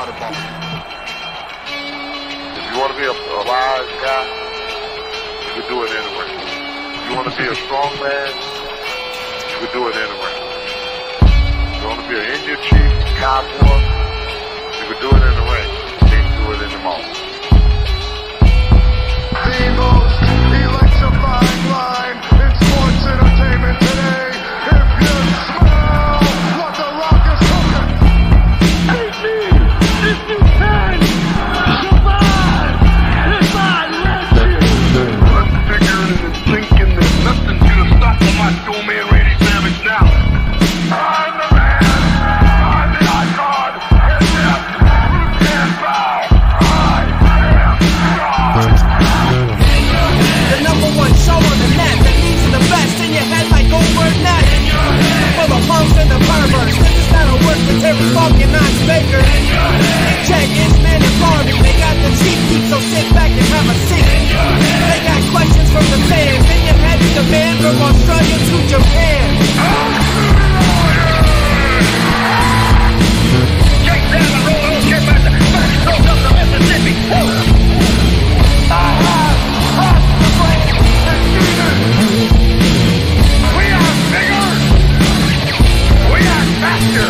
lot of bumping. If you want to be a wise guy, you can do it anywhere. If you want to be a strong man, you can do it anywhere. If you want to be an Indian chief, cowboy, you can do it in the ring. You can't do it in the mall. The most electrifying line in sports entertainment today. If you smell what the Rock is cooking, hate me if you can survive if I let you. I'm figuring and thinking there's nothing gonna stop the Macho Man Randy Savage now. I'm the man, I'm the icon, and yes, you can't bow. I am God. The number one show on the net that leads to the best in your head like over net. For the punks and the perverts, this is how it works with Terry Funk and Knox Baker. Check Inchman and Barney, they got the cheap heat, so sit back and have a seat. They got questions from the fans, in your head is the man from Australia to Japan. Check down the road, don't care about the first coast of the Mississippi. We are bigger, we are faster,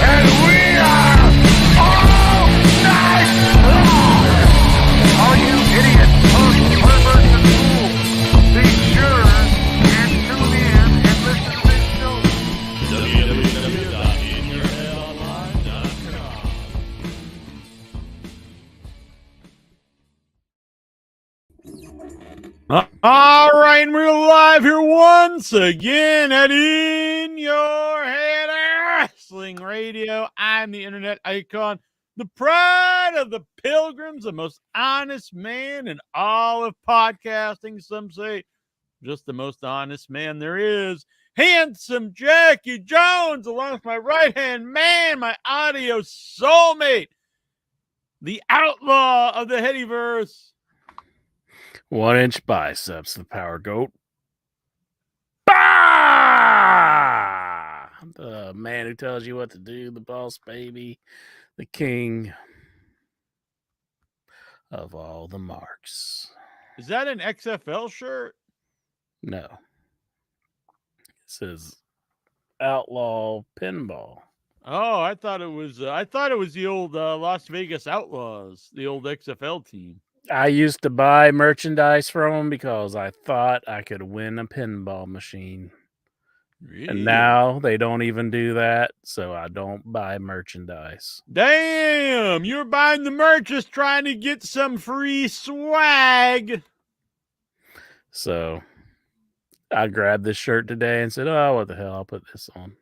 and we are all night long. All you idiots, punks, perverts, and fools, be sure and tune in and listen to this show. All right, and we're live here once again at In Your Head Wrestling Radio. I'm the internet icon, the pride of the pilgrims, the most honest man in all of podcasting. Some say just the most honest man there is. Handsome Jackie Jones, along with my right-hand man, my audio soulmate, the outlaw of the Headyverse. 1-inch biceps, the power goat. Bah! The man who tells you what to do, the boss baby, the king of all the marks. Is that an XFL shirt? No. It says Outlaw Pinball. Oh, I thought it was the old Las Vegas Outlaws, the old XFL team. I used to buy merchandise from them because I thought I could win a pinball machine. Really? And now they don't even do that, so I don't buy merchandise. Damn, you're buying the merch just trying to get some free swag. So I grabbed this shirt today and said, oh, what the hell, I'll put this on.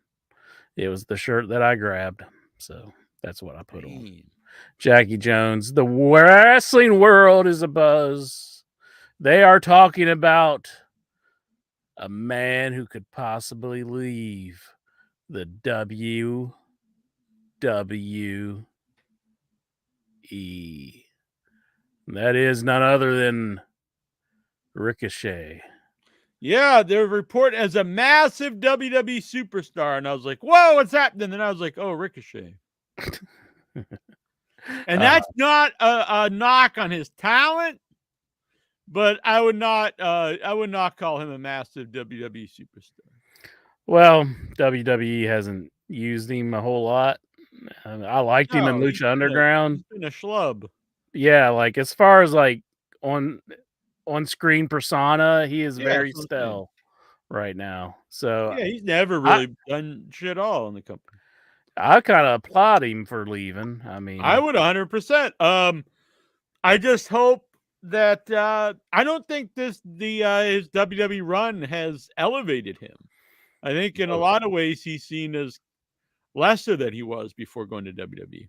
It was the shirt that I grabbed, so that's what I put on. Damn. Jackie Jones, the wrestling world is abuzz. They are talking about a man who could possibly leave the WWE. That is none other than Ricochet. Yeah, they're reported as a massive WWE superstar, and I was like, "Whoa, what's happening?" And then I was like, "Oh, Ricochet." And that's not a knock on his talent, but I would not call him a massive WWE superstar. Well, WWE hasn't used him a whole lot. I liked him in Lucha Underground. He's been a schlub. Yeah, like as far as like on screen persona, he is very that's what I'm stale right now. So Yeah, he's never really done shit all in the company. I kind of applaud him for leaving. I mean, I would 100%. I just hope that I don't think his WWE run has elevated him. I think in a lot of ways he's seen as lesser than he was before going to WWE.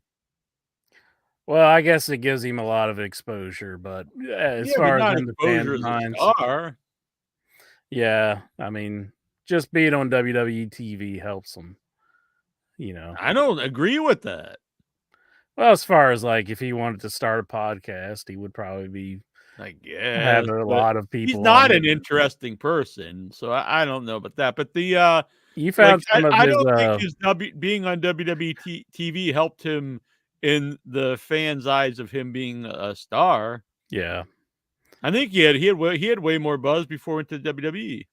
well, I guess it gives him a lot of exposure, but as far as in the fans' minds, yeah, I mean, just being on WWE TV helps him. You know, I don't agree with that. well, as far as like if he wanted to start a podcast, he would probably be I guess having a lot of people. He's not an interesting person, so I don't know about that. But you found some of I his. don't think his being on WWE TV helped him in the fans' eyes of him being a star. Yeah. I think he had way more buzz before he went to WWE.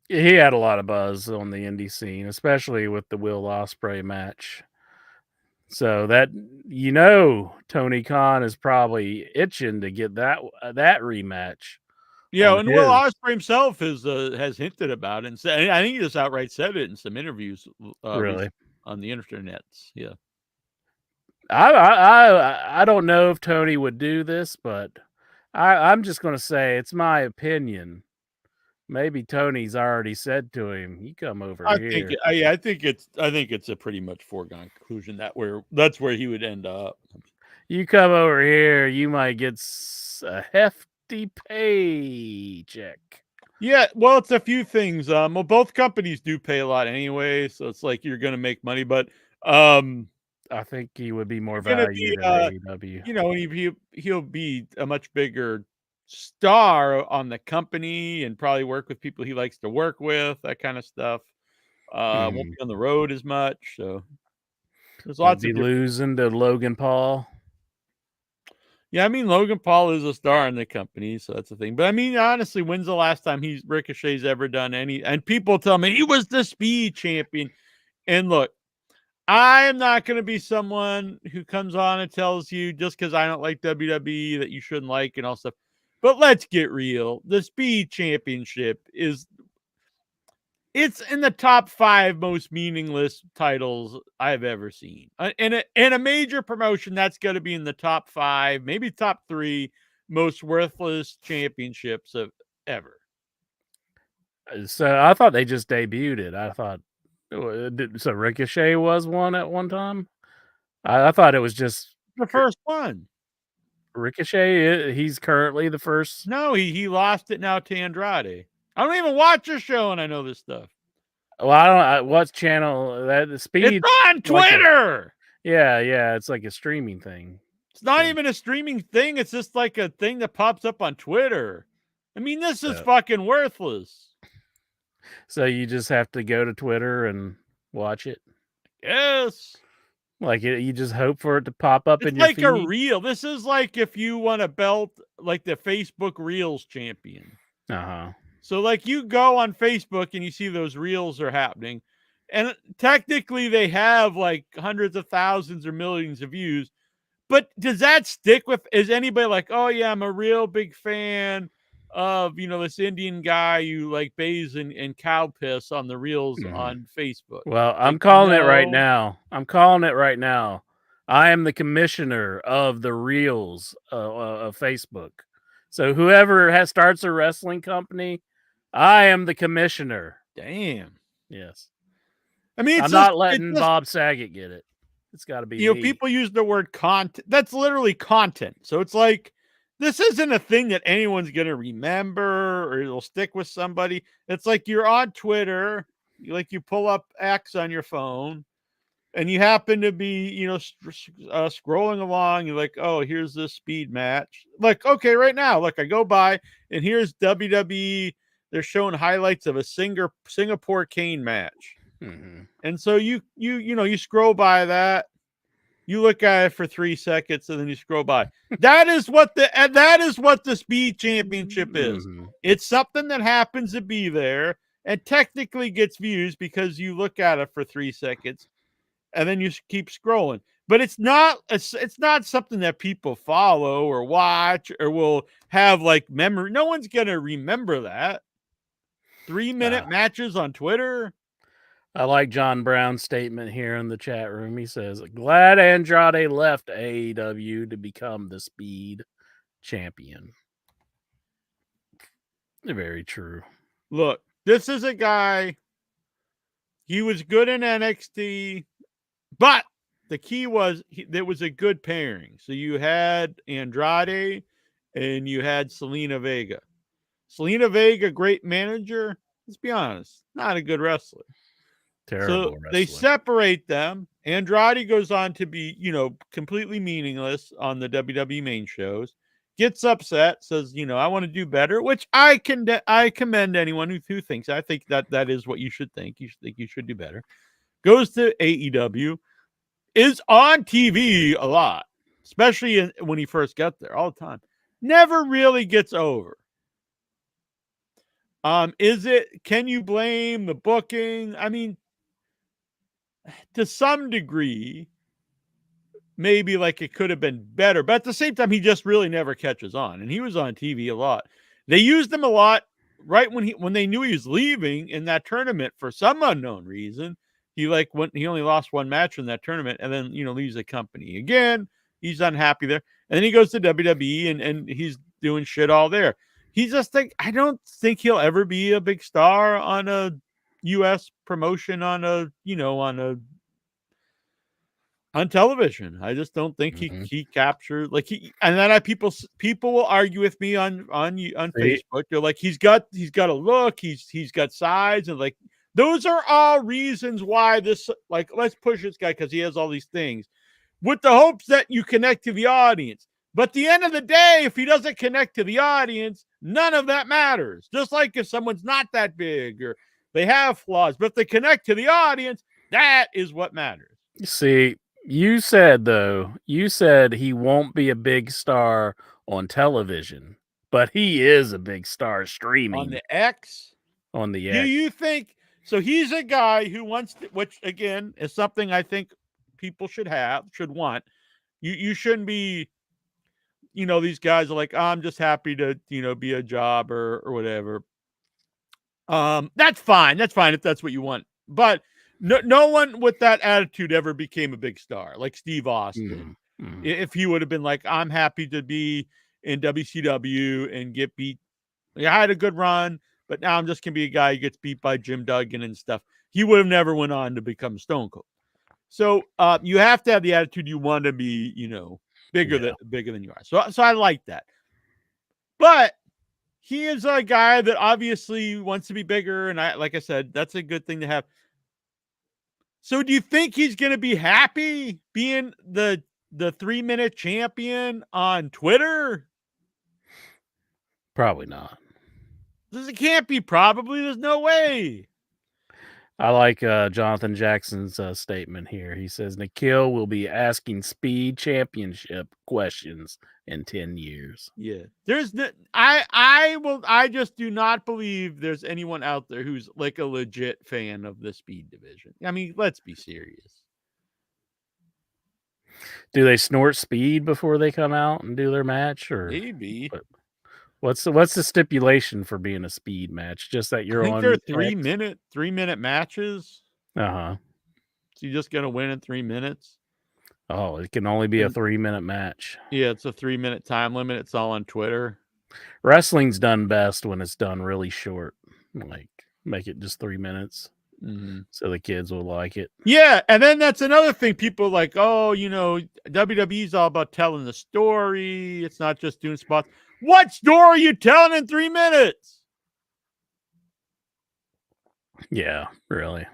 He had a lot of buzz on the indie scene, especially with the Will Ospreay match. So that Tony Khan is probably itching to get that rematch. Yeah, on and Will his. Ospreay himself has hinted about it, and said, I think he just outright said it in some interviews Really? on the internets. Yeah, I don't know if Tony would do this, but I'm just going to say it's my opinion. Maybe Tony's already said to him, "You come over I here." think it's a pretty much foregone conclusion that's where he would end up. You come over here, you might get a hefty paycheck. Yeah, well, it's a few things. Well, both companies do pay a lot anyway, so it's like you're gonna make money, but I think he would be more gonna be valued at AEW. he'll be a much bigger star on the company and probably work with people he likes to work with, that kind of stuff. Won't be on the road as much, so there's Won't lots be of different. losing to Logan Paul. Yeah, I mean Logan Paul is a star in the company, so that's the thing. But I mean, honestly, when's the last time Ricochet's ever done any? And people tell me he was the speed champion. And look, I am not going to be someone who comes on and tells you just because I don't like WWE that you shouldn't like and all stuff. But let's get real. The Speed Championship it's in the top 5 most meaningless titles I've ever seen. In a major promotion, that's going to be in the top 5, maybe top 3 most worthless championships of ever. So I thought they just debuted it. I thought so. Ricochet was one at one time. I thought it was just The first one. Ricochet. He's currently the first. No, he lost it now to Andrade. I don't even watch your show and I know this stuff. Well, I don't. What channel? That the Speed? It's on Twitter. Yeah. It's like a streaming thing. It's not even a streaming thing. It's just like a thing that pops up on Twitter. I mean, this is fucking worthless. So you just have to go to Twitter and watch it. Yes. Like you just hope for it to pop up in your feed. It's like a reel. This is like if you want a belt like the Facebook Reels champion. So like you go on Facebook and you see those reels are happening. And technically they have like hundreds of thousands or millions of views. But does that stick with, is anybody like, oh yeah, I'm a real big fan of, this Indian guy who like bathes in cow piss on the reels on Facebook? Well, I'm calling it right now. I am the commissioner of the reels of Facebook. So whoever starts a wrestling company, I am the commissioner. Damn. Yes. I mean, I'm not letting Bob Saget get it. It's got to be me. People use the word content. That's literally content. So it's like, this isn't a thing that anyone's going to remember or it'll stick with somebody. It's like you're on Twitter, you pull up X on your phone and you happen to be, scrolling along. You're like, oh, here's this speed match. Like, okay, right now, look, I go by and here's WWE. They're showing highlights of a Singapore cane match. And so you scroll by that. You look at it for 3 seconds and then you scroll by. That is what the Speed Championship is. It's something that happens to be there and technically gets views because you look at it for 3 seconds and then you keep scrolling. But it's not something that people follow or watch or will have like memory. No one's going to remember that. 3-minute matches on Twitter. I like John Brown's statement here in the chat room. He says, glad Andrade left AEW to become the Speed Champion. Very true. Look, this is a guy, he was good in NXT, but the key was there was a good pairing. So you had Andrade and you had Selena Vega. Selena Vega, great manager. Let's be honest, not a good wrestler. Terrible wrestler. They separate them. Andrade goes on to be, completely meaningless on the WWE main shows. Gets upset, says, I want to do better, which I commend anyone who thinks. I think that is what you should think. You should think you should do better. Goes to AEW, is on TV a lot, especially when he first got there, all the time. Never really gets over. Can you blame the booking? I mean, to some degree, maybe like it could have been better, but at the same time, he just really never catches on, and he was on TV a lot. They used him a lot right when they knew he was leaving in that tournament for some unknown reason. He only lost one match in that tournament, and then leaves the company again. He's unhappy there, and then he goes to WWE, and he's doing shit all there. He's just I don't think he'll ever be a big star on a U.S. promotion on television. I just don't think he captured and then people will argue with me on Facebook. They're like, he's got a look, he's got size, and those are all reasons why this let's push this guy because he has all these things with the hopes that you connect to the audience. But at the end of the day, if he doesn't connect to the audience, none of that matters. Just like if someone's not that big or they have flaws, but if they connect to the audience, that is what matters. See, you said he won't be a big star on television, but he is a big star streaming on the X. On the Do X. you think so? He's a guy who wants to, which again is something I think people should want. You shouldn't be, these guys are like, oh, I'm just happy to, be a job or whatever. That's fine. That's fine if that's what you want. But no one with that attitude ever became a big star like Steve Austin. Mm-hmm. If he would have been like, I'm happy to be in WCW and get beat. I had a good run, but now I'm just going to be a guy who gets beat by Jim Duggan and stuff. He would have never went on to become Stone Cold. So you have to have the attitude you want to be, bigger than you are. So I like that. But he is a guy that obviously wants to be bigger. And like I said, that's a good thing to have. So do you think he's going to be happy being the 3-minute champion on Twitter? Probably not. It can't be probably. There's no way. I like Jonathan Jackson's statement here. He says Nikhil will be asking Speed Championship questions in 10 years. Yeah. I just do not believe there's anyone out there who's like a legit fan of the Speed division. I mean, let's be serious. Do they snort speed before they come out and do their match, or maybe? What's the stipulation for being a speed match? Just that you're on. They're 3-minute matches. So you're just gonna win in 3 minutes. Oh, it can only be a 3-minute match. Yeah, it's a 3-minute time limit. It's all on Twitter. Wrestling's done best when it's done really short. Like make it just 3 minutes. Mm-hmm. So the kids will like it. Yeah, and then that's another thing. People like, oh, WWE's all about telling the story. It's not just doing spots. What story are you telling in 3 minutes? Yeah, really.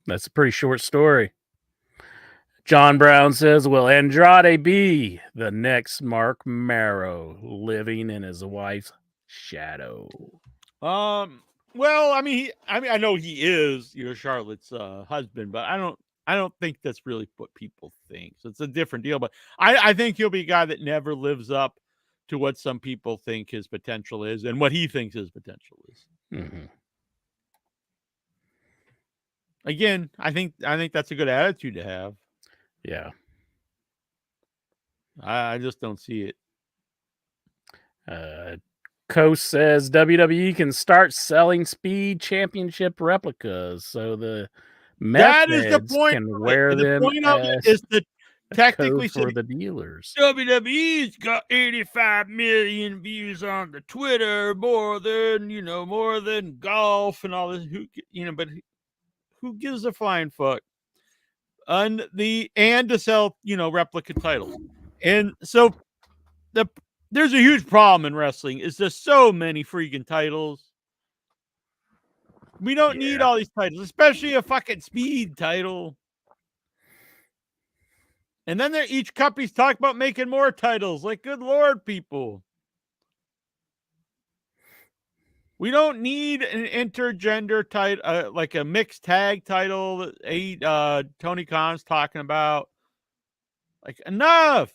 That's a pretty short story. John Brown says, will Andrade be the next Mark Marrow living in his wife's shadow? Well, I mean, I know he is, Charlotte's husband, but I don't think that's really what people think. So it's a different deal. But I think he'll be a guy that never lives up to what some people think his potential is and what he thinks his potential is. Mm-hmm. Again, I think that's a good attitude to have. Yeah. I just don't see it. Coast says WWE can start selling Speed Championship replicas, so the that is the point. Can wear the them. Point of it is that technically for the dealers. WWE's got 85 million views on the Twitter, more than golf and all this. But who gives a flying fuck? And to sell, replica titles. And so there's a huge problem in wrestling. Is there's so many freaking titles. We don't need all these titles, especially a fucking Speed title. And then each company's talking about making more titles. Like, good Lord, people. We don't need an intergender title, like a mixed tag title that Tony Khan's talking about. Like, enough.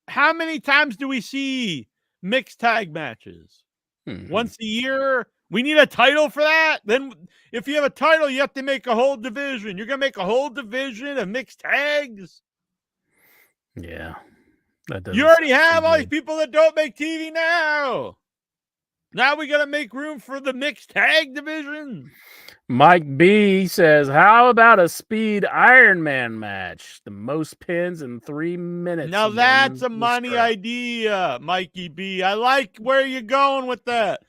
How many times do we see mixed tag matches? Once a year? We need a title for that? Then if you have a title, you have to make a whole division. You're going to make a whole division of mixed tags? Yeah. You already have all these people that don't make TV now. Now we got to make room for the mixed tag division. Mike B says, how about a speed Iron Man match? The most pins in 3 minutes. Now that's a money idea, Mikey B. I like where you're going with that.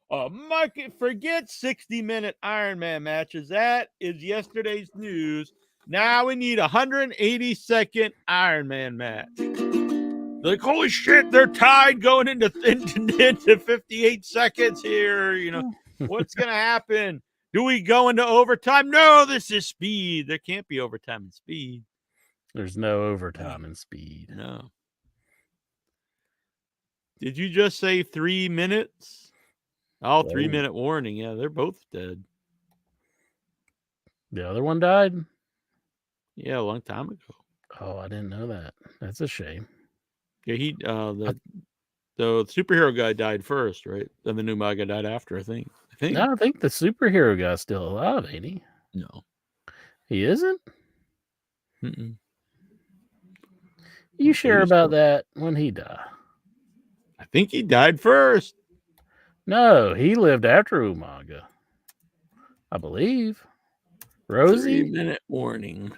Mikey, forget 60-minute Iron Man matches. That is yesterday's news. Now we need a 180-second Iron Man match. Like, holy shit, they're tied going into 58 seconds here. You know, what's going to happen? Do we go into overtime? No, this is speed. There can't be overtime in speed. There's no overtime in speed. No. Did you just say 3 minutes? Oh, 3-minute warning. Yeah, they're both dead. The other one died? Yeah, a long time ago. Oh, I didn't know that. That's a shame. Yeah, the superhero guy died first, right? Then the new guy died after, I think. No, I think the superhero guy's still alive, ain't he? No. He isn't? Mm-mm. You sure about that when he died? I think he died first. No, he lived after Umaga. I believe. Rosie? 3-minute warning.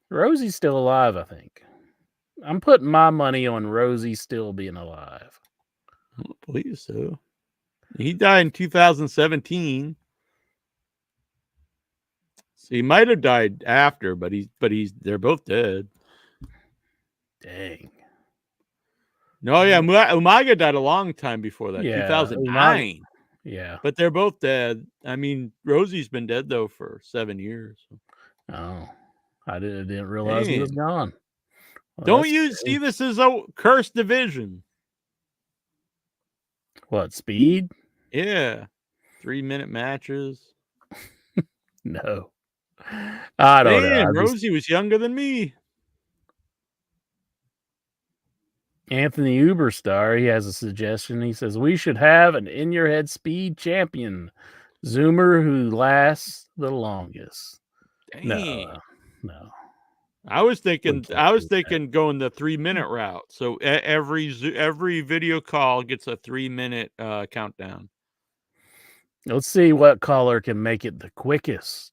Rosie's still alive, I think. I'm putting my money on Rosie still being alive. I don't believe so. He died in 2017. So he might have died after, but they're both dead. Dang. No, yeah, Umaga died a long time before that, 2009. Yeah. But they're both dead. I mean, Rosie's been dead, though, for 7 years. Oh, I didn't realize he was gone. Well, don't you see this as a cursed division? What, speed? Yeah. 3-minute matches. No. I don't know. Rosie was younger than me. Anthony Uberstar, he has a suggestion. He says, we should have an in-your-head speed champion. Zoomer who lasts the longest. Dang. No. I was thinking going the 3-minute route. So every video call gets a 3-minute countdown. Let's see what caller can make it the quickest.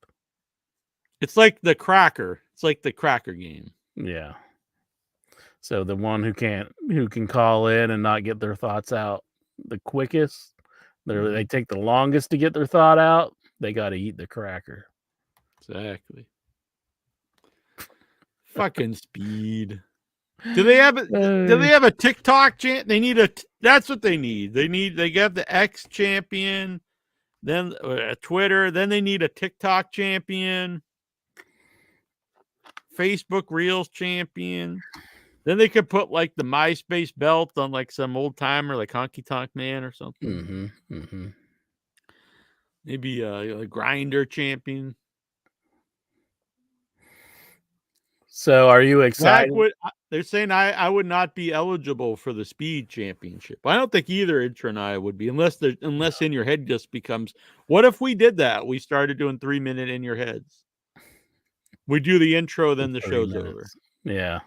It's like the cracker. It's like the cracker game. Yeah. So the one who can call in and not get their thoughts out the quickest, they take the longest to get their thought out, they got to eat the cracker. Exactly. Fucking speed. Do they have a TikTok chant? That's what they need. They got the X champion, then Twitter, then they need a TikTok champion, Facebook Reels champion. Then they could put like the MySpace belt on like some old timer, like Honky Tonk Man or something. Maybe a grinder champion. So are you excited? They're saying I would not be eligible for the speed championship. I don't think either Intra and I would be, unless in your head just becomes, what if we did that? We started doing 3-minute in your heads. We do the intro, then the show's over. Yeah.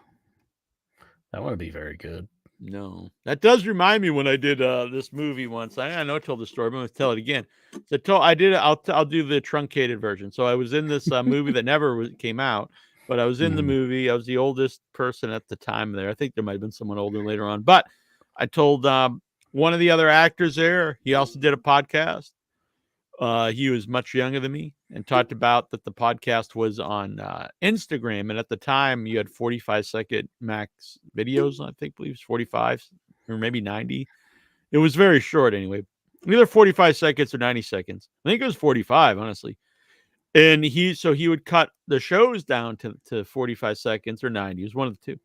That would be very good. No. That does remind me when I did this movie once. I know I told the story, but I'm going to tell it again. I'll do the truncated version. So I was in this movie that never came out. But I was in the movie. I was the oldest person at the time there. I think there might have been someone older later on. But I told one of the other actors there, he also did a podcast. He was much younger than me and talked about that the podcast was on Instagram. And at the time, you had 45-second max videos, I believe it was 45 or maybe 90. It was very short anyway. Either 45 seconds or 90 seconds. I think it was 45, honestly. And he would cut the shows down to 45 seconds or 90. It was one of the two.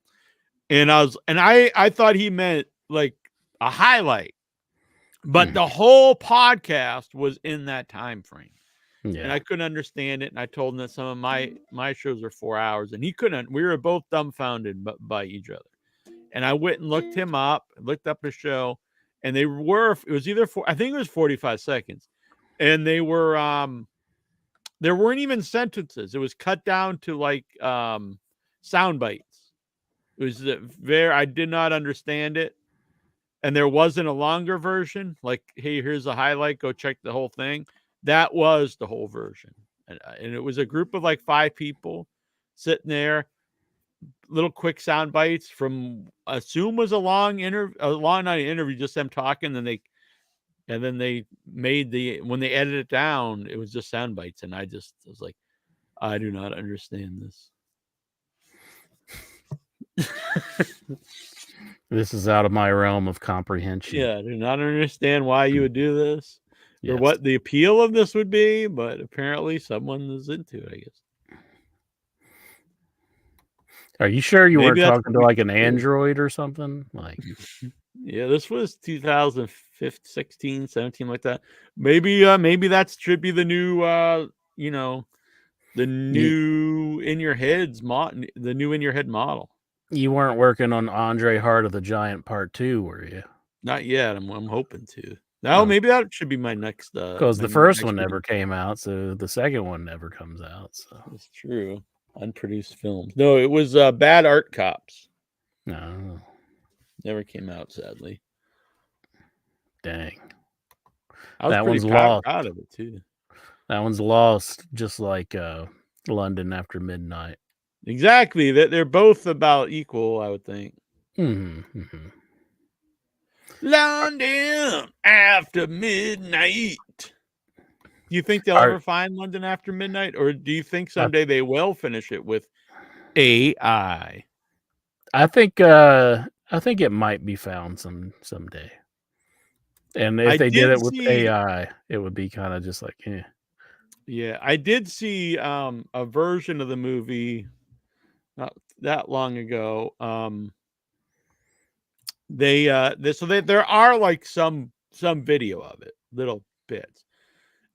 And I thought he meant like a highlight, but the whole podcast was in that time frame. and Yeah. I couldn't understand it. And I told him that some of my shows are 4 hours, and he couldn't. We were both dumbfounded by each other. And I went and looked him up, looked up his show, and it was either I think it was 45 seconds, and there weren't even sentences. It was cut down to like sound bites. It was I did not understand it. And there wasn't a longer version, like, hey, here's a highlight, go check the whole thing. That was the whole version. And it was a group of like 5 people sitting there, little quick sound bites from assume was a long night interview, just them talking, and then they made when they edited it down, it was just sound bites. And I was like, I do not understand this. This is out of my realm of comprehension. Yeah, I do not understand why you would do this or Yes. what the appeal of this would be, but apparently someone is into it, I guess. Are you sure you Maybe weren't that's talking to what we like an should do. android or something? Like, Yeah, this was 2015, 16, 17, like that. Maybe that should be the new the new in your head model. you weren't working on Andre Heart of the Giant Part 2, were you? Not yet. I'm hoping to. No, maybe that should be my next. Because the first one never came out, so the second one never comes out. So That's true. Unproduced films. No, it was Bad Art Cops. no, Never came out, sadly. dang, I was That pretty one's lost. proud of it too. that one's lost, just like London After Midnight. Exactly. They're both about equal, I would think. Mm-hmm, mm-hmm. London After Midnight. Do you think they'll ever find London After Midnight, or do you think someday they will finish it with AI? I think it might be found someday. And if they did it with AI, it would be kind of just like, eh. Yeah, I did see a version of the movie not that long ago. There are like some video of it, little bits,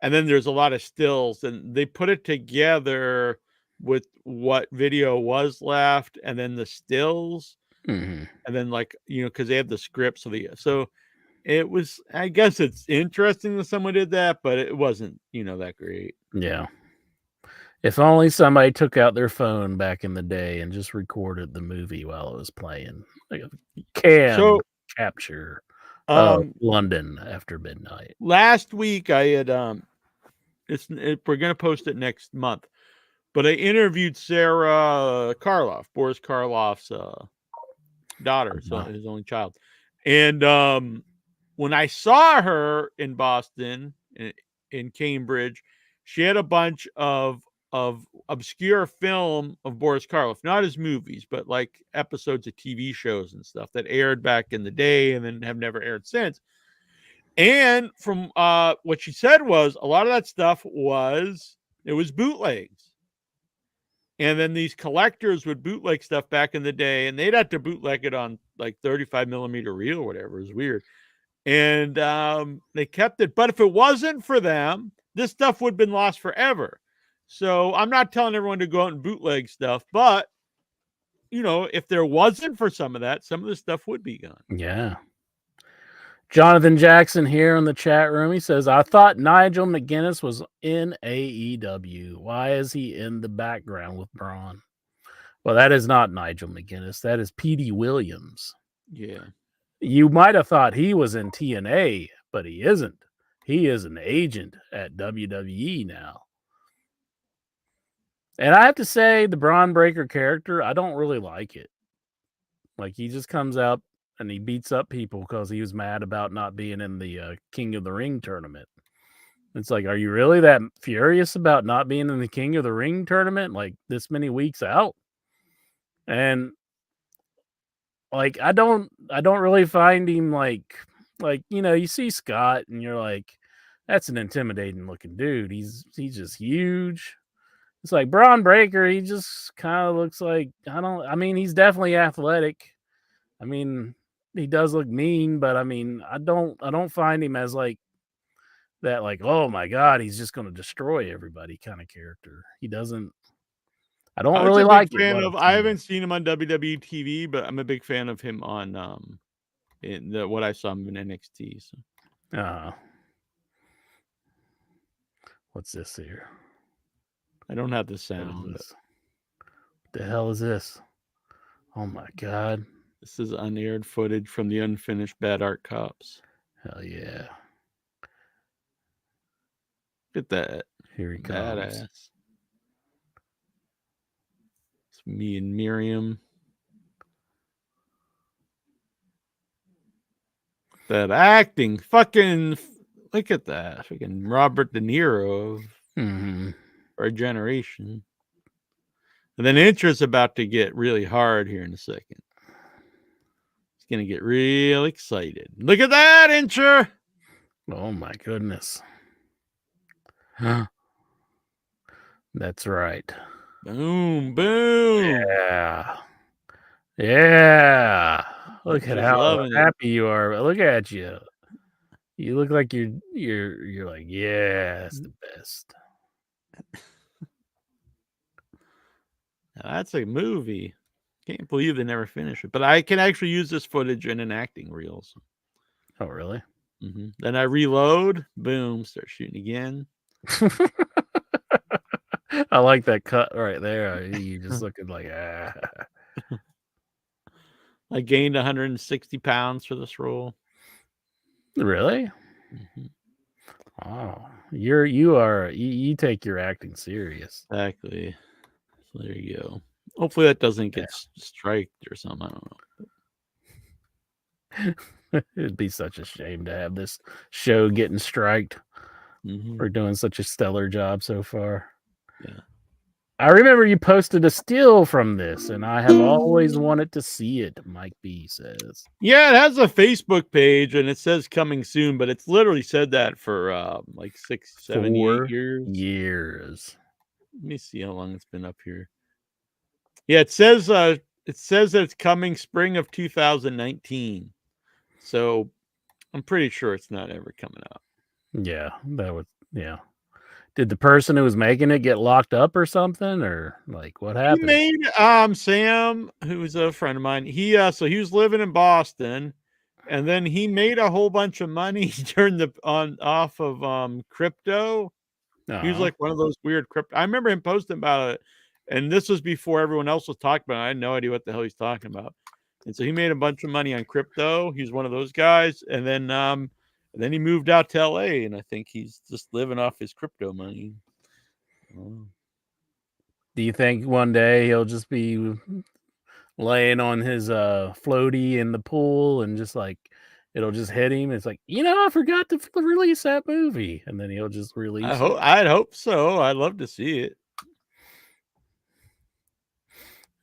and then there's a lot of stills, and they put it together with what video was left, and then the stills, Mm-hmm. and then because they have the script, so it was. I guess it's interesting that someone did that, but it wasn't that great. Yeah. If only somebody took out their phone back in the day and just recorded the movie while it was playing. Like a capture London After Midnight. Last week I had we're gonna post it next month, but I interviewed Sarah Karloff, Boris Karloff's daughter, so his only child. And when I saw her in Boston, in Cambridge, she had a bunch of obscure film of Boris Karloff, not his movies, but like episodes of TV shows and stuff that aired back in the day and then have never aired since. And from what she said was a lot of that stuff was bootlegs. And then these collectors would bootleg stuff back in the day, and they'd have to bootleg it on like 35 millimeter reel or whatever. It was weird. And they kept it. But if it wasn't for them, this stuff would have been lost forever. So I'm not telling everyone to go out and bootleg stuff, but if there wasn't for some of that, some of the stuff would be gone. Yeah. Jonathan Jackson here in the chat room. He says, I thought Nigel McGuinness was in AEW. Why is he in the background with Braun? Well, that is not Nigel McGuinness. That is Petey Williams. Yeah. You might have thought he was in TNA, but he isn't. He is an agent at WWE now. And I have to say, the Braun Breaker character, I don't really like it. Like, he just comes out and he beats up people because he was mad about not being in the King of the Ring tournament. It's like, are you really that furious about not being in the King of the Ring tournament, like, this many weeks out? And, like, I don't really find him like, you see Scott and you're like, that's an intimidating looking dude. He's just huge. It's like Braun Breaker, he just kind of looks like, he's definitely athletic. I mean, he does look mean, but I mean, I don't find him as like that like, oh my god, he's just going to destroy everybody kind of character. He doesn't. I don't I was really a big like it. fan what of. I've I seen. haven't seen him on WWE TV, but I'm a big fan of him on in the what I saw him in NXT. So What's this here? I don't have the What is sound. this? What the hell is this? Oh my god! This is unaired footage from the unfinished Bad Art Cops. Hell yeah! Look at that. Here he comes. Badass. It's me and Miriam. That acting, fucking look at that. Fucking Robert De Niro of Mm-hmm. our generation. And then Intra's about to get really hard here in a second. It's gonna get real excited. Look at that, Intra! Oh my goodness! That's right. Boom, boom. Yeah. Yeah. Look at Just how loving it. happy you are. Look at you. You look like you're like, yeah, that's the best. Now, that's a movie. Can't believe they never finished it. But I can actually use this footage in an acting reel. So. Oh, really? Then I reload. Boom. Start shooting again. I like that cut right there. You just looking like, ah. I gained 160 pounds for this role. Really? Wow. You take your acting serious. Exactly. So there you go. Hopefully that doesn't get striked or something. I don't know. It'd be such a shame to have this show getting striked. We're doing such a stellar job so far. Yeah. I remember you posted a still from this, and I have always wanted to see it, Mike B says. Yeah, it has a Facebook page and it says coming soon, but it's literally said that for like 6, 7, 8 years. Let me see how long it's been up here. Yeah, it says that it's coming spring of 2019. So I'm pretty sure it's not ever coming out. Yeah, yeah. Did the person who was making it get locked up or something, or like what happened? He made Sam, who was a friend of mine. He was living in Boston, and then he made a whole bunch of money during off of crypto. He was like one of those weird crypto. I remember him posting about it, and this was before everyone else was talking about it. I had no idea what the hell he's talking about. And so he made a bunch of money on crypto. He's one of those guys, and then he moved out to LA, and I think he's just living off his crypto money. Do you think one day he'll just be laying on his floaty in the pool and just like it'll just hit him? It's like, I forgot to release that movie, and then he'll just release it. I'd hope so. I'd love to see it.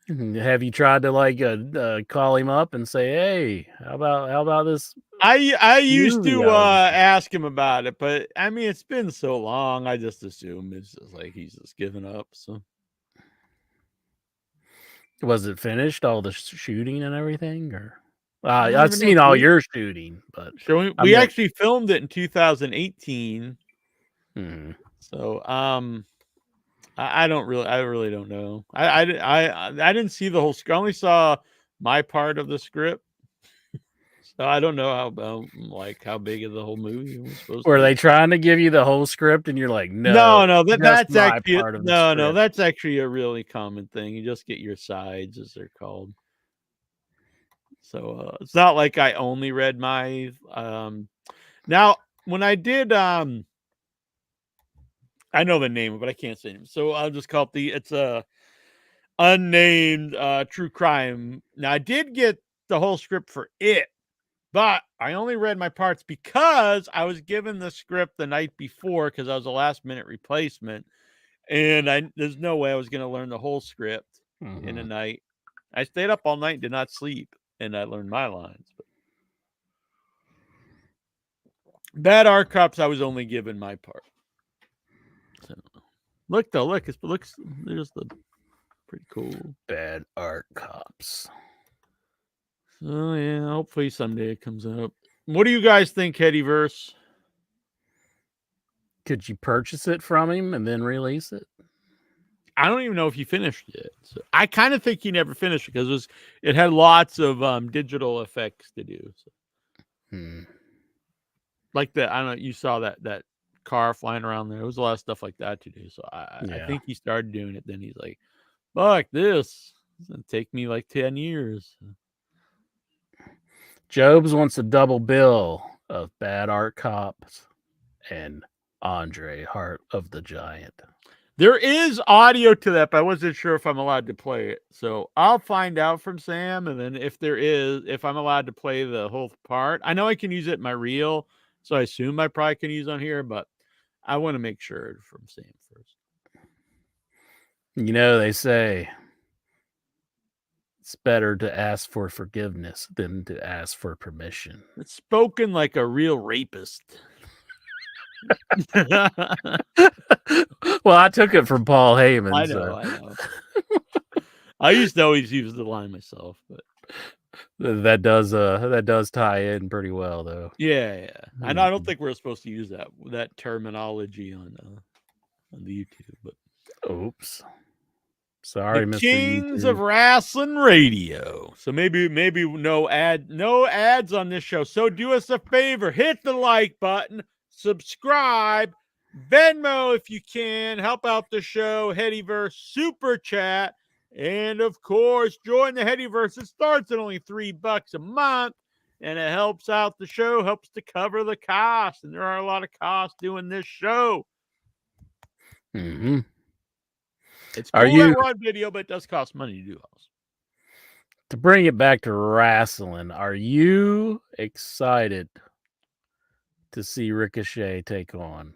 Have you tried to call him up and say, "Hey, how about this?" I used to ask him about it, but I mean it's been so long. I just assume it's just like he's just given up. So was it finished, all the shooting and everything, or I've seen all your shooting, but we actually filmed it in 2018. So I really don't know. I didn't see the whole script. I only saw my part of the script. So I don't know how big of the whole movie was supposed to be. Were they trying to give you the whole script and you're like, no, that's actually part of the script. that's actually a really common thing. You just get your sides, as they're called. So it's not like I only read my now when I did I know the name, but I can't say it. So I'll just call it it's a unnamed true crime. Now I did get the whole script for it, but I only read my parts because I was given the script the night before because I was a last minute replacement, and there's no way I was going to learn the whole script in a night. I stayed up all night and did not sleep, and I learned my lines. But Bad Art Cops, I was only given my part. So, look, it looks just pretty cool. Bad Art Cops. So yeah, hopefully someday it comes up. What do you guys think, Headyverse? Could you purchase it from him and then release it? I don't even know if he finished it. So I kind of think he never finished it because it had lots of digital effects to do. So. Like that, I don't know. You saw that car flying around there. There was a lot of stuff like that to do. So I think he started doing it. Then he's like, "Fuck this! It's gonna take me like 10 years." Jobs wants a double bill of Bad Art Cops and Andre Heart of the Giant. There is audio to that, but I wasn't sure if I'm allowed to play it. So I'll find out from Sam, and then if I'm allowed to play the whole part. I know I can use it in my reel, so I assume I probably can use on here, but I want to make sure from Sam first. You know, they say it's better to ask for forgiveness than to ask for permission. It's spoken like a real rapist. Well, I took it from Paul Heyman. I know. I used to always use the line myself, but that does tie in pretty well, though. Yeah. And I don't think we're supposed to use that terminology on the YouTube. But oops, sorry, the Mr. Kings YouTube. of Wrestling Radio. So maybe no ads on this show. So do us a favor, hit the like button, subscribe, Venmo if you can, help out the show, Headyverse Super Chat, and of course, join the Headyverse. It starts at only $3 a month, and it helps out the show, helps to cover the cost, and there are a lot of costs doing this show. Mm-hmm. It's cool that we're on video, but it does cost money to do also. To bring it back to wrestling, are you excited to see Ricochet take on?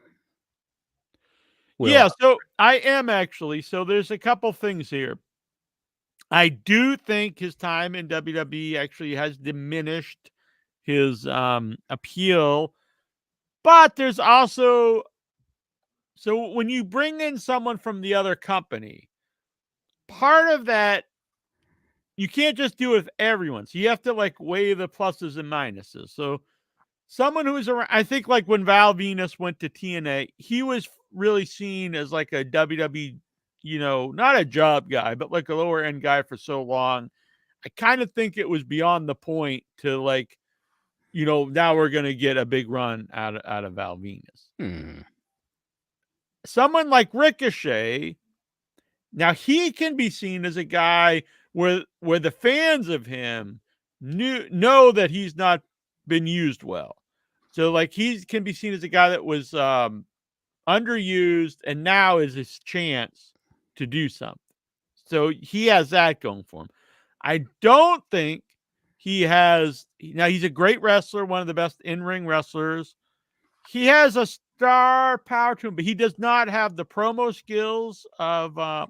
Yeah, so I am actually. So there's a couple things here. I do think his time in WWE actually has diminished his appeal, but there's also, so when you bring in someone from the other company, part of that, you can't just do it with everyone. So you have to like weigh the pluses and minuses. So someone who is around, I think like when Val Venus went to TNA, he was really seen as like a WWE, not a job guy, but like a lower end guy for so long. I kind of think it was beyond the point to like, now we're going to get a big run out of Val Venus. Someone like Ricochet, now he can be seen as a guy where the fans of him know that he's not been used well. So like he can be seen as a guy that was underused, and now is his chance to do something. So he has that going for him. I don't think he has, now he's a great wrestler, one of the best in-ring wrestlers. He has a star power to him, but he does not have the promo skills of, I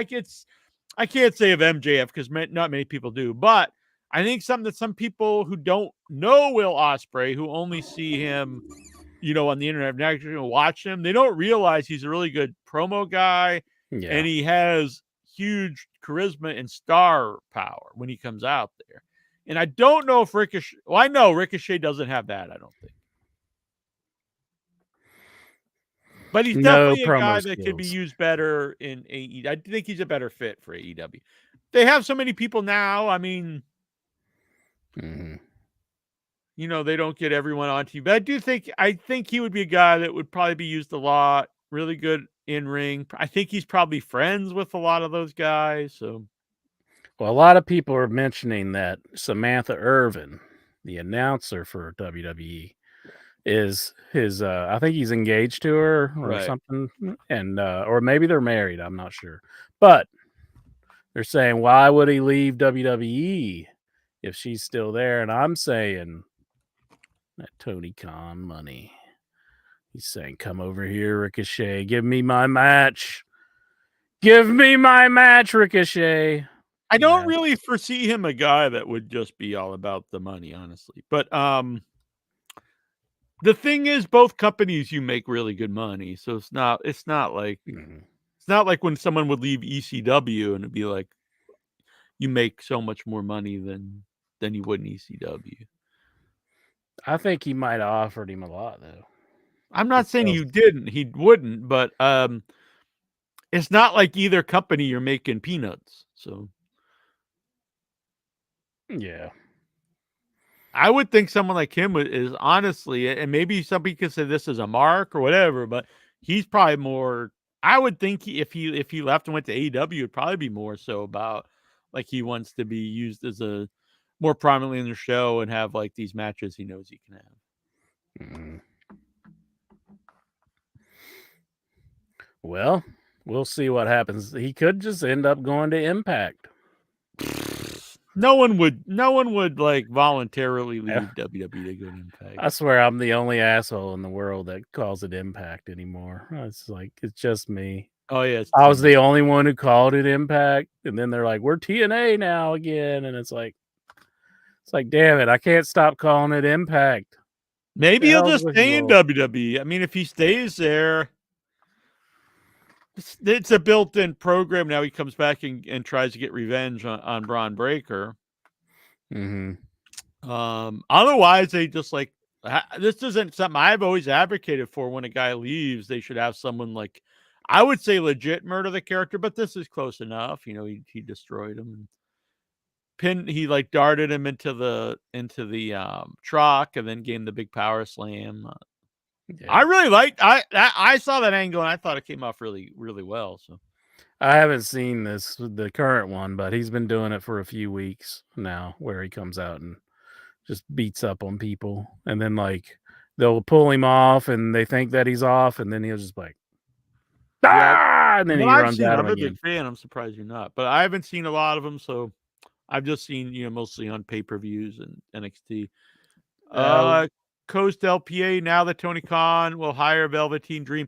can't say of MJF because not many people do, but I think something that some people who don't know Will Ospreay, who only see him, on the internet, now you're going to watch him, they don't realize he's a really good promo guy, and he has huge charisma and star power when he comes out there. And I don't know if Ricochet, I know Ricochet doesn't have that, I don't think. But he's definitely a guy that could be used better in AEW. I think he's a better fit for AEW. They have so many people now. I mean, they don't get everyone on TV. But I think he would be a guy that would probably be used a lot. Really good in ring. I think he's probably friends with a lot of those guys. So, well, a lot of people are mentioning that Samantha Irvin, the announcer for WWE, is his I think he's engaged to her or something, and or maybe they're married, I'm not sure, but they're saying, why would he leave WWE if she's still there? And I'm saying that Tony Khan money. He's saying, come over here, Ricochet, give me my match, Ricochet. I don't really foresee him a guy that would just be all about the money, honestly, but the thing is, both companies, you make really good money. So it's not like it's not like when someone would leave ECW and it'd be like you make so much more money than you would in ECW. I think he might have offered him a lot, though. I'm not saying Because- he wouldn't, but it's not like either company you're making peanuts. So Yeah. I would think someone like him is honestly, and maybe some people could say this is a mark or whatever, but he's probably more. I would think if he left and went to AEW, it'd probably be more so about like he wants to be used as a more prominently in the show and have like these matches he knows he can have. Mm. Well, we'll see what happens. He could just end up going to Impact. No one would like voluntarily leave Yeah. WWE to go to Impact. I swear I'm the only asshole in the world that calls it Impact anymore. It's like it's just me. Oh yeah, I was the only one who called it Impact, and then they're like, "We're TNA now again," and it's like, damn it, I can't stop calling it Impact. maybe the he'll hell's just with stay you in all? WWE. I mean, if he stays there, it's a built-in program. Now he comes back and tries to get revenge on Braun Breaker. Mm-hmm. Otherwise, they just like this isn't something I've always advocated for. When a guy leaves, they should have someone like I would say legit murder the character, but this is close enough. You know, he destroyed him. He like darted him into the truck and then gave him the big power slam. Yeah. I really liked I saw that angle and I thought it came off really, really well. So I haven't seen the current one, but he's been doing it for a few weeks now, where he comes out and just beats up on people, and then like they'll pull him off, and they think that he's off, and then he'll just like, and then he runs at him I'm a again. big fan. I'm surprised you're not, but I haven't seen a lot of them, so I've just seen mostly on pay-per-views and NXT. Coast LPA, now that Tony Khan will hire Velveteen Dream.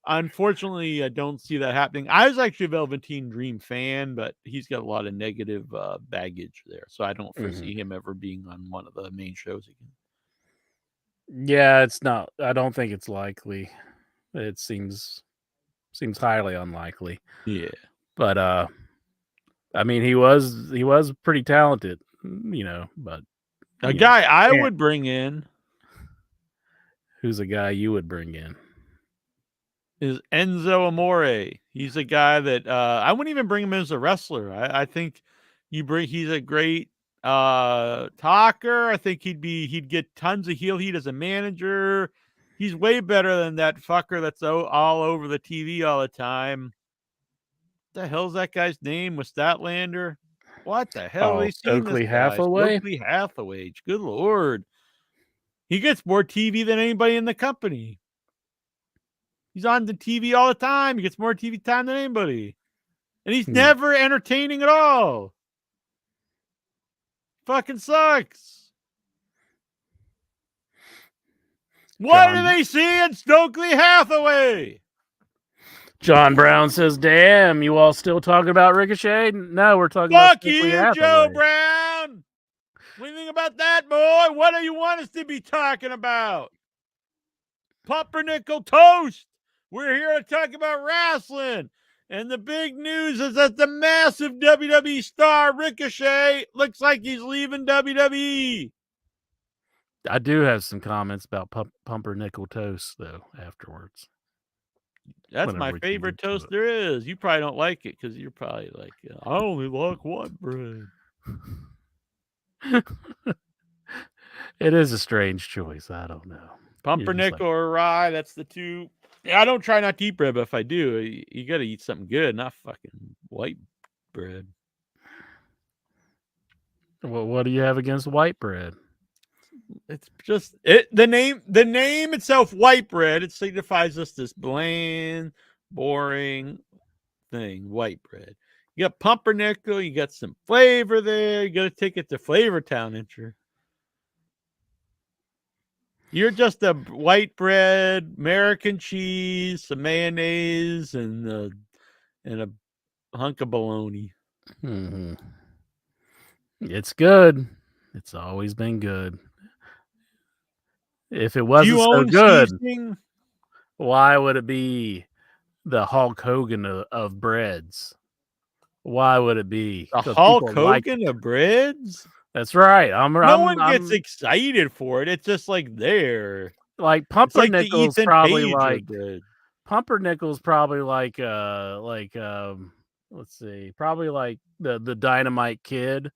Unfortunately, I don't see that happening. I was actually a Velveteen Dream fan, but he's got a lot of negative baggage there. So I don't foresee him ever being on one of the main shows again. Yeah, it's not. I don't think it's likely. It seems highly unlikely. Yeah. But I mean, he was pretty talented, but a guy I would bring in. Who's a guy you would bring in? Is Enzo Amore. He's a guy that I wouldn't even bring him as a wrestler. I think he's a great talker. I think he'd get tons of heel heat as a manager. He's way better than that fucker that's all over the TV all the time. What the hell's that guy's name? Was Statlander? What the hell? They seen Stokely this guy? Hathaway? Stokely Hathaway. Good Lord. He gets more TV than anybody in the company. He's on the TV all the time. He gets more TV time than anybody. And he's never entertaining at all. Fucking sucks. What do they see in Stokely Hathaway? John Brown says, "Damn, you all still talking about Ricochet?" No, we're talking about Stokely Hathaway. Joe Brown. What do you think about that, boy? What do you want us to be talking about? Pumpernickel toast. We're here to talk about wrestling. And the big news is that the massive WWE star Ricochet looks like he's leaving WWE. I do have some comments about Pumpernickel toast, though, afterwards. That's my favorite toast there is. You probably don't like it because you're probably like, I only like white bread. It is a strange choice. I don't know. Pumpernickel or rye, that's the two. I don't try not to eat bread, but if I do, you got to eat something good, not fucking white bread. Well, what do you have against white bread? It's just the name itself, white bread. It signifies just this bland, boring thing, white bread. You got pumpernickel, you got some flavor there. You got to take it to Flavor Town, ain't you? You're just a white bread, American cheese, some mayonnaise, and a hunk of bologna. Mm-hmm. It's good. It's always been good. If it wasn't so good, why would it be the Hulk Hogan of breads? Why would it be the Hulk Hogan of breads? That's right. No one gets excited for it. It's just like there. like It's like the Pumpernickel's Ethan probably Page like of bread. Pumpernickel's probably like let's see, probably like the Dynamite Kid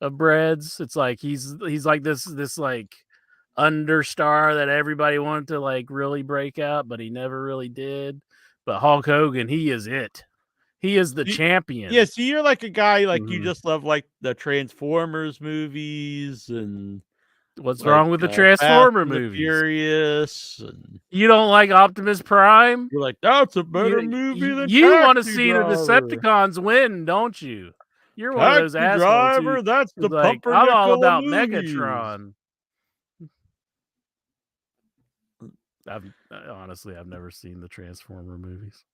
of breads. It's like he's like this like understar that everybody wanted to like really break out, but he never really did. But Hulk Hogan, he is it. He is the champion. Yeah, so you're like a guy like you Mhm. just love like the Transformers movies and What's like, wrong with the Fast Transformer and the movies? Furious, and You don't like Optimus Prime? you're like, that's a better movie than You want to Taxi see the Driver. Decepticons win, don't you? You're one of those Taxi assholes Driver, that's who's the like, I'm all Pumpernickel of about movies. Megatron. Honestly, I've never seen the Transformer movies.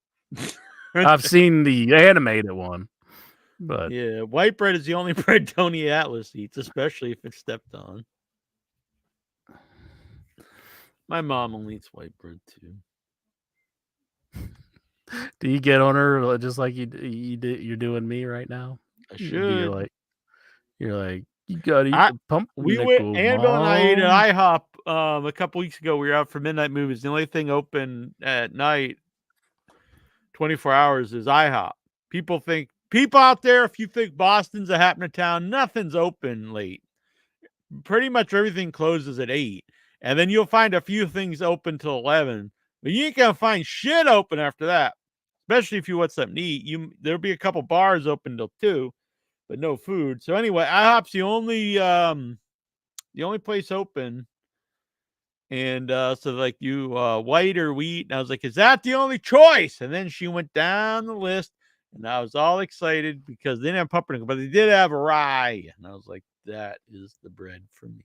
I've seen the animated one, but Yeah, white bread is the only bread Tony Atlas eats, especially if it's stepped on. My mom only eats white bread too. do you get on her just like you're doing me right now? I You're should. like you gotta eat I- the pumpernickel. We went, Annabelle and I ate at Mom." IHOP a couple weeks ago. We were out for midnight movies. The only thing open at night, 24 hours, is IHOP. People out there, if you think Boston's a happening town, nothing's open late. Pretty much everything closes at 8. And then you'll find a few things open till 11. But you ain't gonna find shit open after that. Especially if you want something to eat. There'll be a couple bars open till 2, but no food. So anyway, IHOP's the only place open. And so like you white or wheat, and I was like, is that the only choice? And then she went down the list, and I was all excited because they didn't have pumpernickel, but they did have rye, and I was like, that is the bread for me.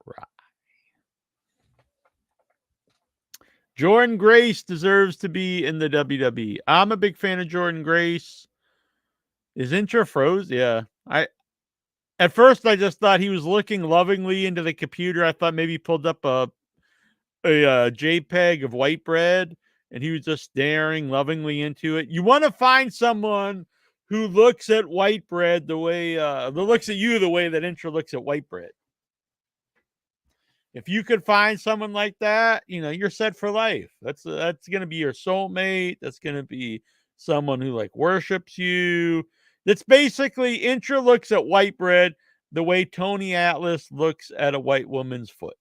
Rye. Jordan Grace deserves to be in the WWE. I'm a big fan of Jordan Grace. His intro froze. Yeah. At first I just thought he was looking lovingly into the computer. I thought maybe he pulled up a JPEG of white bread and he was just staring lovingly into it. You want to find someone who looks at white bread the way that looks at you the way that intro looks at white bread. If you could find someone like that, you're set for life. That's going to be your soulmate. That's going to be someone who like worships you. That's basically intro looks at white bread the way Tony Atlas looks at a white woman's foot.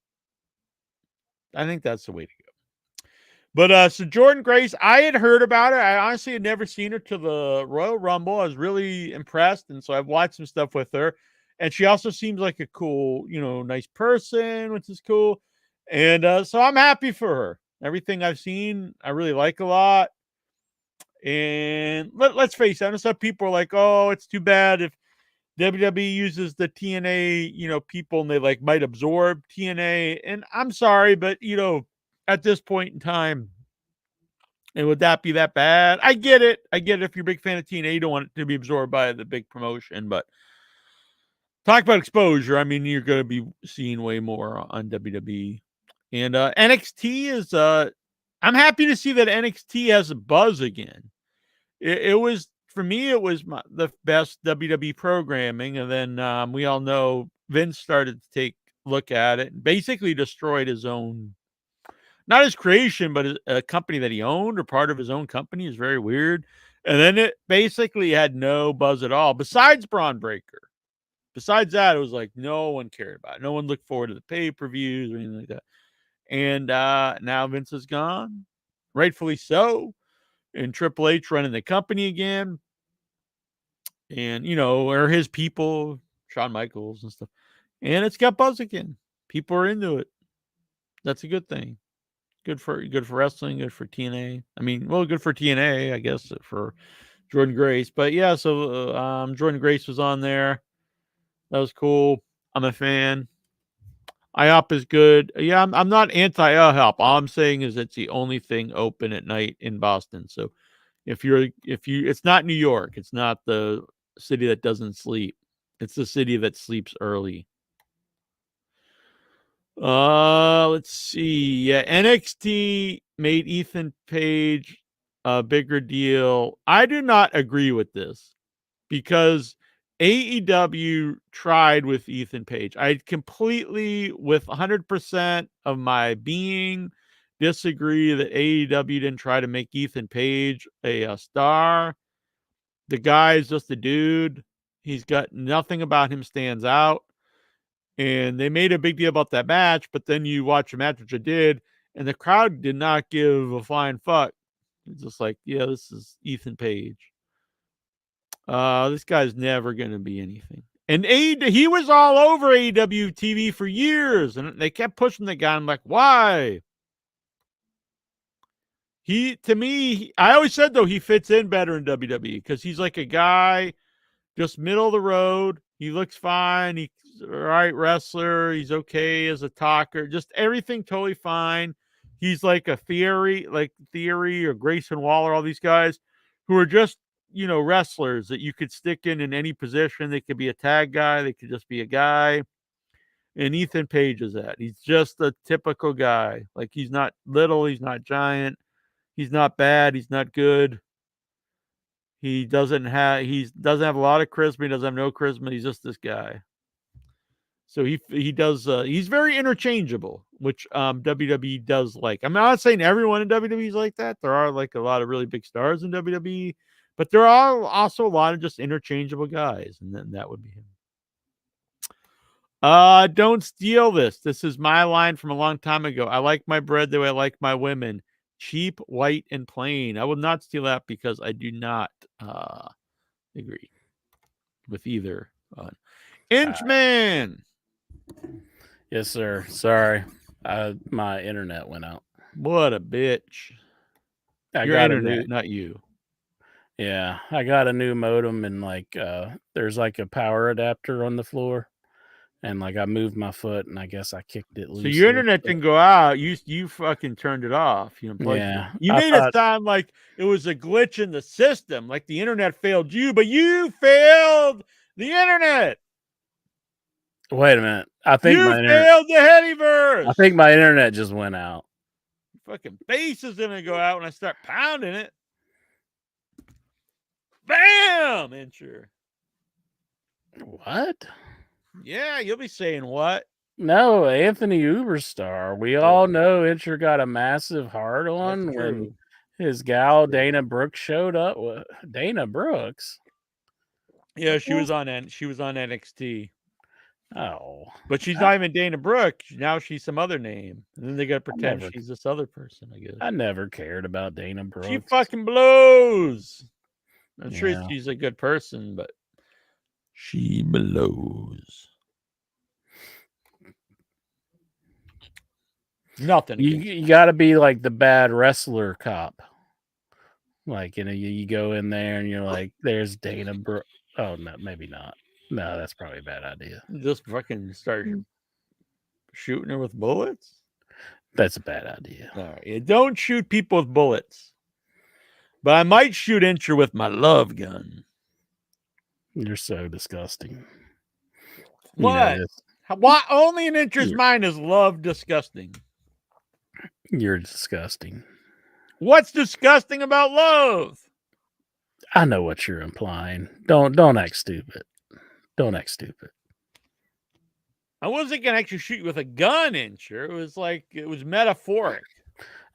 I think that's the way to go. But so Jordan Grace, I had heard about her. I honestly had never seen her to the Royal Rumble. I was really impressed, and so I've watched some stuff with her. And she also seems like a cool, nice person, which is cool. And so I'm happy for her. Everything I've seen, I really like a lot. And let's face it, I know some people are like, oh, it's too bad if WWE uses the TNA, people, and they like might absorb TNA. And I'm sorry, but at this point in time, and would that be that bad? I get it. If you're a big fan of TNA, you don't want it to be absorbed by the big promotion, but talk about exposure. I mean, you're going to be seeing way more on WWE. And NXT is, I'm happy to see that NXT has a buzz again. It was, for me, it was the best WWE programming. And then we all know Vince started to take a look at it and basically destroyed his own, not his creation, but a company that he owned or part of his own company. Is very weird. And then it basically had no buzz at all besides Braun Breaker. Besides that, it was like no one cared about it. No one looked forward to the pay-per-views or anything like that. And now Vince is gone, rightfully so. And Triple H running the company again. And, or his people, Shawn Michaels and stuff. And it's got buzz again. People are into it. That's a good thing. Good for wrestling, good for TNA. I mean, well, good for TNA, I guess, for Jordan Grace. But yeah, so Jordan Grace was on there. That was cool. I'm a fan. IHOP is good. Yeah, I'm not anti-IHOP. All I'm saying is it's the only thing open at night in Boston. So it's not New York. It's not the city that doesn't sleep. It's the city that sleeps early. Let's see. Yeah, NXT made Ethan Page a bigger deal. I do not agree with this because AEW tried with Ethan Page. I completely, with 100% of my being, disagree that AEW didn't try to make Ethan Page a star. The guy is just a dude. He's got nothing about him stands out. And they made a big deal about that match, but then you watch a match, which I did, and the crowd did not give a flying fuck. It's just like, yeah, this is Ethan Page. This guy's never going to be anything. And he was all over AEW TV for years, and they kept pushing the guy. I'm like, why? To me, I always said, though, he fits in better in WWE because he's like a guy just middle of the road. He looks fine. He's a right wrestler. He's okay as a talker. Just everything totally fine. He's like a Theory or Grayson Waller, all these guys who are just, wrestlers that you could stick in any position. They could be a tag guy. They could just be a guy. And Ethan Page is that. He's just a typical guy. Like, he's not little. He's not giant. He's not bad. He's not good. He doesn't have a lot of charisma. He doesn't have no charisma. He's just this guy. So he does. He's very interchangeable, which WWE does like. I'm not saying everyone in WWE is like that. There are like a lot of really big stars in WWE, but there are also a lot of just interchangeable guys, and then that would be him. Don't steal this. This is my line from a long time ago. I like my bread the way I like my women. Cheap, white, and plain. I will not steal that because I do not agree with either. Inchman. Yes, sir. Sorry. My internet went out. What a bitch. Your internet, not you. Yeah, I got a new modem and there's like a power adapter on the floor. And I moved my foot and I guess I kicked it loose. So your internet didn't go out. You fucking turned it off. You unplugged it. You made it sound like it was a glitch in the system, like the internet failed you, but you failed the internet. Wait a minute. I think you failed the Headyverse. I think my internet just went out. Fucking bass is gonna go out when I start pounding it. Bam! Incher. What? Yeah, you'll be saying what? No, Anthony Uberstar. We all know Incher got a massive hard on when his gal Dana Brooks showed up. Dana Brooks? Yeah, she was on NXT. Oh. But she's not even Dana Brooks. Now she's some other name. And then they got to pretend she's this other person, I guess. I never cared about Dana Brooks. She fucking blows. I'm sure she's a good person, but she blows. Nothing. You got to be like the bad wrestler cop. You go in there and you're like, there's Dana Brooks. Oh, no, maybe not. No, that's probably a bad idea. Just fucking start shooting her with bullets? That's a bad idea. All right. You don't shoot people with bullets. But I might shoot Incher with my love gun. You're so disgusting. What? Why only in Incher's mind is love disgusting? You're disgusting. What's disgusting about love? I know what you're implying. Don't act stupid. Don't act stupid. I wasn't gonna actually shoot you with a gun, Incher. It was metaphoric.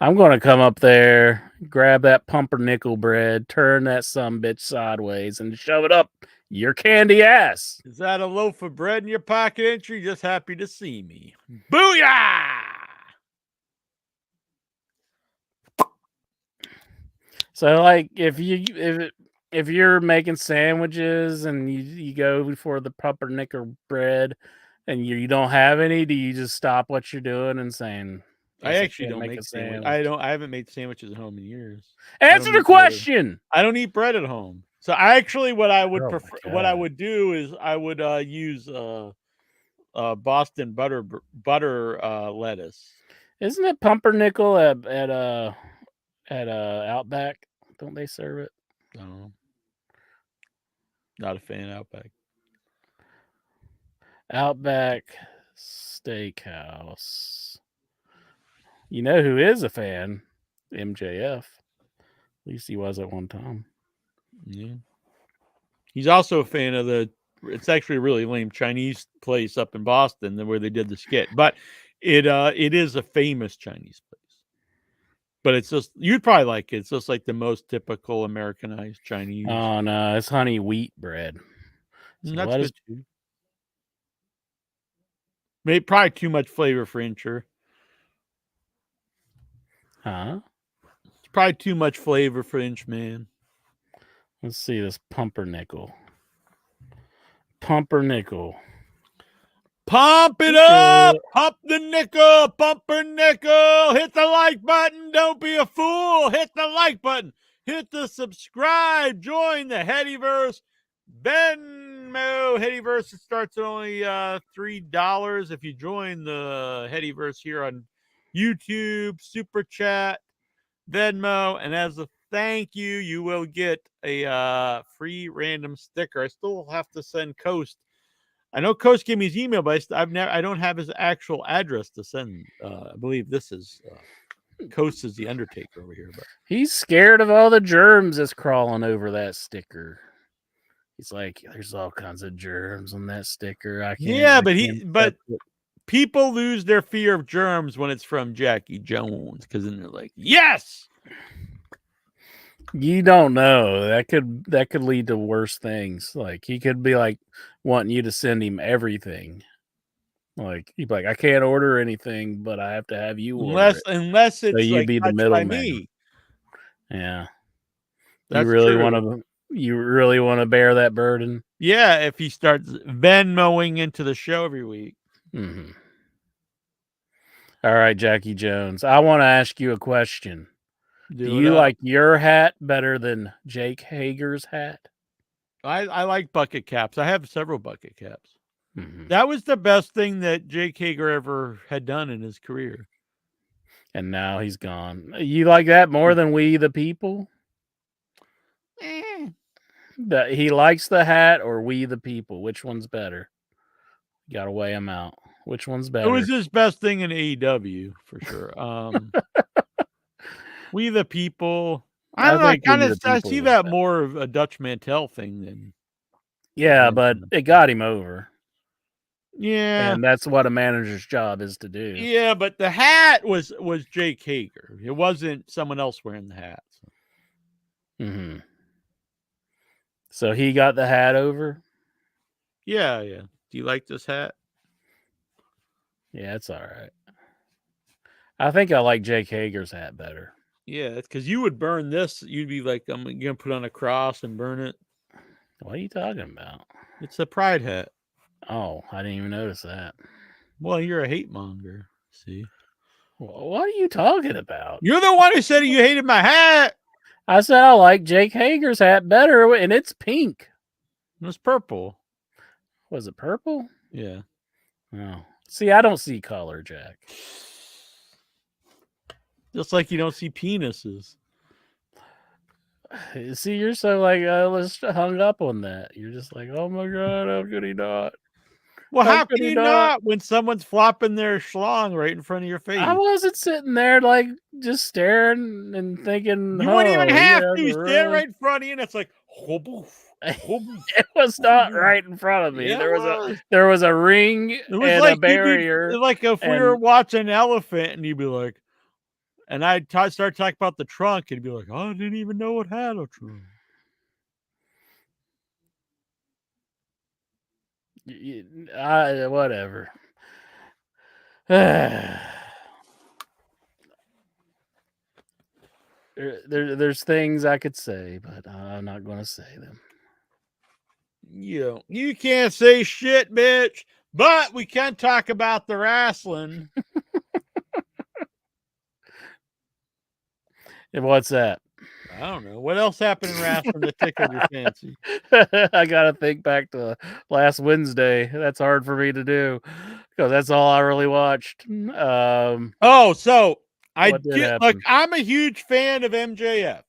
I'm gonna come up there, grab that pumpernickel bread, turn that sumbitch sideways, and shove it up your candy ass. Is that a loaf of bread in your pocket, Incher? You're just happy to see me. Booyah! So, if you're making sandwiches and you go for the pumpernickel bread and you don't have any, do you just stop what you're doing and saying, I actually don't make sandwiches. I haven't made sandwiches at home in years. Answer the question. I don't eat bread at home. So what I would prefer, what I would do is I would use Boston butter lettuce. Isn't it pumpernickel at Outback? Don't they serve it? No. Not a fan of Outback. Outback Steakhouse. You know who is a fan? MJF. At least he was at one time. Yeah. He's also a fan of the It's actually a really lame Chinese place up in Boston where they did the skit, but it is a famous Chinese place. But it's just you'd probably like it. It's just like the most typical Americanized Chinese. Oh no, it's honey wheat bread. So That's what good is- too. Maybe probably too much flavor for Incher. Huh? It's probably too much flavor for Inchman. Let's see this pumpernickel. Pumpernickel. Pump it up! Pump the nickel! Pumpernickel! Hit the like button! Don't be a fool! Hit the like button! Hit the subscribe! Join the Headyverse! Venmo Headyverse, it starts at only $3 if you join the Headyverse here on YouTube, Super Chat, Venmo, and as a thank you, you will get a free random sticker. I still have to send Coast. I know Coast gave me his email, but I don't have his actual address to send. I believe this is Coast is the Undertaker over here, but He's scared of all the germs that's crawling over that sticker. He's like, there's all kinds of germs on that sticker. I can't. yeah, I but can't but touch it." people lose their fear of germs when it's from Jackie Jones because then they're like, yes. You don't know. That could lead to worse things. Like he could be like wanting you to send him everything. Like he'd be like, I can't order anything, but I have to have you order it. Unless it's you like be the touched by middleman. me. Yeah. That's you really true. want to bear that burden? Yeah, if he starts Venmoing into the show every week. Mm-hmm. All right, Jackie Jones. I want to ask you a question. Do you like your hat better than Jake Hager's hat? I like bucket caps. I have several bucket caps. Mm-hmm. That was the best thing that Jake Hager ever had done in his career. And now he's gone. You like that more than We the People? That he likes the hat or We the People? Which one's better? You gotta weigh them out. Which one's better? It was his best thing in AEW for sure. We the People. I don't know. I see that more of a Dutch Mantel thing than. Yeah, but it got him over. Yeah, and that's what a manager's job is to do. Yeah, but the hat was Jake Hager. It wasn't someone else wearing the hat. So. Mm-hmm. So he got the hat over? Yeah. Do you like this hat? Yeah, it's all right. I think I like Jake Hager's hat better. Yeah, it's because you would burn this. You'd be like, I'm going to put on a cross and burn it. What are you talking about? It's a pride hat. Oh, I didn't even notice that. Well, you're a hate monger. See? What are you talking about? You're the one who said you hated my hat. I said I like Jake Hager's hat better, and it's pink. It was purple. Was it purple? Yeah. Oh. See, I don't see color, Jack. Just like you don't see penises. See, you're so like hung up on that. You're just like, oh my god, how could he not? Well, how can you not when someone's flopping their schlong right in front of your face? I wasn't sitting there like just staring and thinking. You wouldn't even have to stand right in front of you, and it's like, it was not right in front of me. Yeah, there was a ring and like a barrier. Like if we were watching an elephant, and you'd be like, and I'd start talking about the trunk, and you'd be like, oh, I didn't even know it had a trunk. Whatever. There's things I could say, but I'm not going to say them. You can't say shit, bitch. But we can talk about the wrestling. And what's that? I don't know. What else happened in wrestling that tickled your fancy? I got to think back to last Wednesday. That's hard for me to do because that's all I really watched. So look, I'm a huge fan of MJF.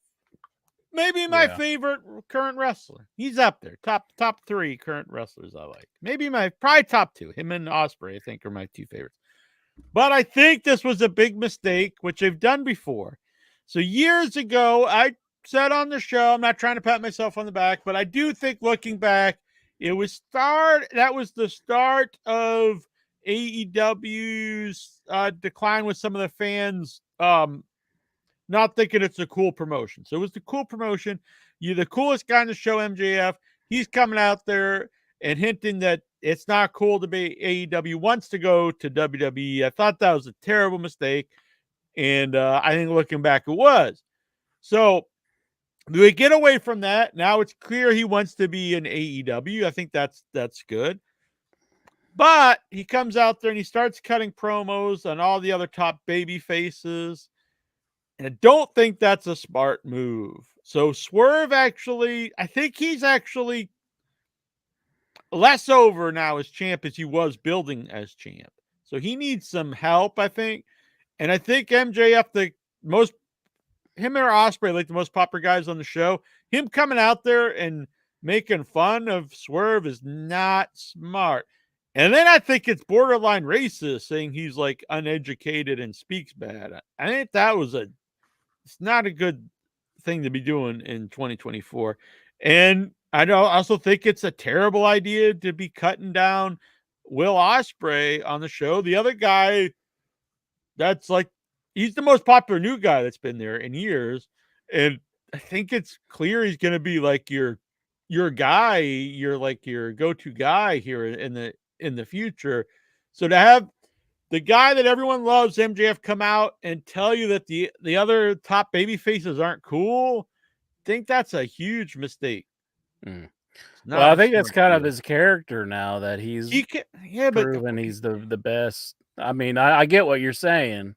Maybe my favorite current wrestler. He's up there. Top 3 current wrestlers I like. Maybe probably top 2. Him and Ospreay, I think, are my 2 favorites. But I think this was a big mistake, which they've done before. So years ago, I said on the show, I'm not trying to pat myself on the back, but I do think looking back, That was the start of AEW's decline with some of the fans not thinking it's a cool promotion. So it was the cool promotion. You're the coolest guy in the show, MJF. He's coming out there and hinting that it's not cool to be AEW, wants to go to WWE. I thought that was a terrible mistake. And I think looking back, it was. So we get away from that. Now it's clear he wants to be in AEW. I think that's good. But he comes out there and he starts cutting promos on all the other top baby faces. And I don't think that's a smart move. So Swerve actually, I think he's actually less over now as champ as he was building as champ. So he needs some help, I think. And I think MJF, him or Ospreay, like the most popular guys on the show, him coming out there and making fun of Swerve is not smart. And then I think it's borderline racist saying he's like uneducated and speaks bad. I think it's not a good thing to be doing in 2024. And I also think it's a terrible idea to be cutting down Will Ospreay on the show. The other guy that's like, he's the most popular new guy that's been there in years. And I think it's clear he's going to be like your guy, you're like your go-to guy here in the future. So to have the guy that everyone loves, MJF, come out and tell you that the other top baby faces aren't cool, I think that's a huge mistake. Well, I think that's kind of his character now that he's proven he's the best. I mean, I get what you're saying,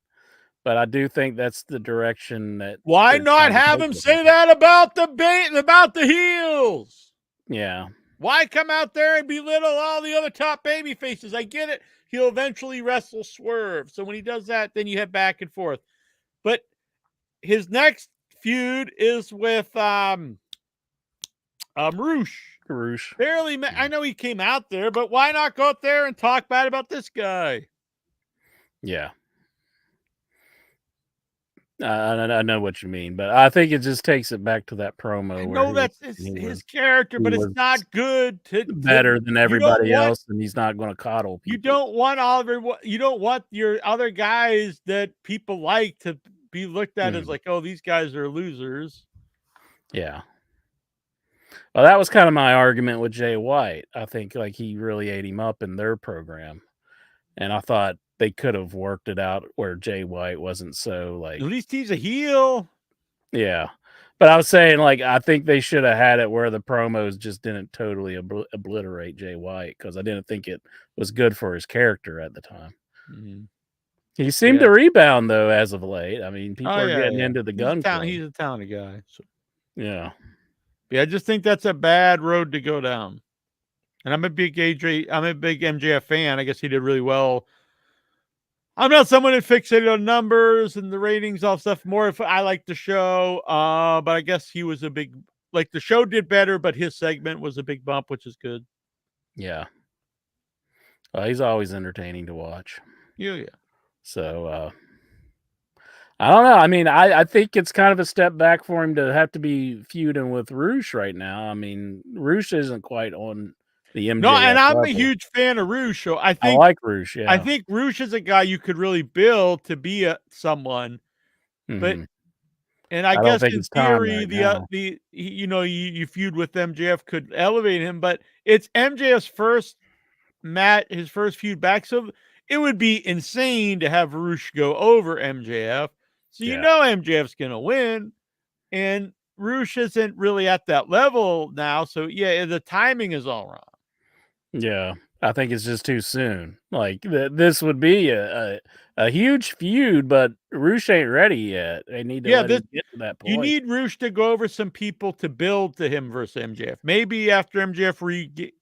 but I do think that's the direction that. Why not have him say that about the heels? Yeah. Why come out there and belittle all the other top baby faces? I get it. He'll eventually wrestle Swerve. So when he does that, then you head back and forth. But his next feud is with Roosh. Barely, I know he came out there, but why not go out there and talk bad about this guy? Yeah. I know what you mean, but I think it just takes it back to that promo. I know that's his character, but it's not good. Better than everybody else, and he's not going to coddle people. You don't want your other guys that people like to be looked at as like, oh, these guys are losers. Yeah. Well, that was kind of my argument with Jay White. I think like he really ate him up in their program, and I thought they could have worked it out where Jay White wasn't so like. At least he's a heel. Yeah, but I was saying like I think they should have had it where the promos just didn't totally obliterate Jay White because I didn't think it was good for his character at the time. Mm-hmm. He seemed to rebound though as of late. I mean, people are getting into the gun. He's a talented guy. So. Yeah. Yeah, I just think that's a bad road to go down. And I'm a big MJF fan. I guess he did really well. I'm not someone that fixated on numbers and the ratings, all stuff. More if I like the show. But I guess he was the show did better, but his segment was a big bump, which is good. Yeah. Well, he's always entertaining to watch. Yeah. So, I don't know. I mean, I think it's kind of a step back for him to have to be feuding with Roosh right now. I mean, Roosh isn't quite on the MJF. No, and I'm a huge fan of Roosh. So I like Roosh. Yeah, I think Roosh is a guy you could really build to be someone. But and I guess in theory, you feud with MJF could elevate him, but it's MJF's first match, his first feud back. So it would be insane to have Roosh go over MJF. So MJF's going to win, and Roosh isn't really at that level now. So the timing is all wrong. Yeah, I think it's just too soon. Like this would be a huge feud, but Roosh ain't ready yet. They need to let him get to that point. You need Roosh to go over some people to build to him versus MJF. Maybe after MJF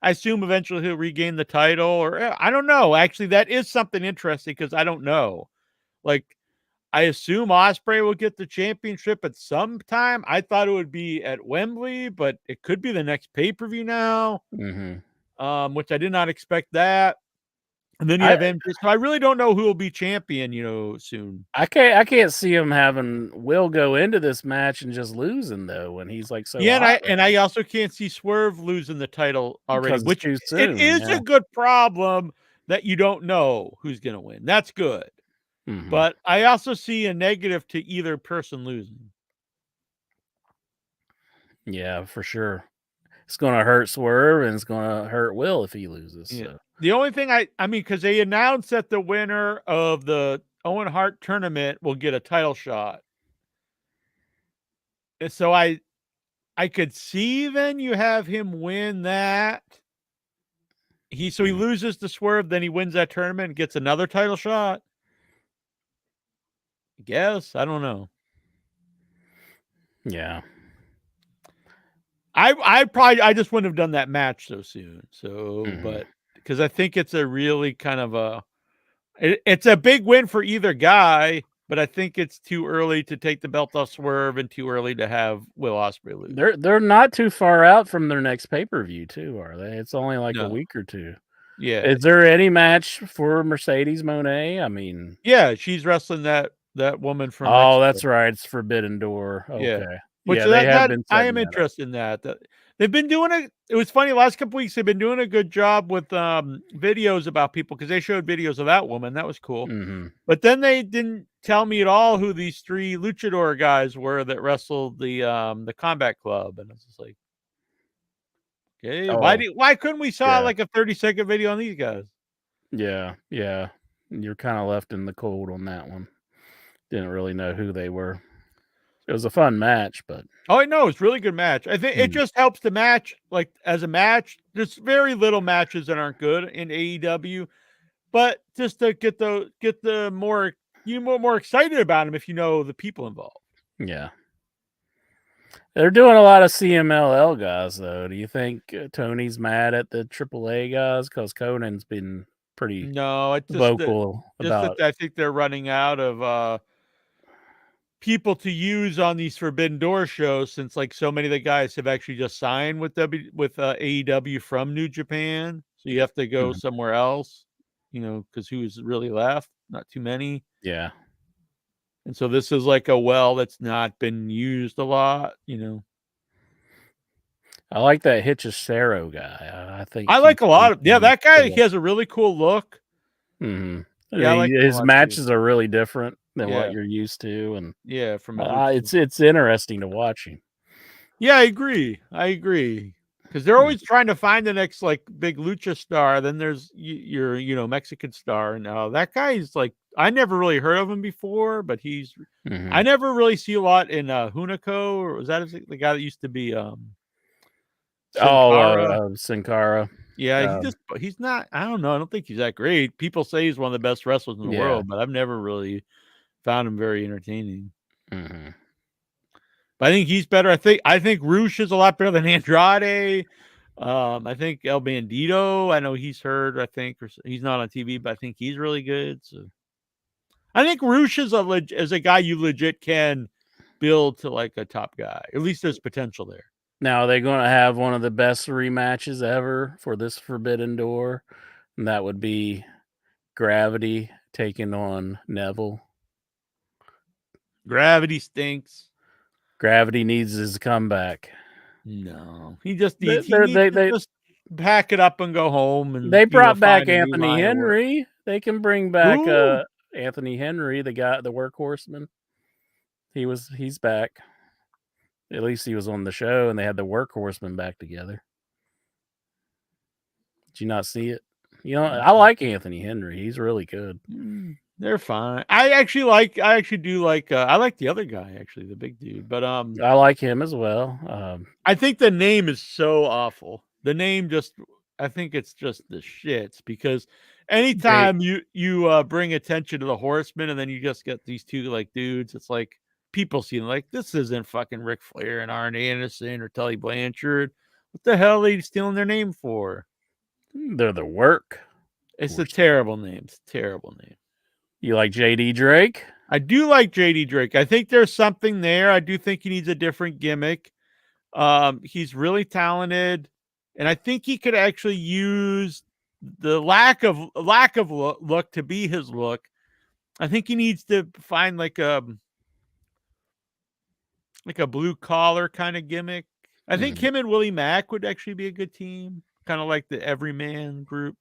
I assume eventually he'll regain the title, or I don't know. Actually, that is something interesting because I don't know. Like, I assume Ospreay will get the championship at some time. I thought it would be at Wembley, but it could be the next pay-per-view now, which I did not expect that. And then you have MJ. So I really don't know who will be champion, soon. I can't see him having Will go into this match and just losing though when he's like so Yeah, hot and I also can't see Swerve losing the title already, because it's which too it soon. is a good problem that you don't know who's going to win. That's good. Mhm. But I also see a negative to either person losing. Yeah, for sure. It's going to hurt Swerve and it's going to hurt Will if he loses. Yeah. So. The only thing I mean, because they announced that the winner of the Owen Hart tournament will get a title shot. And so I could see then you have him win that. He loses to Swerve, then he wins that tournament and gets another title shot. I guess. I don't know. Yeah. I just wouldn't have done that match so soon. So, Mhm. but because I think it's a really kind of it's a big win for either guy, but I think it's too early to take the belt off Swerve and too early to have Will Ospreay lose. They're not too far out from their next pay-per-view too, are they? It's only like a No. week or two. Yeah. Is there any match for Mercedes Moné? I mean, Yeah, she's wrestling that woman from oh, Mexico. that's right. It's Forbidden Door. Okay. Yeah. Which Yeah, they have been I setting am that up. interested in that. They've been doing it was funny last couple weeks they've been doing a good job with videos about people because they showed videos of that woman. That was cool. Mm-hmm. But then they didn't tell me at all who these 3 luchador guys were that wrestled the Combat Club, and I was just like, okay, why couldn't we saw like a 30-second video on these guys? Yeah. You're kind of left in the cold on that one. Didn't really know who they were. It was a fun match, but Oh, I know it's a really good match. I think it just helps the match, like as a match. There's very little matches that aren't good in AEW, but just to get the more excited about them if you know the people involved. yeah. They're doing a lot of CMLL guys, though. Do you think Tony's mad at the AAA guys? Because Conan's been pretty No, it's just vocal about. I think they're running out of people to use on these Forbidden Door shows since like so many of the guys have actually just signed with AEW from New Japan. So you have to go somewhere else, because who's really left? Not too many. Yeah. And so this is like a well that's not been used a lot, I like that Hechicero guy. I think I like a lot of that guy. cool. He has a really cool look. Mm-hmm. Yeah, I like him a his lot, matches too. are really different than Yeah. what you're used to, and Yeah, from it's interesting to watch him. Yeah, I agree. Because they're always trying to find the next like big lucha star. Then there's your Mexican star, and that guy's like I never really heard of him before, but he's I never really see a lot in Hunico, or was that the guy that used to be Sin Cara. Yeah, he's not. I don't know. I don't think he's that great. People say he's one of the best wrestlers in the world, but I've never really found him very entertaining. Mm-hmm. But I think he's better. I think Rush is a lot better than Andrade. I think El Bandito. I know he's hurt. I think or he's not on TV, but I think he's really good. So I think Rush is a guy you legit can build to like a top guy. At least there's potential there. Now, are they going to have one of the best rematches ever for this Forbidden Door? And that would be Gravity taking on Neville. Gravity stinks. Gravity needs his comeback. No, he just needs to just pack it up and go home. And they brought back Anthony Henry. They can bring back Ooh. Anthony Henry, the guy, the workhorseman. He's back. At least he was on the show, and they had the workhorseman back together. Did you not see it? I like Anthony Henry. He's really good. They're fine. I actually do like I like the other guy, actually, the big dude. But I like him as well. I think the name is so awful. The name I think it's just the shits, because anytime you bring attention to the Horsemen and then you just get these two like dudes, it's like people see them like, this isn't fucking Ric Flair and Arn Anderson or Tully Blanchard. What the hell are they stealing their name for? They're the work. It's a terrible name. It's a terrible name. You like JD Drake? I do like JD Drake. I think there's something there. I do think he needs a different gimmick. He's really talented, and I think he could actually use the lack of look to be his look. I think he needs to find like a blue collar kind of gimmick. I think him and Willie Mack would actually be a good team, kind of like the Everyman group.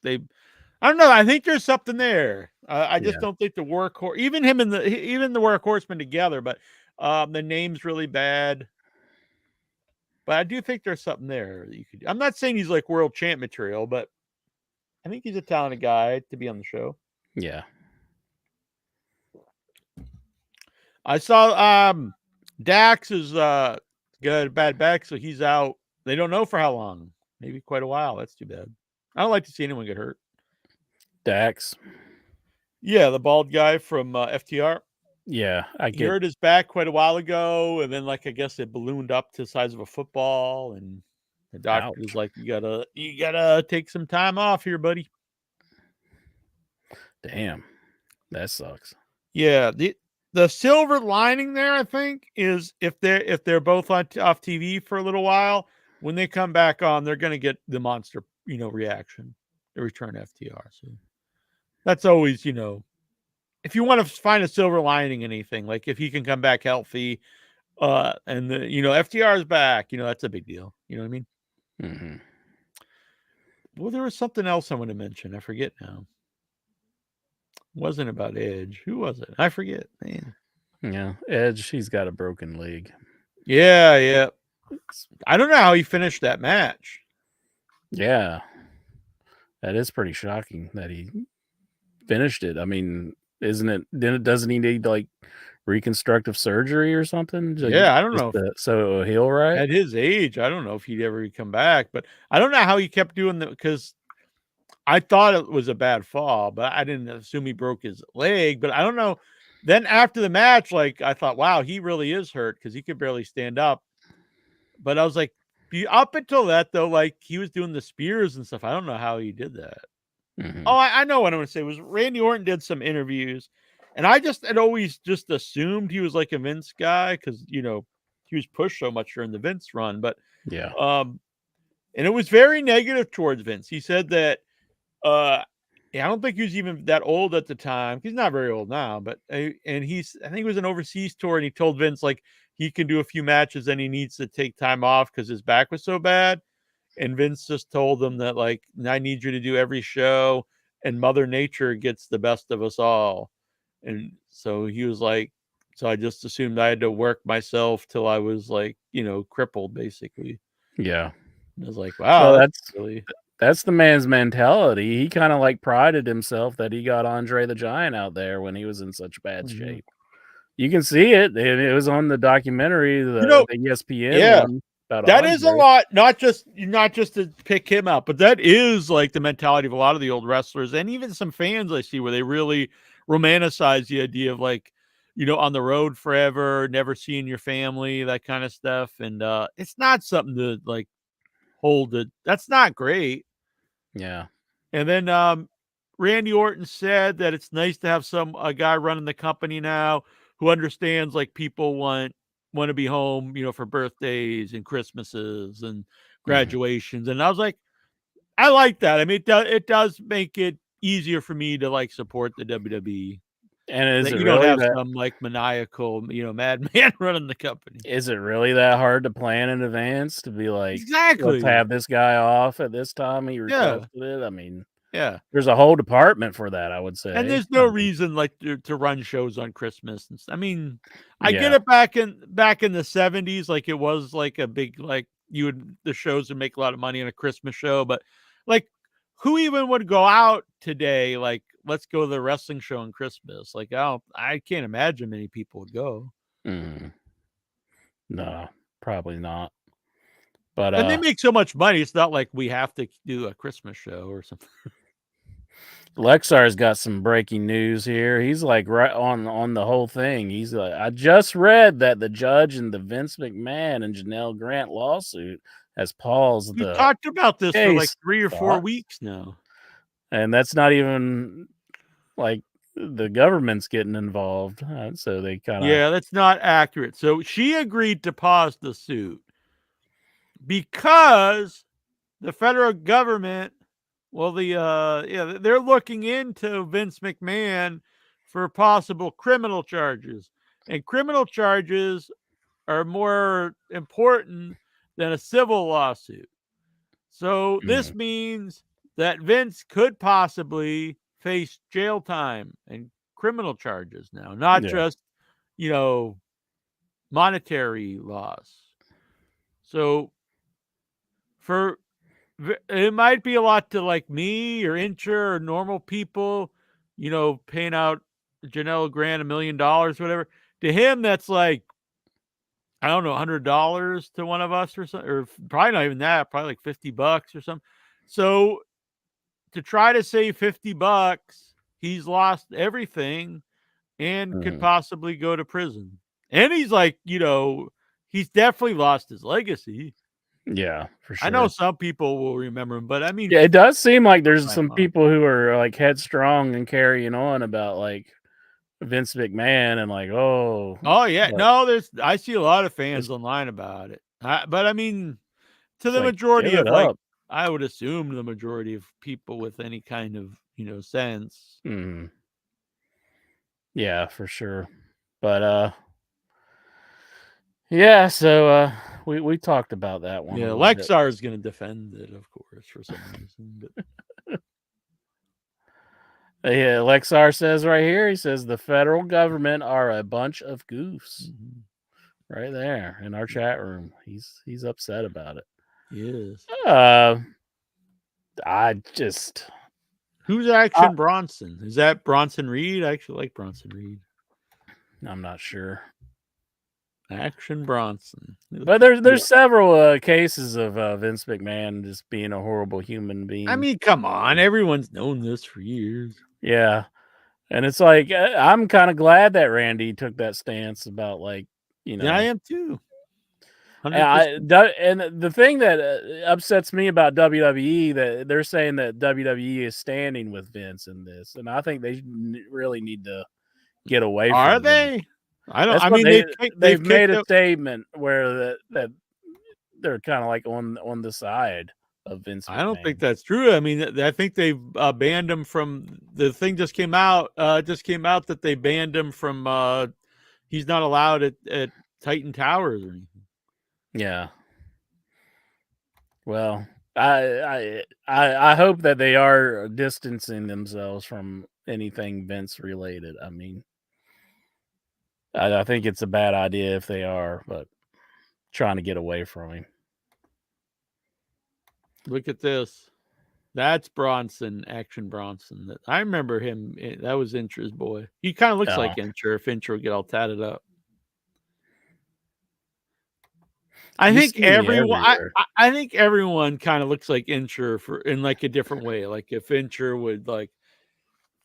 I don't know. I think there's something there. I just don't think the Workhorse, even the Workhorsemen together, but the name's really bad. But I do think there's something there that you could. I'm not saying he's like world champ material, but I think he's a talented guy to be on the show. Yeah. I saw Dax is got a bad back, so he's out. They don't know for how long. Maybe quite a while. That's too bad. I don't like to see anyone get hurt. Dax. Yeah, the bald guy from FTR. Yeah, He hurt his back quite a while ago, and then I guess it ballooned up to the size of a football, and the doctor was like, "You gotta take some time off here, buddy." Damn, that sucks. Yeah, the silver lining there, I think, is if they're both off TV for a little while, when they come back on, they're gonna get the monster, reaction. The return FTR. So that's always, if you want to find a silver lining in anything, like if he can come back healthy, and FTR is back, that's a big deal. You know what I mean? Mm-hmm. Well, there was something else I want to mention. I forget now. It wasn't about Edge. Who was it? I forget, man. Yeah, Edge, he's got a broken leg. Yeah. I don't know how he finished that match. Yeah. That is pretty shocking that he finished it. I mean, doesn't he need like reconstructive surgery or something? Yeah, I don't know. So it'll heal right? At his age, I don't know if he'd ever come back, but I don't know how he kept doing that, because I thought it was a bad fall, but I didn't assume he broke his leg. But I don't know. Then after the match, I thought, wow, he really is hurt, because he could barely stand up. But I was like, up until that, though, he was doing the spears and stuff. I don't know how he did that. Mm-hmm. Oh, I know what I'm going to say. Was Randy Orton did some interviews, and I had always just assumed he was like a Vince guy, because he was pushed so much during the Vince run. But yeah, and it was very negative towards Vince. He said that I don't think he was even that old at the time. He's not very old now, but I think it was an overseas tour, and he told Vince he can do a few matches, and he needs to take time off because his back was so bad. And Vince just told him that I need you to do every show, and Mother Nature gets the best of us all. And so he was like, so I just assumed I had to work myself till I was crippled, basically. Yeah. I was like, wow, well, that's the man's mentality. He kind of prided himself that he got Andre the Giant out there when he was in such bad shape. You can see it. It was on the documentary, the ESPN one. That is a lot, not just to pick him out, but that is the mentality of a lot of the old wrestlers, and even some fans I see, where they really romanticize the idea of on the road forever, never seeing your family, that kind of stuff. And it's not something to hold it. That's not great. Yeah. And then Randy Orton said that it's nice to have a guy running the company now who understands people want to be home, for birthdays and Christmases and graduations. And I was like, I like that. I mean, it does make it easier for me to support the WWE. And you don't have some maniacal, madman running the company. Is it really that hard to plan in advance to be exactly, let's have this guy off at this time? He requested it. I mean, yeah, there's a whole department for that, I would say. And there's no reason to run shows on Christmas. I mean, I get it back in the 70s, it was a big the shows would make a lot of money on a Christmas show, but who even would go out today? Let's go to the wrestling show on Christmas. I can't imagine many people would go. No, probably not. But and they make so much money, it's not like we have to do a Christmas show or something. Lexar's got some breaking news here. He's right on the whole thing. He's I just read that the judge in the Vince McMahon and Janelle Grant lawsuit has paused. We talked about this for 3 or 4 weeks now. And that's not even the government's getting involved. So they kind of... Yeah, that's not accurate. So she agreed to pause the suit because the federal government, well, they're looking into Vince McMahon for possible criminal charges, and criminal charges are more important than a civil lawsuit. So this means that Vince could possibly face jail time and criminal charges now, not Yeah. just, monetary loss. So it might be a lot to like me or Incher or normal people, paying out Janelle Grant $1 million, whatever. To him, that's like, I don't know, $100 to one of us or something, or probably not even that, probably like $50 or something. So to try to save $50, he's lost everything and could possibly go to prison. And he's like, he's definitely lost his legacy. Yeah, for sure. I know some people will remember him, but I mean, Yeah, it does seem like there's some on. people who are like headstrong and carrying on about like Vince McMahon and like, oh yeah, but no, I see a lot of fans online about it. But I mean, to the like, majority give of it like, up. I would assume the majority of people with any kind of sense. Yeah, for sure. But yeah, so we talked about that one. Yeah, a little bit. Lexar is going to defend it, of course, for some reason. But Yeah, Lexar says right here, he says the federal government are a bunch of goofs. Right there in our chat room. He's upset about it. Yes. I just Who's Action Bronson? Is that Bronson Reed? I actually like Bronson Reed. I'm not sure. Action Bronson. But there's several cases of Vince McMahon just being a horrible human being. I mean, come on. Everyone's known this for years. Yeah. And it's like, I'm kind of glad that Randy took that stance about like, Yeah, I am too. And the thing that upsets me about WWE, that they're saying that WWE is standing with Vince in this. And I think they really need to get away from Are they? Vince. I don't. That's I mean, they've made a statement where that they're kind of like on the side of Vince McMahon. I don't think that's true. I mean, I think they've banned him from the thing. Just came out that they banned him from. He's not allowed at Titan Towers or anything. Yeah. Well, I hope that they are distancing themselves from anything Vince related. I mean, I think it's a bad idea if they are, but trying to get away from him. Look at this. That's Bronson, Action Bronson. I remember him. That was Incher's boy. He kind of looks like Incher if Incher would get all tatted up. I think everyone. I think everyone kind of looks like Incher in like a different way. Like if Incher would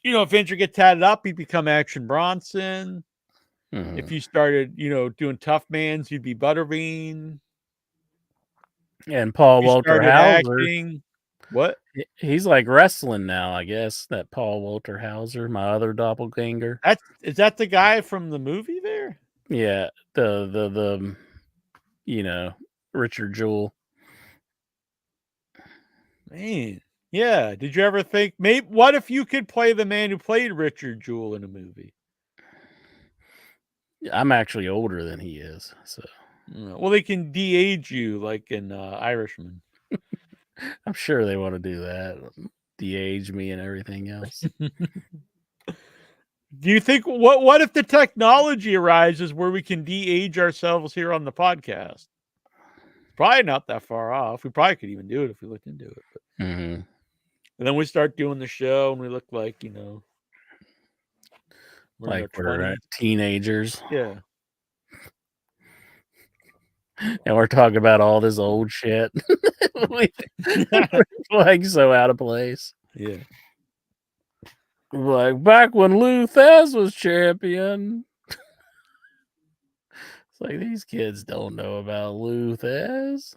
if Incher get tatted up, he'd become Action Bronson. If you started, doing tough mans, you'd be Butterbean. And Paul Walter Hauser. What? He's like wrestling now, I guess. That Paul Walter Hauser, my other doppelganger. Is that the guy from the movie there? Yeah, the Richard Jewell. Man, yeah. Did you ever think what if you could play the man who played Richard Jewell in a movie? I'm actually older than he is, so. Well, they can de-age you like in Irishman. I'm sure they want to do that, de-age me and everything else. Do you think what if the technology arises where we can de-age ourselves here on the podcast? Probably not that far off. We probably could even do it if we looked into it. But. And then we start doing the show and we look like, we're teenagers. Yeah. And we're talking about all this old shit. Like so out of place. Yeah. Like back when Lou Thesz was champion. It's like these kids don't know about Lou Thesz.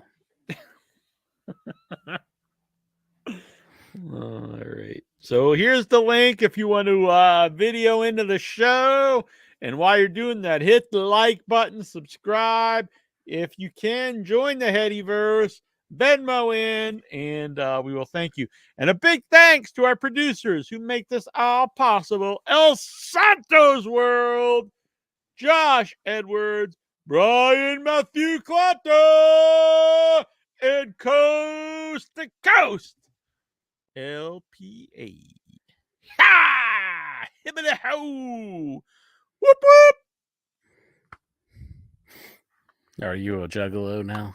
All right. So here's the link if you want to video into the show. And while you're doing that, hit the like button, subscribe. If you can, join the Headyverse. Venmo in, and we will thank you. And a big thanks to our producers who make this all possible. El Santos World, Josh Edwards, Brian Matthew Clapton, and Coast to Coast LPA. Ha! Hibbity ho! Whoop whoop! Are you a juggalo now?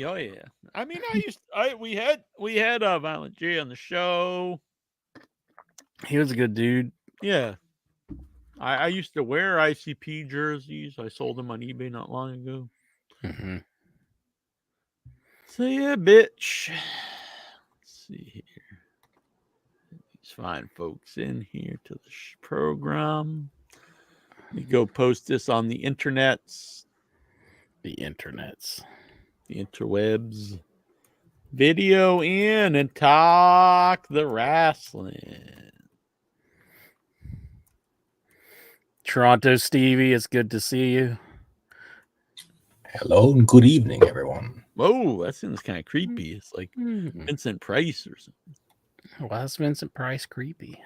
Oh yeah. I mean, we had Violent J on the show. He was a good dude. Yeah. I used to wear ICP jerseys. I sold them on eBay not long ago. Mm-hmm. So yeah, bitch. Let's see here. These fine folks in here to the program. Let me go post this on the internets. The internets. The interwebs. Video in and talk the wrestling. Toronto Stevie, it's good to see you. Hello and good evening, everyone. Whoa, that sounds kind of creepy. It's like Vincent Price or something. Why is Vincent Price creepy?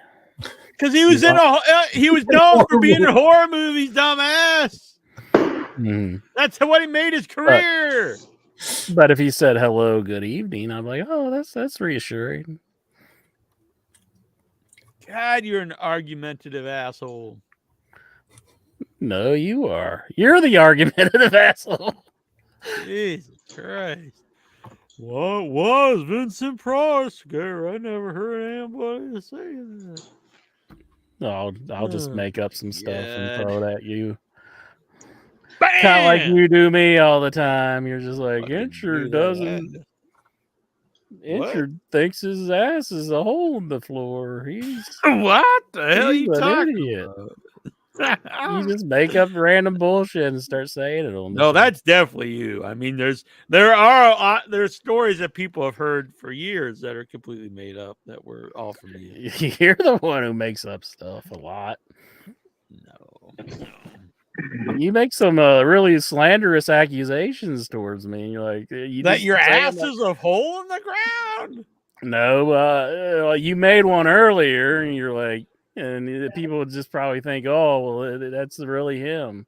Because he was he was known for being in horror movies, dumbass. That's what he made his career. But if he said hello, good evening, I'm like, oh, that's reassuring. God, you're an argumentative asshole. No, you are. You're the argumentative asshole. Jesus Christ. What was Vincent Price? I never heard anybody say that. I'll just make up some stuff and God. throw it at you. Bam! Kind of like you do me all the time. You're just like, Fucking Incher do doesn't. that. Incher thinks his ass is a hole in the floor. What the hell are he's you an talking idiot. about? You just make up random bullshit and start saying it on the No, show. that's definitely you. I mean, there's stories that people have heard for years that are completely made up that were all from you. You're the one who makes up stuff a lot. No. You make some really slanderous accusations towards me. You're like, That your ass is a hole in the ground? No, you made one earlier, and you're like, and people would just probably think, oh, well, that's really him.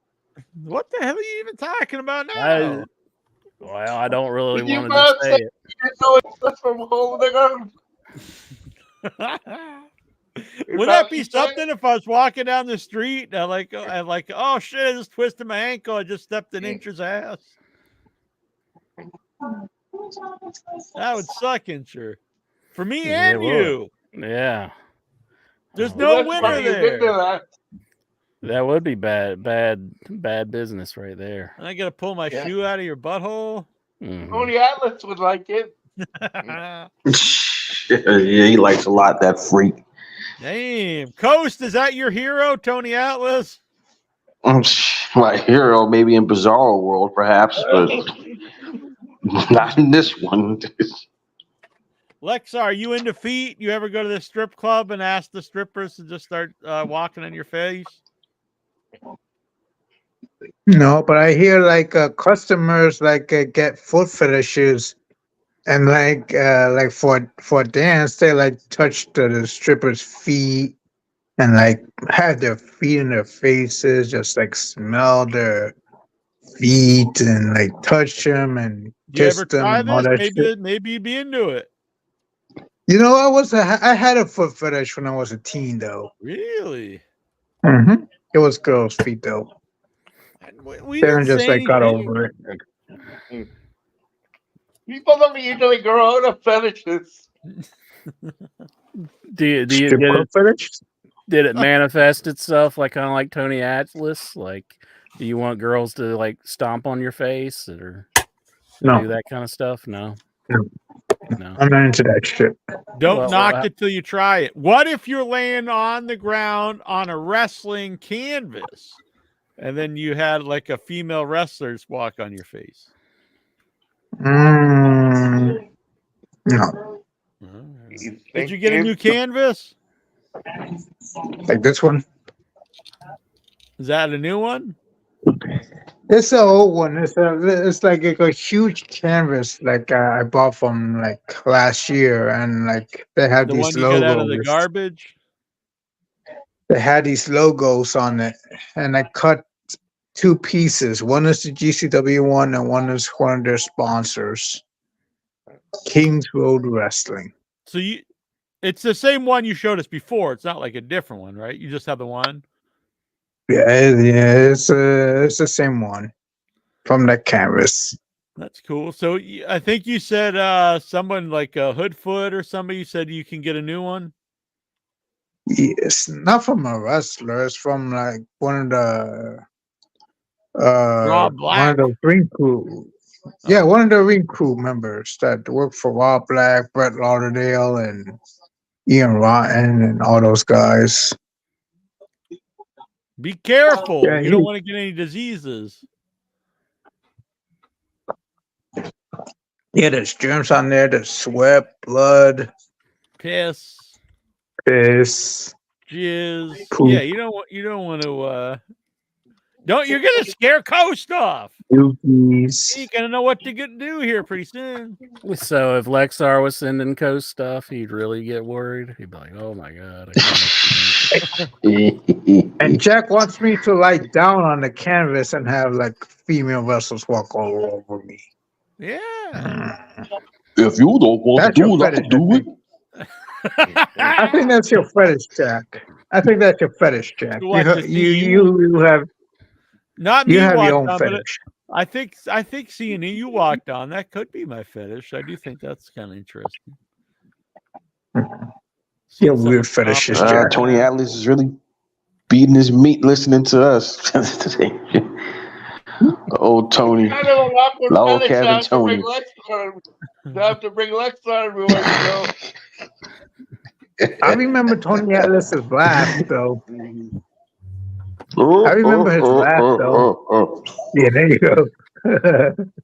What the hell are you even talking about now? I don't really want to say it. That's from hole in the ground. Wouldn't that be something if I was walking down the street and I'm like, oh shit, I just twisted my ankle. I just stepped in Incher's ass. That would suck, Incher. For me and you. Yeah. There's no winner there. That would be bad business right there. I gotta pull my shoe out of your butthole. Mhm. Only Atlas would like it. Yeah, he likes a lot, that freak. Damn. Coast, is that your hero, Tony Atlas? My hero, maybe in Bizarro World, perhaps, but not in this one. Lexa, are you into feet? You ever go to the strip club and ask the strippers to just start walking on your face? No, but I hear customers get foot fetishes, and for dance they touch the strippers' feet and have their feet in their faces, just smell their feet and touch them and Do you kiss ever them. try And all this? that shit. Maybe you'd be into it. You know, I had a foot fetish when I was a teen, though. Really? Mm-hmm. It was girls' feet, though. We Darren didn't just say got anything. over it. People don't usually grow out of fetishes. Did Strip club fetish? it manifest itself kind of like Tony Atlas? Do you want girls to stomp on your face or No. do that kind of stuff? No. No. I'm not into that shit. Don't knock it till you try it. What if you're laying on the ground on a wrestling canvas and then you had a female wrestler walk on your face? No. Did you get a new canvas? Like this one? Is that a new one? It's an old one. It's like a huge canvas like I bought from like last year, and like they have The one these you got out of the logos. garbage? They had these logos on it, and I cut two pieces. One is the GCW one, and one is one of their sponsors, Kings Road Wrestling. So it's the same one you showed us before. It's not like a different one, right? You just have the one. Yeah, it's the same one from that canvas. That's cool. So I think you said someone like Hoodfoot or somebody said you can get a new one. Yes, not from a wrestler. It's from like one of the Rob Black. one of the ring crew. Yeah, one of the ring crew members that work for Rob Black, Brett Lauderdale, and Ian Rotten, and all those guys. Be careful. Yeah, you don't want to get any diseases. Yeah, there's germs on there. There's sweat, blood, Piss, piss, jizz. poop, Yeah, you don't want to. You're gonna scare Coast off. dookies. You're gonna know what to do here pretty soon. So if Lexar was sending Coast stuff, he'd really get worried. He'd be like, "Oh my god!" And Jack wants me to lie down on the canvas and have like female wrestlers walk all over me. Yeah. If you don't want That's to do your it, I can do it. I think that's your fetish, Jack. I think that's your fetish, Jack. You want to see You have Not me you have walked your own on, but fetish. I think seeing you walked on, that could be my fetish. I do think that's kind of interesting. You're weird fetishes, Jack. Tony Atlas is really beating his meat listening to us. Oh, Tony. Kind of an awkward Low fetish. Cabin I have to bring Tony. Lex on. I have to bring Lex on everywhere we go. I remember Tony Atlas's laugh, though. I remember his laugh, though. Yeah, there you go.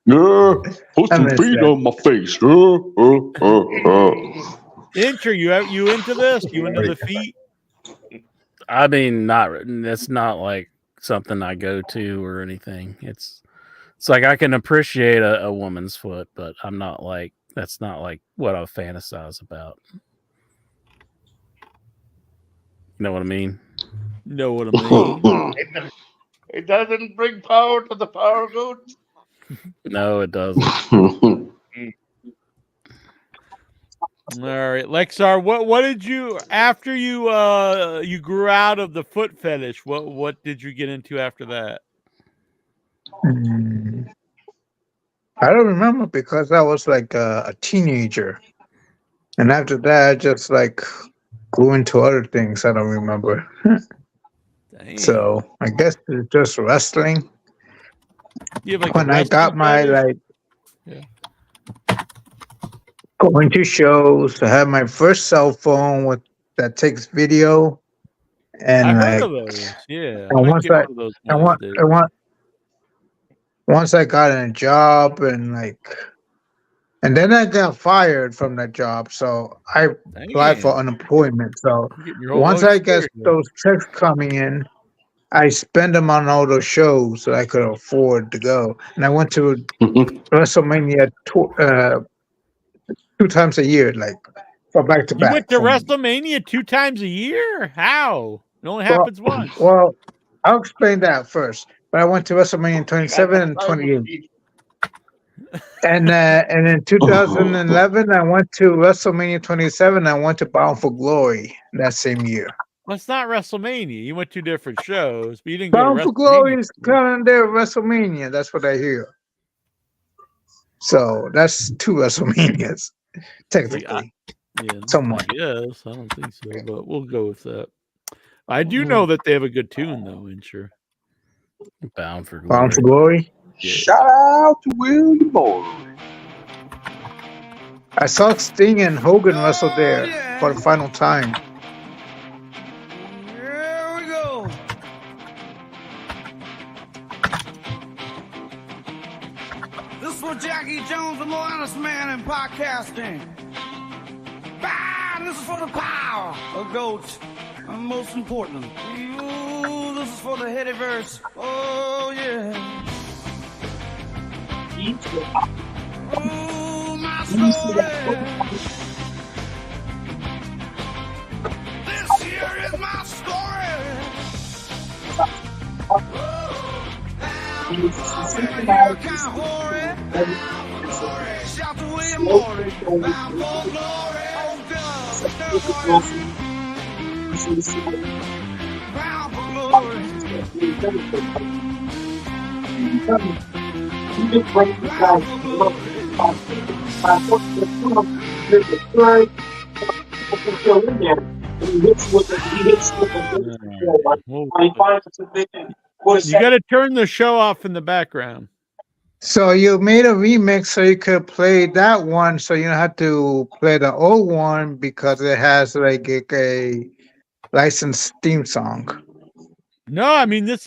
Yeah, put I some miss beat that. on my face. Intro, you into this? You into the feet? I mean, it's not like something I go to or anything. It's like I can appreciate a woman's foot, but I'm not like that's not like what I fantasize about. You know what I mean? Know what I mean? It doesn't bring power to the power goat. No, it doesn't. All right, Lexar, what did you after you grew out of the foot fetish? What did you get into after that? I don't remember because I was like a teenager, and after that, I just like grew into other things. I don't remember. Dang. So I guess it's just wrestling. You have like When a I got wrestling my fetish? like going to shows, I had my first cell phone that takes video, and I like heard of those. Yeah, and once get one of those I one want, day. I want. Once I got a job and then I got fired from that job, so I applied for unemployment. So You're getting your whole once life I get scared, those checks coming in, I spend them on all those shows that I could afford to go. And I went to WrestleMania 2 times a year, like for back to You back. went to WrestleMania 2 times a year? How? It only happens once. Well, I'll explain that first. But I went to WrestleMania 27 and 28. And in 2011, I went to WrestleMania 27. I went to Bound for Glory that same year. Well, it's not WrestleMania. You went to different shows, but you didn't Bound go for to Glory WrestleMania. is kind of their WrestleMania. That's what I hear. So that's 2 WrestleManias, technically. Yeah, Somewhat. Yes, I don't think so, but we'll go with that. I do know that they have a good tune, though, Insure. Bound for Bound for Glory. Glory. Shout out to Willie Boy. I saw Sting and Hogan wrestle there for the final time. Here we go. This is for Jackie Jones, the more honest man in podcasting. This is for the power of goats. And most important, this is for the heady verse. Oh, yeah. Oh, my story. This here is my story. You can't hurry. Shout to William Morey. Bound for glory. Oh, God. Bound for glory. You got to turn the show off in the background. So you made a remix so you could play that one, so you don't have to play the old one because it has like a licensed theme song. No, I mean this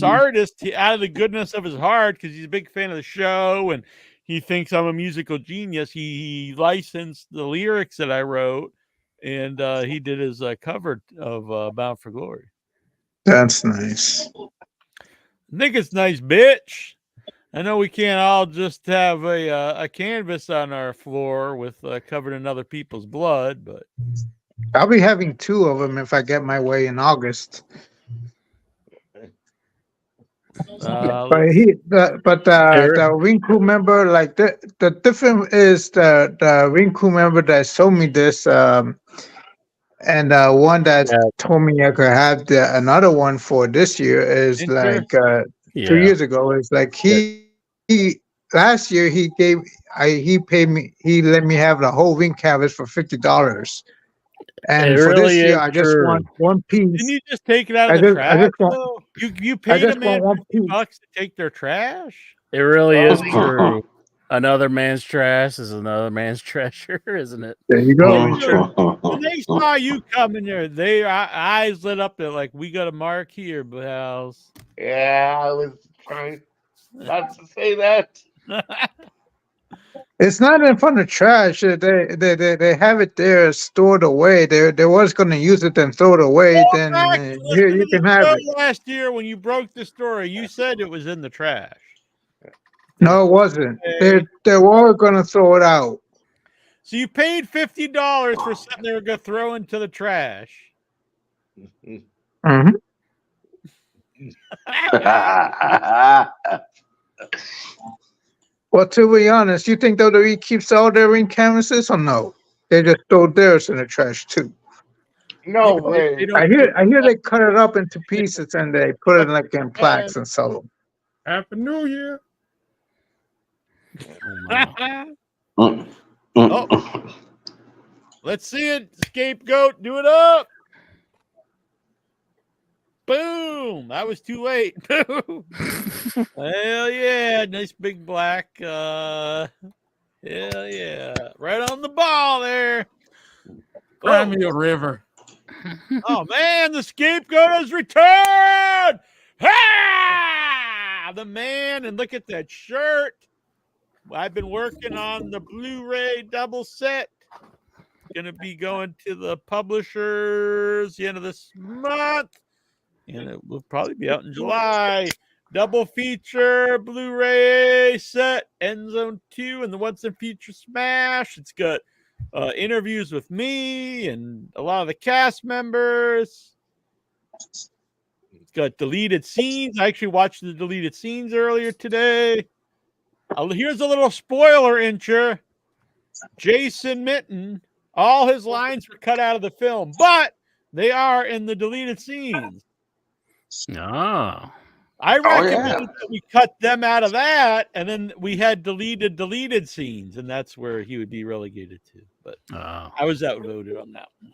artist, he, out of the goodness of his heart, because he's a big fan of the show and he thinks I'm a musical genius. He licensed the lyrics that I wrote, and he did his cover of "Bound for Glory." That's nice. I think it's nice, bitch. I know we can't all just have a canvas on our floor with covered in other people's blood, but I'll be having 2 of them if I get my way in August. But the ring crew member, like the difference is the ring crew member that showed me this, and one that told me I could have another one for this year is like 2 years ago. It's like he last year he paid me, he let me have the whole ring canvas for $50. And It for really this year, is I just true. want one piece. Didn't you just take it out of the trash? You paid just a man want one $50 to take their trash? It really is true. Another man's trash is another man's treasure, isn't it? There you go. When they saw you coming there, their eyes lit up. They're like, "We got a mark here, Bells." Yeah, I was trying not to say that. It's not in front of trash. They have it there stored away. They was going to use it and throw it away. Then here you can have it. Last year, when you broke the story, you said it was in the trash. No, it wasn't. They were going to throw it out. So you paid $50 for something they were going to throw into the trash. Mm-hmm. Well, to be honest, you think WWE keeps all their ring canvases or no? They just throw theirs in the trash too. No way. I hear they cut it up into pieces and they put it like in plaques and sell them. Happy New Year. Let's see it. Scapegoat, do it up. Boom. That was too late. Hell yeah. Nice big black. Hell yeah. Right on the ball there. Cry me a river. Oh, man. The scapegoat has returned. Ha! The man. And look at that shirt. I've been working on the Blu-ray double set. Gonna be going to the publishers the end of this month, and it will probably be out in July. Double feature Blu-ray set, End Zone 2 and the Once and Future Smash. It's got interviews with me and a lot of the cast members. It's got deleted scenes. I actually watched the deleted scenes earlier today. Here's a little spoiler, Incher. Jason Mitten, all his lines were cut out of the film, but they are in the deleted scenes. Oh. I recommend that we cut them out of that, and then we had deleted scenes, and that's where he would be relegated to. But I was outvoted on that one.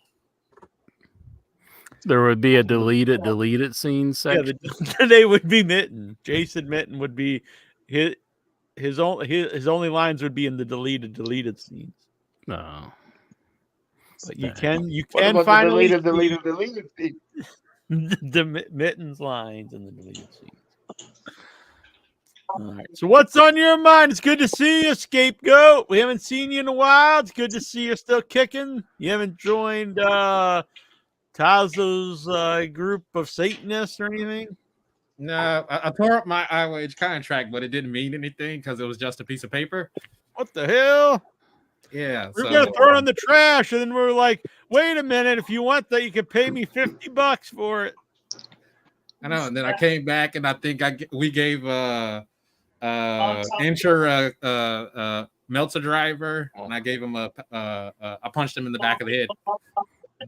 There would be a deleted scene section. Yeah, they would be Mitten. Jason Mitten would be his only lines would be in the deleted scenes. No. But you can What finally the deleted scene? the Mittens lines in the deleted scenes. All right. So what's on your mind? It's good to see you, Scapegoat. We haven't seen you in a while. It's good to see you're still kicking. You haven't joined Tazo's group of Satanists or anything? No, I tore up my IOH contract, but it didn't mean anything because it was just a piece of paper. What the hell? Yeah, We're so gonna throw it in the trash, and then we're like, "Wait a minute! If you want that, you can pay me $50 for it." I know. And then I came back, and I think we gave Insure Meltzer driver, and I gave him I punched him in the back of the head.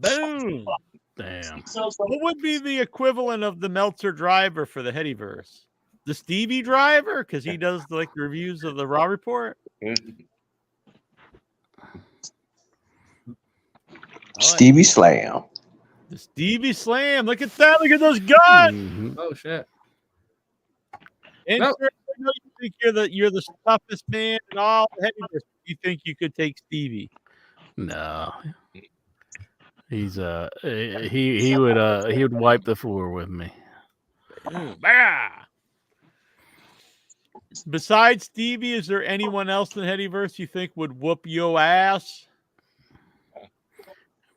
Boom! Damn. What would be the equivalent of the Meltzer driver for the Headyverse? The Stevie driver, because he does like reviews of the Raw Report. Stevie Slam. The Stevie Slam. Look at that! Look at those guns! Oh shit! And Nope. sir, I know you think you're the toughest man in all the Headyverse. You think you could take Stevie? No. He's he would wipe the floor with me. Bah! Besides Stevie, is there anyone else in the Headyverse you think would whoop your ass?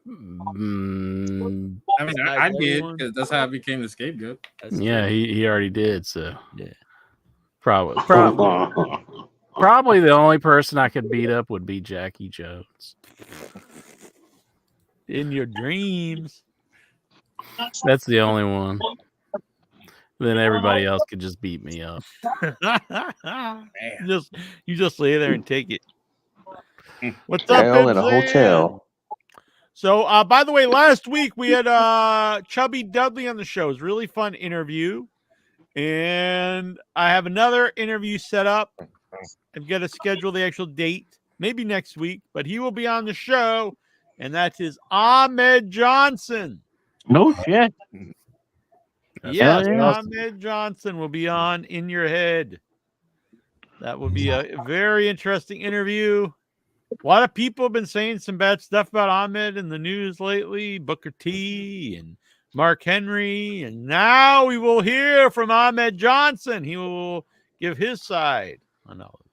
Mm, I mean, I did because that's how I became the scapegoat. yeah, he already did. So Yeah. probably the only person I could beat up would be Jackie Jones. In your dreams. That's the only one. Then everybody else could just beat me up. you just lay there and take it. What's up, Hell in a Ibs hotel. Land? So, by the way, last week we had Chubby Dudley on the show. It was a really fun interview. And I have another interview set up. I've got to schedule the actual date, maybe next week, but he will be on the show, and that is Ahmed Johnson. No shit. Yes, yeah. Ahmed Johnson will be on In Your Head. That will be a very interesting interview. A lot of people have been saying some bad stuff about Ahmed in the news lately. Booker T and Mark Henry. And now we will hear from Ahmed Johnson. He will give his side on all of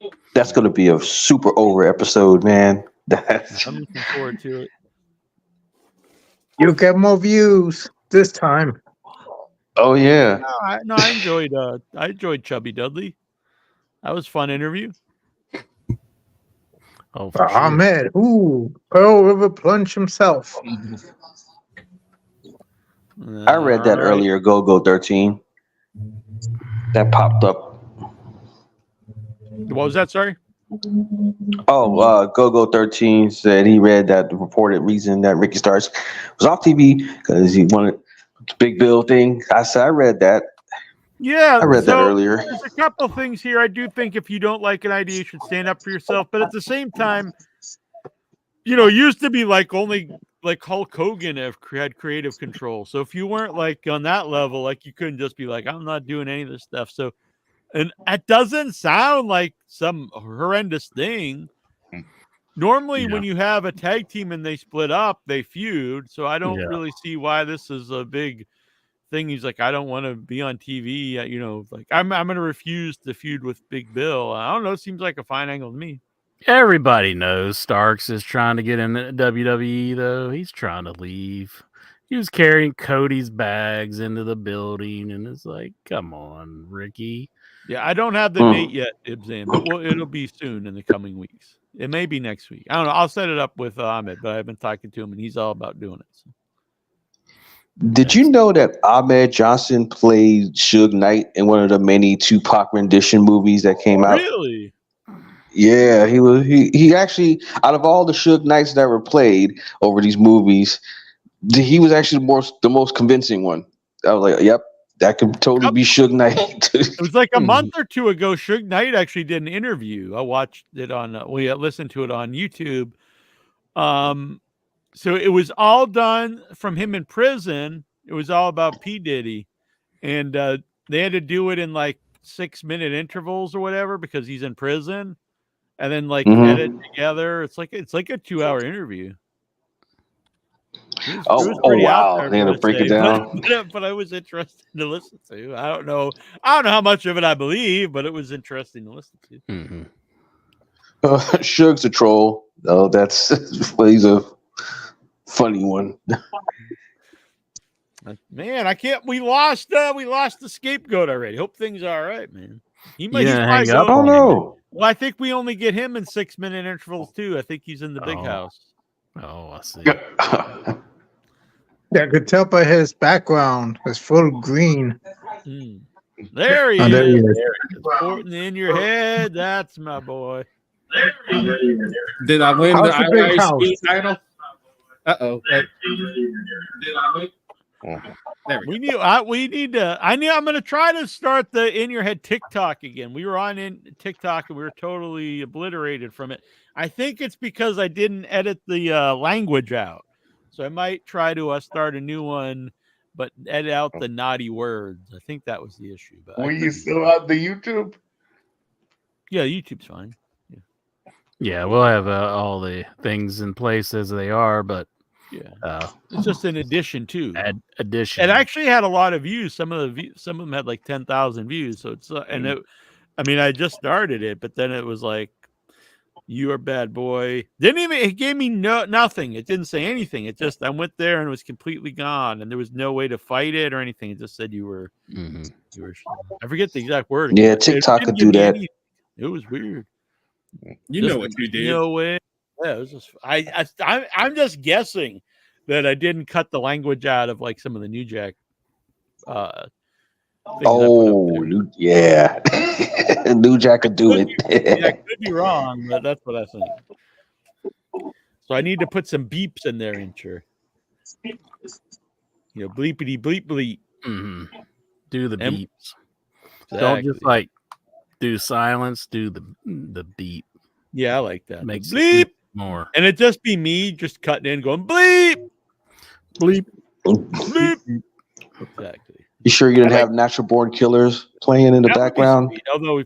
this. That's going to be a super over episode, man. I'm looking forward to it. You get more views this time. Oh yeah. I enjoyed Chubby Dudley. That was a fun interview. Oh, for sure. Ahmed, Pearl River Plunge himself. I read that earlier. Go 13. That popped up. What was that? Sorry. Oh, Go 13 said he read that the reported reason that Ricky Starks was off TV because he wanted the Big Bill thing. I said I read that. Yeah, I read that earlier. There's a couple things here. I do think if you don't like an idea, you should stand up for yourself. But at the same time, it used to be like only like Hulk Hogan had creative control. So if you weren't like on that level, like you couldn't just be like, I'm not doing any of this stuff. So, and it doesn't sound like some horrendous thing. Normally, when you have a tag team and they split up, they feud. So I don't really see why this is a big thing. He's like, I don't want to be on TV. Like I'm going to refuse to feud with Big Bill. I don't know. It seems like a fine angle to me. Everybody knows Starks is trying to get into WWE, though. He's trying to leave. He was carrying Cody's bags into the building, and it's like, come on, Ricky. Yeah, I don't have the date yet, Ibzan, but it'll be soon in the coming weeks. It may be next week. I don't know. I'll set it up with Ahmed, but I've been talking to him, and he's all about doing it. So. Did you know that Ahmed Johnson played Suge Knight in one of the many Tupac rendition movies that came out? Really? Yeah, he actually, out of all the Suge Knights that were played over these movies, he was actually the most convincing one. I was like, yep, that could totally be Suge Knight. It was like a month or two ago. Suge Knight actually did an interview. I watched it we listened to it on YouTube. So it was all done from him in prison. It was all about P. Diddy. And they had to do it in like 6-minute intervals or whatever because he's in prison. And then edit together. It's like a 2-hour interview. It was pretty out there, they had to break it down. But I was interested to listen to. I don't know how much of it I believe, but it was interesting to listen to. Mm-hmm. Suge's a troll. Oh, he's a funny one. Man, I can't. We lost the scapegoat already. Hope things are all right, man. He might. You He's gonna probably hang up I don't on him? know. Well, I think we only get him in 6-minute intervals too. I think he's in the big Oh. house. Oh, I see. Yeah, I could tell by his background. It's full green. Mm. There he Oh, there he is. is. Sporting in your head. That's my boy. Did I win the How's the big house? IIC title? Uh-oh. Did I win? There we go. We need to. I'm going to try to start the In Your Head TikTok again. We were on in TikTok and we were totally obliterated from it. I think it's because I didn't edit the language out, so I might try to start a new one, but edit out the naughty words. I think that was the issue. But Were you still on the YouTube? yeah, YouTube's fine. Yeah, we'll have all the things in place as they are, but Yeah, it's just an addition too. addition. It actually had a lot of views. Some of them had like 10,000 views. So it's I just started it, but then it was like, "You are bad boy." It gave me nothing. It didn't say anything. It just I went there and it was completely gone, and there was no way to fight it or anything. It just said you were. I forget the exact word. Yeah, TikTok could do that. It was weird. You know what you did. No way. Yeah, it was just I'm just guessing that I didn't cut the language out of like some of the New Jack. Yeah, New Jack could do it. I could be wrong, but that's what I think. So I need to put some beeps in there, Incher. Bleepity bleep bleep. Mm-hmm. Do the beeps. Exactly. Don't just like do silence. Do the beep. Yeah, I like that. Makes bleep it more. And it just be me just cutting in, going bleep, bleep, bleep. Exactly. You sure you didn't have Natural Born Killers playing in the background? Although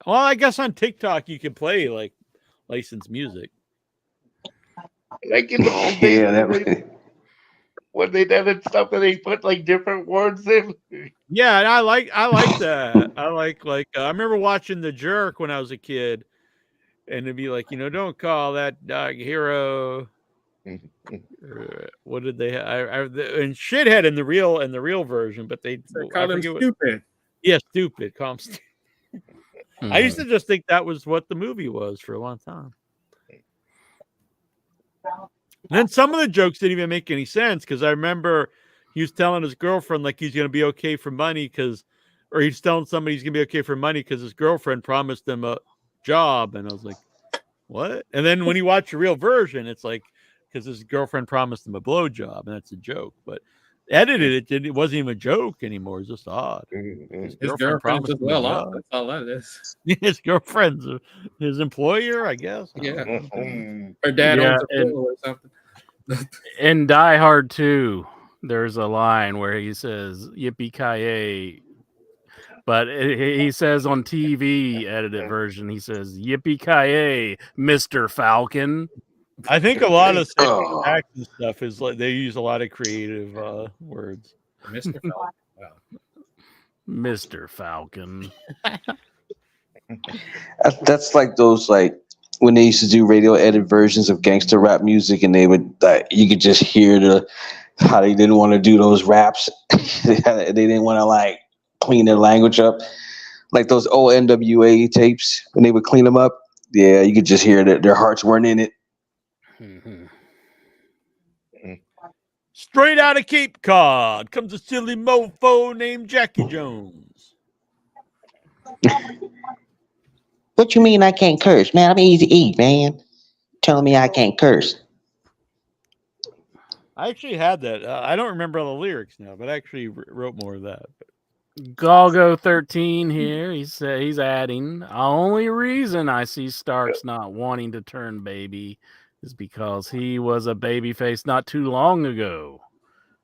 well, I guess on TikTok you can play like licensed music. Like in the old days, when they did stuff and they put like different words in. Yeah, and I like that. I like I remember watching The Jerk when I was a kid, and it'd be like, don't call that dog Hero. What did they have? And Shithead in the real version, but they call him stupid. Yeah, stupid. Call him stupid. I used to just think that was what the movie was for a long time. And then some of the jokes didn't even make any sense because I remember he was telling his girlfriend like he's going to be okay for money or he's telling somebody he's going to be okay for money because his girlfriend promised him a job. And I was like, what? And then when you watch the real version, it's like, because his girlfriend promised him a blowjob, and that's a joke. But edited it wasn't even a joke anymore. It's just odd. His girlfriend just well off. That's all that is. His girlfriend's his employer, I guess. Yeah. Her dad owns a pool or something. In Die Hard 2, there's a line where he says "Yippee-ki-yay," but he says on TV edited version, he says "Yippee-ki-yay, Mr. Falcon." I think a lot of action stuff is like they use a lot of creative words. Mr. Falcon. Wow. Mr. Falcon. That's like those when they used to do radio edit versions of gangster rap music, and they would you could just hear how they didn't want to do those raps. They didn't want to clean their language up, like those old NWA tapes when they would clean them up. Yeah, you could just hear that their hearts weren't in it. Straight out of Cape Cod comes a silly mofo named Jackie Jones. What you mean I can't curse, man? I'm easy to eat, man. Telling me I can't curse. I actually had that. I don't remember all the lyrics now, but I actually wrote more of that. Galgo 13 here. He's adding. The only reason I see Starks not wanting to turn baby is because he was a babyface not too long ago,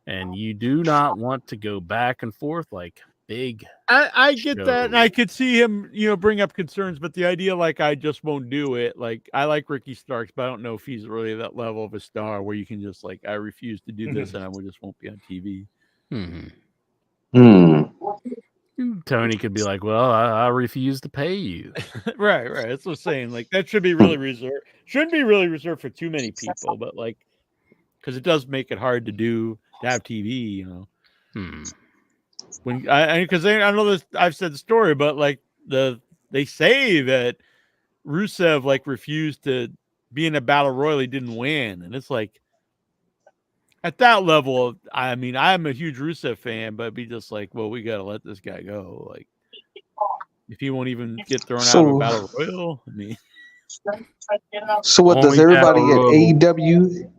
and you do not want to go back and forth like big. I get that, and I could see him, bring up concerns, but the idea, I just won't do it. I like Ricky Starks, but I don't know if he's really that level of a star where you can just I refuse to do this, and I just won't be on TV. Tony could be like, well, I refuse to pay you. Right. That's what I'm saying. That should be really reserved. Shouldn't be really reserved for too many people, but because it does make it hard to have TV, When because I know this, I've said the story, but like they say that Rusev like refused to be in a battle royal, he didn't win, and it's like at that level. I mean, I'm a huge Rusev fan, but it'd be just like, well, we gotta let this guy go. Like, if he won't even get thrown out of a battle royal, I mean. So what does everybody at AEW?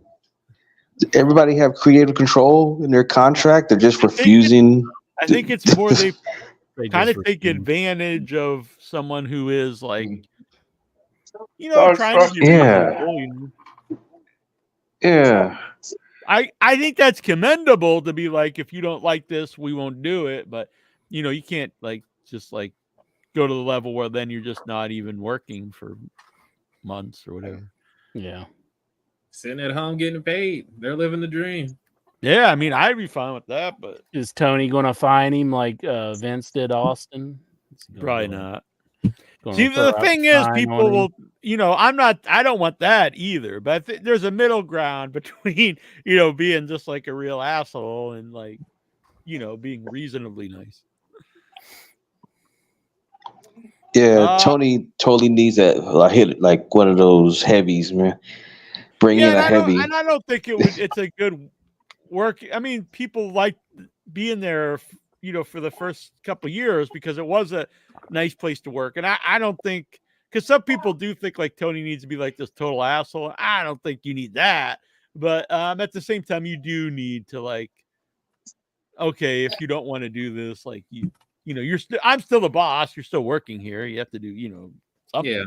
Everybody have creative control in their contract? They're just refusing. I think it's more they kind of take advantage of someone who is like, trying to be reasonable. Yeah. I think that's commendable to be like, if you don't like this, we won't do it. But you can't like just like go to the level where then you're just not even working for months or whatever. Yeah. Sitting at home getting paid. They're living the dream. Yeah, I mean, I'd be fine with that, but is Tony going to fine him like Vince did Austin? Probably not. See, the thing is, people will, I don't want that either, but there's a middle ground between, being just like a real asshole and like, being reasonably nice. Yeah, Tony totally needs that. Hit like one of those heavies, man. Bring in a heavy. And I don't think it's a good work. I mean, people like being there, for the first couple of years because it was a nice place to work. And I don't think, because some people do think like Tony needs to be like this total asshole. I don't think you need that. But at the same time, you do need to like, okay, if you don't want to do this, like I'm still the boss. You're still working here. You have to do, something. Yeah.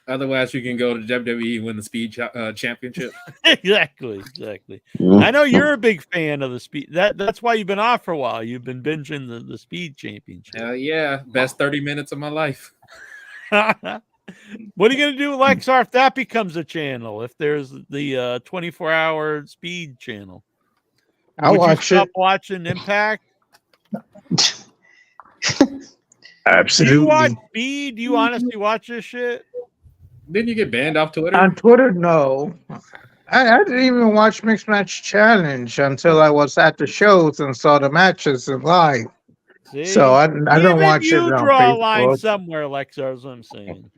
Otherwise, you can go to WWE and win the Speed Championship. Exactly. I know you're a big fan of the Speed. That's why you've been off for a while. You've been binging the Speed Championship. Yeah, best 30 minutes of my life. What are you going to do, Lexar, if that becomes a channel? If there's the 24-hour Speed channel, I'll watch it. Stop watching Impact. Absolutely. Do you watch Speed? Do you honestly watch this shit? Didn't you get banned off Twitter? On Twitter, no. I didn't even watch Mixed Match Challenge until I was at the shows and saw the matches live. See? So I don't watch it on You draw a Facebook. line somewhere, Lexar, is what I'm saying.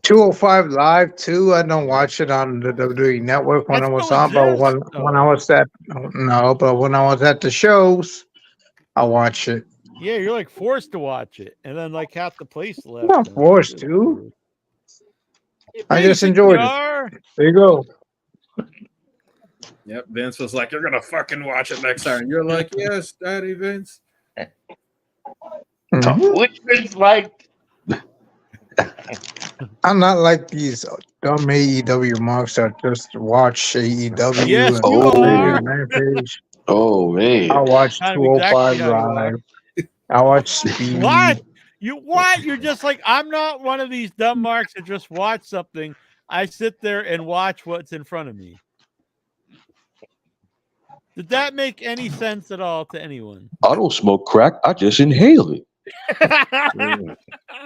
205 Live too. I don't watch it on the WWE Network when I was on, but when I was at the shows, I watch it. Yeah, you're like forced to watch it, and then like half the place left. I'm not forced to. I just enjoyed it. There you go. Yep, Vince was like, "You're gonna fucking watch it next time." And you're like, "Yes, Daddy Vince." Which Vince liked. I'm not like these dumb AEW marks that just watch AEW. Yes, and you are. Rampage. Oh man, I watch Kind of 205 exactly how you are. Live. I watch Speed. What? You're just like, I'm not one of these dumb marks that just watch something. I sit there and watch what's in front of me. Did that make any sense at all to anyone? I don't smoke crack. I just inhale it.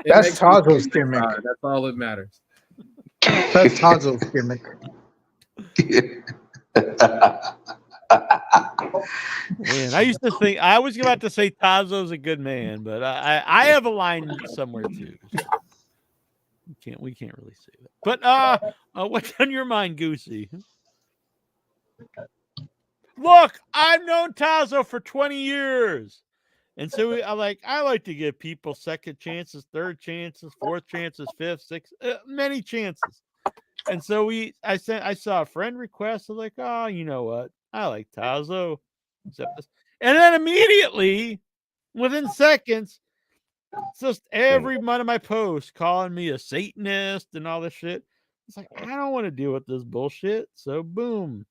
That's Tazo's gimmick. That's all that matters. That's Tazo's gimmick. Man, I used to think I was about to say Tazo's a good man, but I have a line somewhere too. We can't really say that. But what's on your mind, Goosey? Look, I've known Tazo for 20 years. And so I like to give people second chances, third chances, fourth chances, fifth, sixth, many chances. And so I saw a friend request. I was like, oh, you know what? I like Tazo. Except this. And then immediately, within seconds, it's just every one of my posts calling me a Satanist and all this shit. It's like, I don't want to deal with this bullshit. So boom.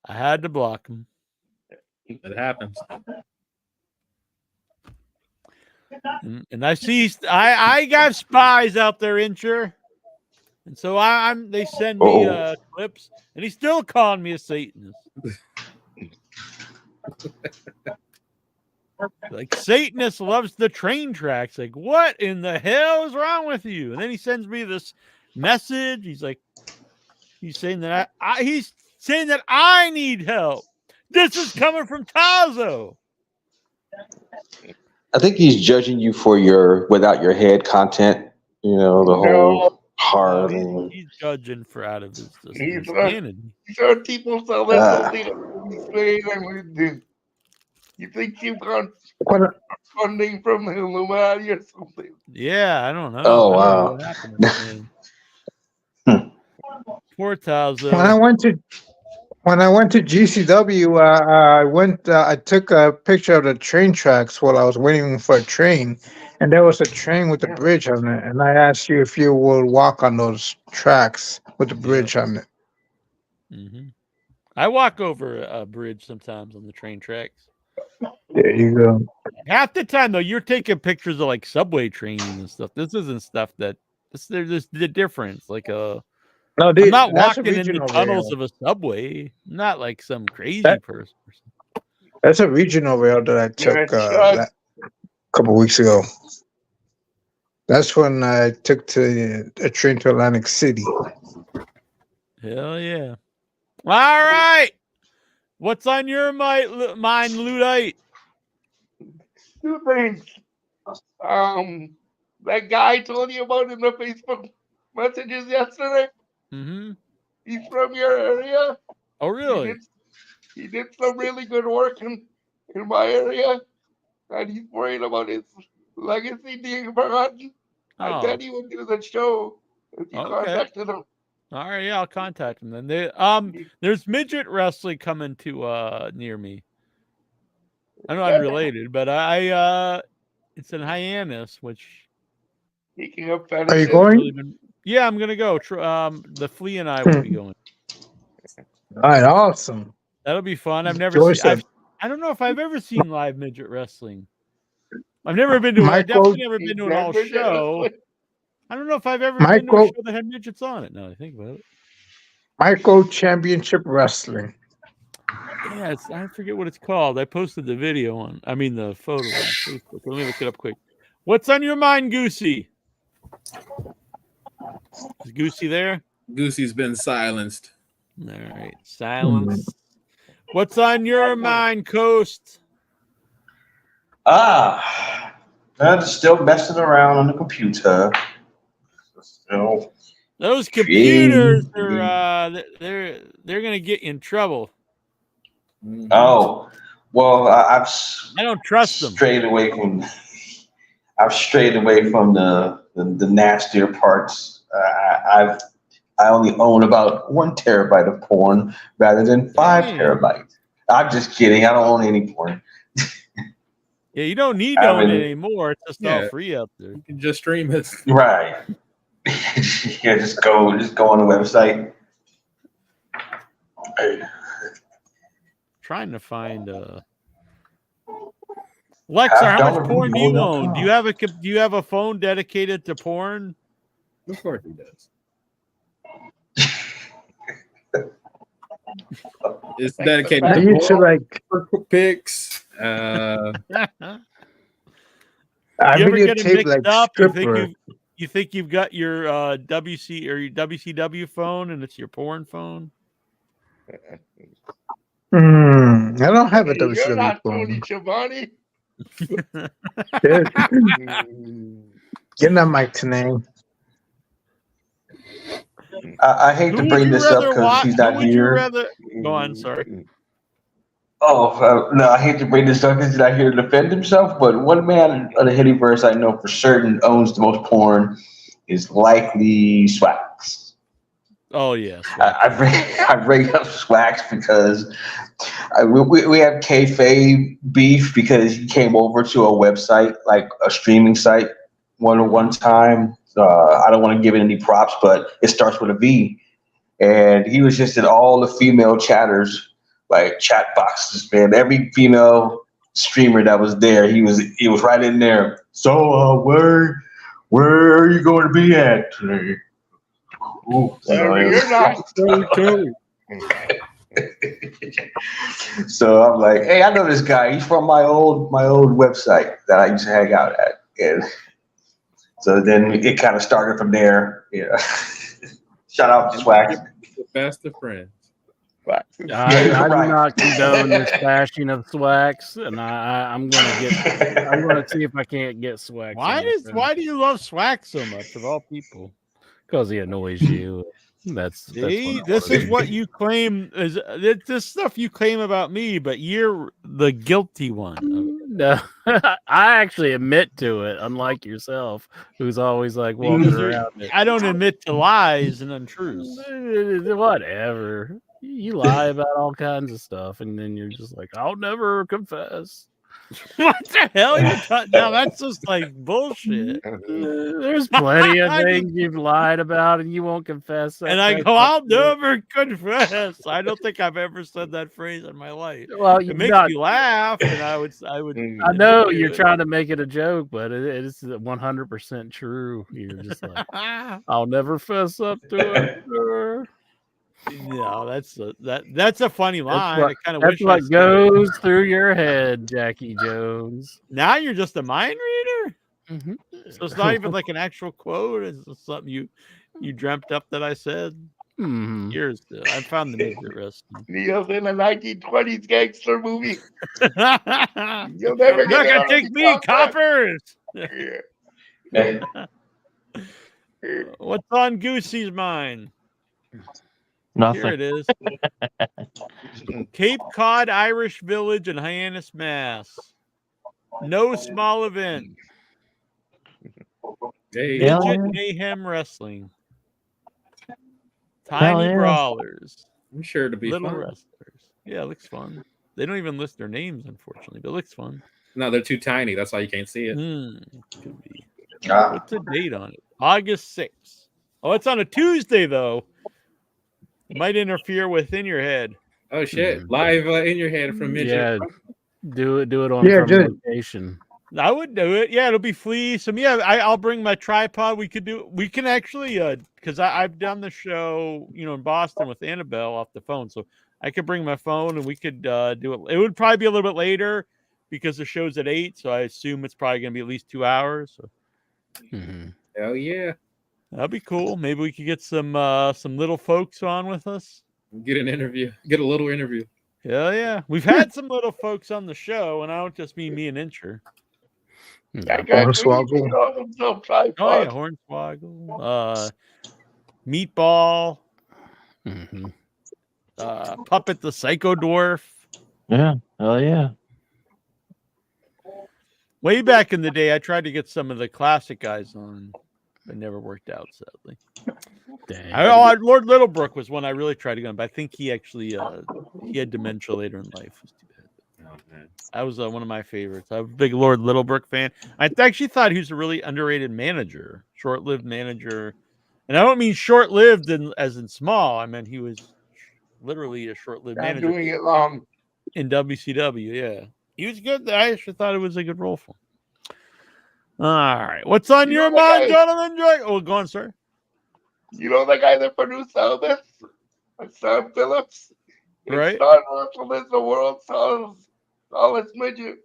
I had to block him. It happens. And I see I got spies out there, Incher. And so they send me clips, and he's still calling me a Satanist. Like, Satanist loves the train tracks. Like, what in the hell is wrong with you? And then he sends me this message. He's like, he's saying that he's saying that I need help. This is coming from Tazo. I think he's judging you for your without your head content. You know, the whole hard. He's judging for out of his He's insanity. sure people sell that something on the screen and we do. You think you've got funding from the Illuminati or something? Yeah, I don't know. Oh, I don't know wow. what happened to him. Poor Tazo. When I went to GCW, I took a picture of the train tracks while I was waiting for a train, and there was a train with a bridge on it. And I asked you if you would walk on those tracks with the bridge on it. Mm-hmm. I walk over a bridge sometimes on the train tracks. There you go. Half the time, though, you're taking pictures of like subway trains and stuff. This isn't stuff that there's the difference. Like I'm not walking in the tunnels of a subway. I'm not like some crazy person. That's a regional rail that I took a couple weeks ago. That's when I took a train to Atlantic City. Hell yeah! All right, what's on your mind, Luddite? Two things. That guy I told you about in the Facebook messages yesterday. Mm-hmm. He's from your area. Oh, really? He did some really good work in my area, and he's worried about his legacy being forgotten. I said he would do the show if you contacted him. All right, yeah, I'll contact him then. There's midget wrestling coming to near me. I'm not related, but it's in Hyannis, which. Speaking of fetishes, are you going? Yeah, I'm gonna go. The Flea and I will be going. All right, awesome. That'll be fun. I've never seen. I don't know if I've ever seen live midget wrestling. I've never been to. I've definitely never been to an all show. I don't know if I've ever been to a show that had midgets on it. Now I think about it. Micro Championship Wrestling. Yeah, I forget what it's called. I posted the video the photo on Facebook. Let me look it up quick. What's on your mind, Goosey? Is Goosey there? Goosey's been silenced. All right, silence. What's on your mind, Coast? I'm still messing around on the computer. Still Those computers are they're gonna get you in trouble. Oh, well, I don't trust them. I've strayed away from the nastier parts. I only own about 1 terabyte of porn rather than 5 terabytes. I'm just kidding. I don't own any porn. Yeah, you don't need to own it anymore. It's just all free out there. You can just stream it. Right. Yeah, just go on the website. Trying to find Lexar, how much porn do you own? Do you have a phone dedicated to porn? Of course he does. It's dedicated to pics. I you ever get it mixed like up? stripper. You think you've got your WC or your WCW phone and it's your porn phone? I don't have a WCW You're not phone. Tony Schiavone. Get that mic tonight. I hate to bring this up because he's not here. Go on, sorry. Oh, no, I hate to bring this up because he's not here to defend himself, but one man of the Hittyverse I know for certain owns the most porn is likely Swax. Oh, yes. I bring up Swax because we have kayfabe beef because he came over to a website, like a streaming site, one time. I don't want to give it any props, but it starts with a V. And he was just in all the female chatters, like chat boxes, man. Every female streamer that was there, he was right in there. So where are you going to be at today? Ooh, You're not. So I'm like, hey, I know this guy. He's from my old website that I used to hang out at. And so then it kind of started from there. Yeah. Shout out to Swax. The best of friends. I do not condone this bashing of Swax, and I'm gonna see if I can't get Swax. Why do you love Swax so much of all people? Because he annoys you. This is what you claim is this stuff you claim about me, but you're the guilty one. No, I actually admit to it, unlike yourself, who's always like walking around it. I don't admit to lies and untruths. Whatever. You lie about all kinds of stuff, and then you're just like, I'll never confess. What the hell are you talking? Now that's just like bullshit. There's plenty of things you've lied about and you won't confess. And I go, I'll never confess. I don't think I've ever said that phrase in my life. Well, it makes me laugh, and I would. I know you're trying to make it a joke, but it is 100% true. You're just like, I'll never fess up to it. No, that's a funny line. That's what goes through your head, Jackie Jones. Now you're just a mind reader. Mm-hmm. So it's not even like an actual quote. It's just something you dreamt up that I said. Mm-hmm. Years ago. I found the midget wrestling. Neil's in a 1920s gangster movie. You're never gonna take me, coppers. What's on Goosey's mind? Nothing. Here it is. Cape Cod Irish Village in Hyannis, Mass. No small event. Midget Mayhem Wrestling. Tiny Brawlers. I'm sure to be Little fun. Wrestlers. Yeah, it looks fun. They don't even list their names, unfortunately, but it looks fun. No, they're too tiny. That's why you can't see it. Could be. What's the date on it? August 6th. Oh, it's on a Tuesday, though. It might interfere with In Your Head. Oh, shit. Live In Your Head from Midget. Yeah, do it on location. I would do it. Yeah, it'll be Flea. So yeah, I'll bring my tripod. We can actually because I've done the show, in Boston with Annabelle off the phone. So I could bring my phone and we could do it. It would probably be a little bit later because the show's at 8. So I assume it's probably gonna be at least 2 hours. So Hell yeah. That'd be cool. Maybe we could get some little folks on with us. Get an interview. Get a little interview. Hell yeah. We've had some little folks on the show, and I don't just mean me and Incher. Hornswoggle. Oh yeah, Hornswoggle. Meatball. Puppet the Psycho Dwarf. Yeah. Oh yeah. Way back in the day, I tried to get some of the classic guys on. It never worked out, sadly. Lord Littlebrook was one I really tried to get on, but I think he actually he had dementia later in life. It was too bad. Oh, man. That was one of my favorites. I'm a big Lord Littlebrook fan. I actually thought he was a really underrated manager, short-lived manager. And I don't mean short-lived as in small. I mean he was literally a short-lived manager. Doing it long. In WCW, yeah. He was good. I actually thought it was a good role for him. All right. What's on your mind, Jonathan Joy? Oh, go on, sir. You know the guy that produced all this? Sam Phillips? Right. Don Russell is the world's tallest midget.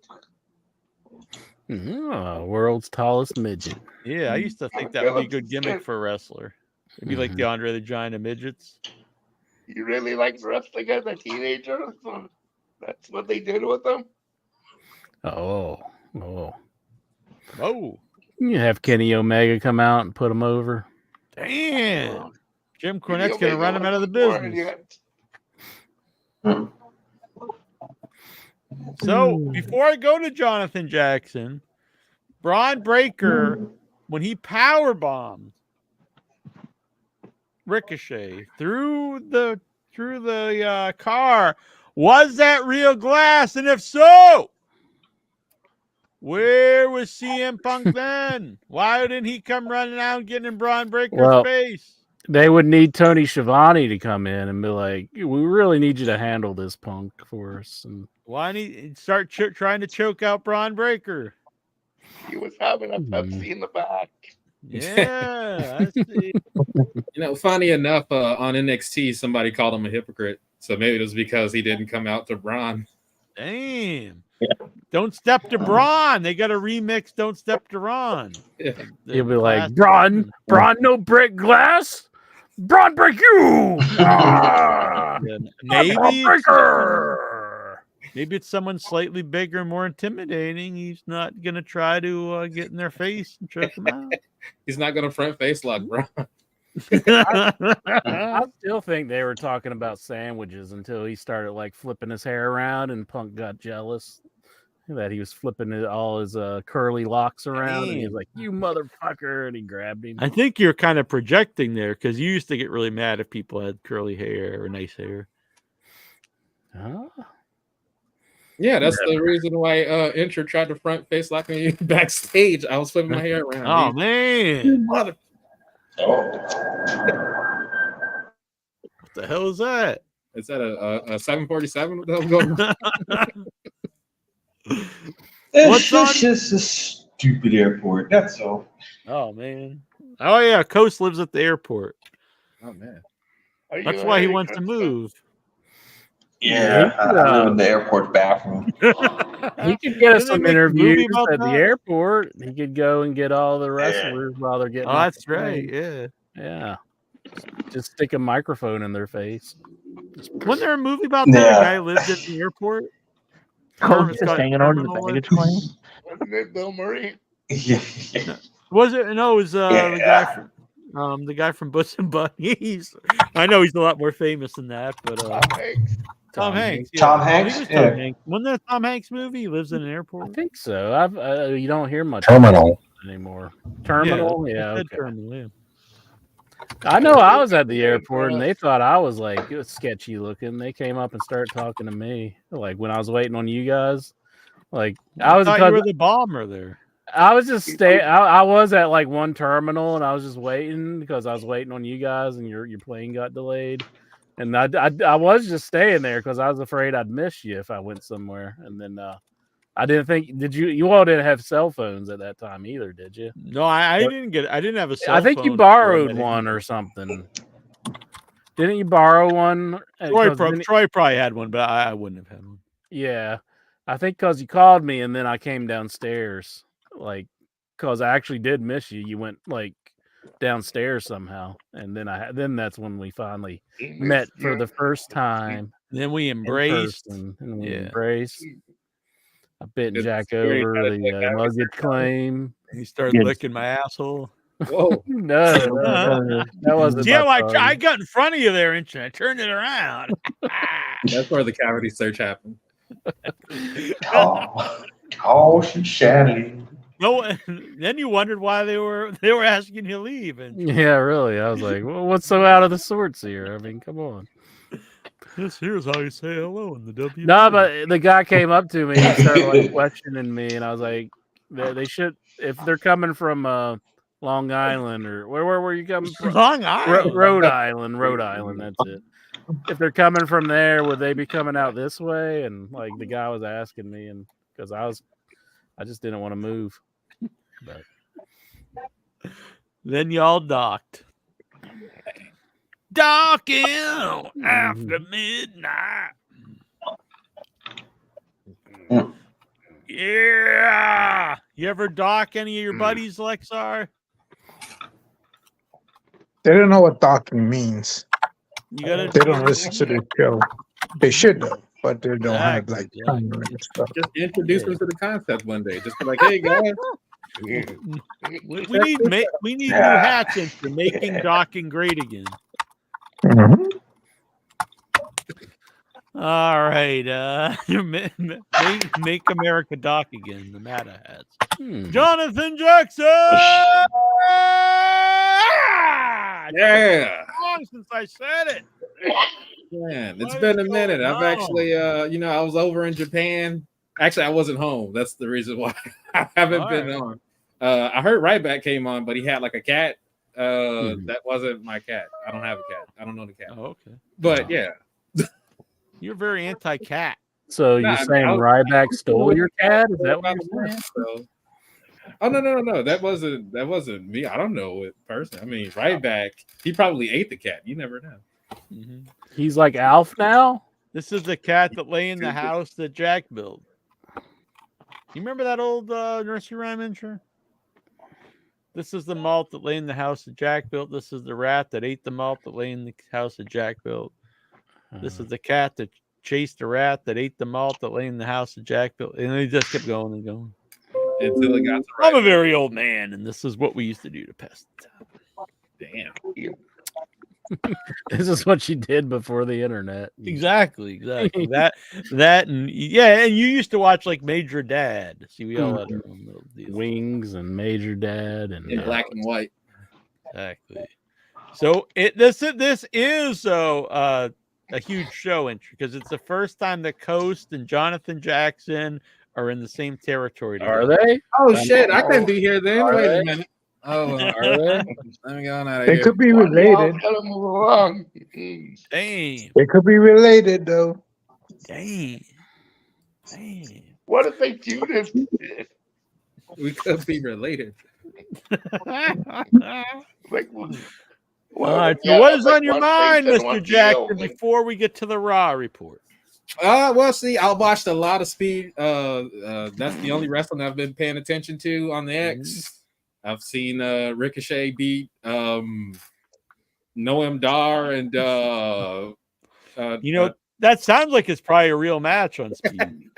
World's tallest midget. Yeah, I used to think that would be a good gimmick for a wrestler. It'd be like the Andre the Giant of midgets. He really likes wrestling as a teenager, so that's what they did with him. Oh. You have Kenny Omega come out and put him over. Damn. Jim Cornette's going to run him out of the business. So, before I go to Jonathan Jackson, Braun Breaker, when he power bombed Ricochet through the car, was that real glass? And if so, where was CM Punk then? Why didn't he come running out and getting in Braun Breaker's face? They would need Tony Schiavone to come in and be like, we really need you to handle this, Punk, for us. And why didn't he start trying to choke out Braun Breaker? He was having a Pepsi in the back. Yeah, I see. Funny enough, on NXT, somebody called him a hypocrite. So maybe it was because he didn't come out to Braun. Damn. Don't Step to Braun. They got a remix Don't Step to Ron. He'll be like, Braun, no break glass. Braun break you. Maybe Heartbreaker. maybe it's someone slightly bigger and more intimidating. He's not gonna try to get in their face and choke them out. He's not gonna front face lock, bro. I still think they were talking about sandwiches until he started like flipping his hair around, and Punk got jealous that he was flipping all his curly locks around, and he was like, "You motherfucker!" and he grabbed him. I think you're kind of projecting there because you used to get really mad if people had curly hair or nice hair. Huh? Yeah, that's the reason why Incher tried to front face lock me backstage. I was flipping my hair around. Oh man! You mother. What the hell is that? Is that a 747? What the hell's going on? What's just a stupid airport. That's all. Oh man! Oh yeah, Coast lives at the airport. Oh man! That's why he wants to move. Yeah, I live in the airport bathroom. He could get us Didn't they some make a movie interviews about at the that? airport. He could go and get all the wrestlers while they're getting. Oh, off that's the right. plane. Yeah. Yeah. Just stick a microphone in their face. Wasn't there a movie about that? A guy lived at the airport. Coach just hanging on to the baggage claim. Wasn't it Bill Murray? Yeah. Was it? No, it was the guy from Butts and Bunnies. I know he's a lot more famous than that, but Tom Hanks. Yeah. Tom I Hanks? think it was Tom Yeah. Hanks. Wasn't that a Tom Hanks movie? He lives in an airport. I think so. You don't hear much Terminal. anymore. Terminal, yeah. I said Okay. Terminal, yeah. I know I was at the airport and they thought I was like it was sketchy looking. They came up and started talking to me like when I was waiting on you guys. Like I thought you were the bomber there. I was just staying. I was at like one terminal and I was just waiting because I was waiting on you guys and your plane got delayed. And I was just staying there because I was afraid I'd miss you if I went somewhere. And then I didn't think. Did you all didn't have cell phones at that time either? Did you? No, I didn't get. I didn't have a cell I think phone you before borrowed that. one or something. Didn't you borrow one? Troy probably had one, but I wouldn't have had one. Yeah, I think because you called me and then I came downstairs, like because I actually did miss you. You went like downstairs somehow, and then that's when we finally met for the first time. Then we embraced, and we embraced. I bit Jack over scary. the luggage claim. He started licking my asshole. Whoa! No, that wasn't. Yeah, my I got in front of you there, and I turned it around. That's where the cavity search happened. Oh, she shattered. No, then you wondered why they were asking you to leave. And Yeah, really. I was like, well, what's so out of the sorts here? I mean, come on. here's how you say hello in the W. No, but the guy came up to me and started like questioning me, and I was like, they should, if they're coming from Long Island or where were you coming from? Long Island, Rhode Island. That's it. If they're coming from there, would they be coming out this way? And like the guy was asking me, and because I just didn't want to move. But then y'all docked. Docking after midnight. Yeah. You ever dock any of your buddies, Lexar? They don't know what docking means. You gotta. They don't listen to the show. They should though, but they don't have like Just introduce them to the concept one day. Just be like, hey guys. We need new hats into making docking great again. Mhm. All right, make America dock again. The MATA hats. Jonathan Jackson. Yeah. Long since I said it. Man, it's been a minute. I've actually, I was over in Japan. Actually, I wasn't home. That's the reason why I haven't been on. I heard Ryback came on, but he had like a cat. That wasn't my cat. I don't have a cat. I don't know the cat. Oh, okay. But yeah. You're very anti-cat. So you're saying Ryback stole your cat? Is that what you're saying? So, oh no. That wasn't me. I don't know it personally. I mean, Ryback, he probably ate the cat. You never know. Mm-hmm. He's like Alf now? This is the cat that lay in the house that Jack built. You remember that old nursery rhyme intro? This is the malt that lay in the house that Jack built. This is the rat that ate the malt that lay in the house that Jack built. This is the cat that chased a rat that ate the malt that lay in the house of Jack Bill. And he just kept going and going. Until it got to I'm a very old man, and this is what we used to do to pass the time. Damn. This is what you did before the internet. Exactly. that, and yeah, and you used to watch like Major Dad. See, we all had our own little deals. Wings and Major Dad and In black and white. Exactly. So this is a huge show entry because it's the first time that Coast and Jonathan Jackson are in the same territory together. Are they? Oh shit! I couldn't be here then. Are Wait they? a minute. Oh, are they? Let me go on out of They here. could be related. Gotta move along. Damn. They could be related though. Damn. What if they do this? We could be related. Like, All right. So what is on your mind, Mr. Jackson, before we get to the Raw report? Well, see, I watched a lot of Speed. That's the only wrestling I've been paying attention to on the X. I've seen Ricochet beat Noam Dar and that sounds like it's probably a real match on Speed.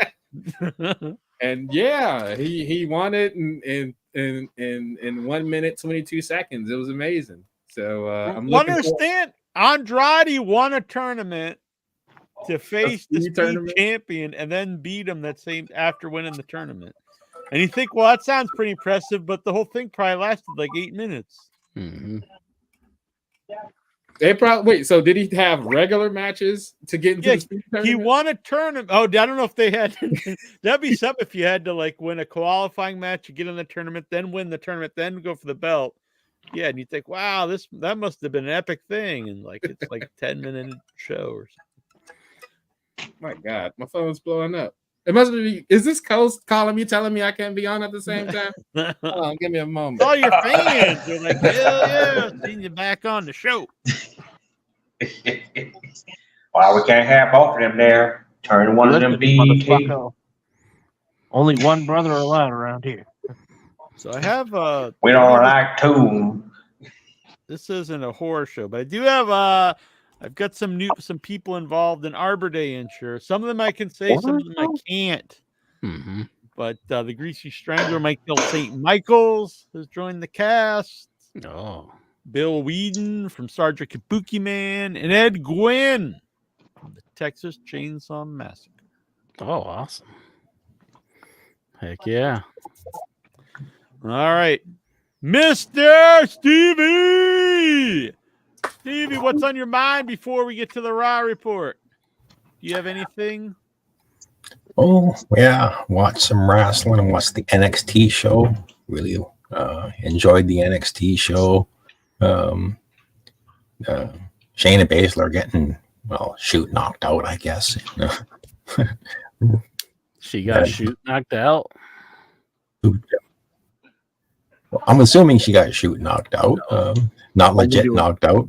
and yeah, he won it in 1 minute 22 seconds. It was amazing. So I'm looking understand Andrade won a tournament to face the Speed champion and then beat him that same after winning the tournament. And you think, well, that sounds pretty impressive, but the whole thing probably lasted like 8 minutes. Mm-hmm. They probably wait. So did he have regular matches to get into the Speed tournament? He won a tournament. Oh, I don't know if they had. That'd be something if you had to like win a qualifying match, you get in the tournament, then win the tournament, then go for the belt. Yeah, and you think, wow, that must have been an epic thing, and like it's like a 10-minute show or something. My God, my phone's blowing up. It must be. Is this Coast calling me, telling me I can't be on at the same time? Hold on, give me a moment. All your fans are like, hell yeah, seeing you back on the show. Well, we can't have both of them there. Turn one of them BET. Only one brother allowed around here. So I have we don't like two. This isn't a horror show, but I do have I've got some people involved in Arbor Day Insure. Some of them I can say, some of them I can't. Mm-hmm. But the Greasy Strangler, Michael St. Michaels, has joined the cast. Oh. Bill Whedon from Sergeant Kabuki Man, and Ed Gwynn from the Texas Chainsaw Massacre. Oh, awesome. Heck yeah. All right. Mr. Stevie! Stevie, what's on your mind before we get to the Raw report? Do you have anything? Oh, yeah. Watch some wrestling and watch the NXT show. Really enjoyed the NXT show. Shayna Baszler getting, shoot knocked out, I guess. She got shoot knocked out? I'm assuming she got shoot knocked out. Not legit knocked out.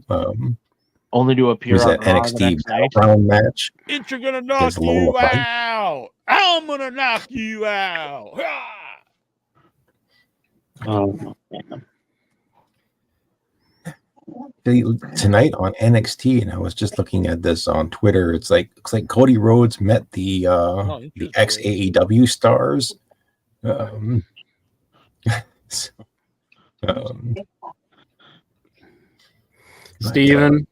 Only to appear was on that NXT Raw Battleground match. It's gonna knock There's Lola you Bunny. out. I'm gonna knock you out. Oh, man. Tonight on NXT, and I was just looking at this on Twitter. Looks like Cody Rhodes met the ex AEW stars. Steven,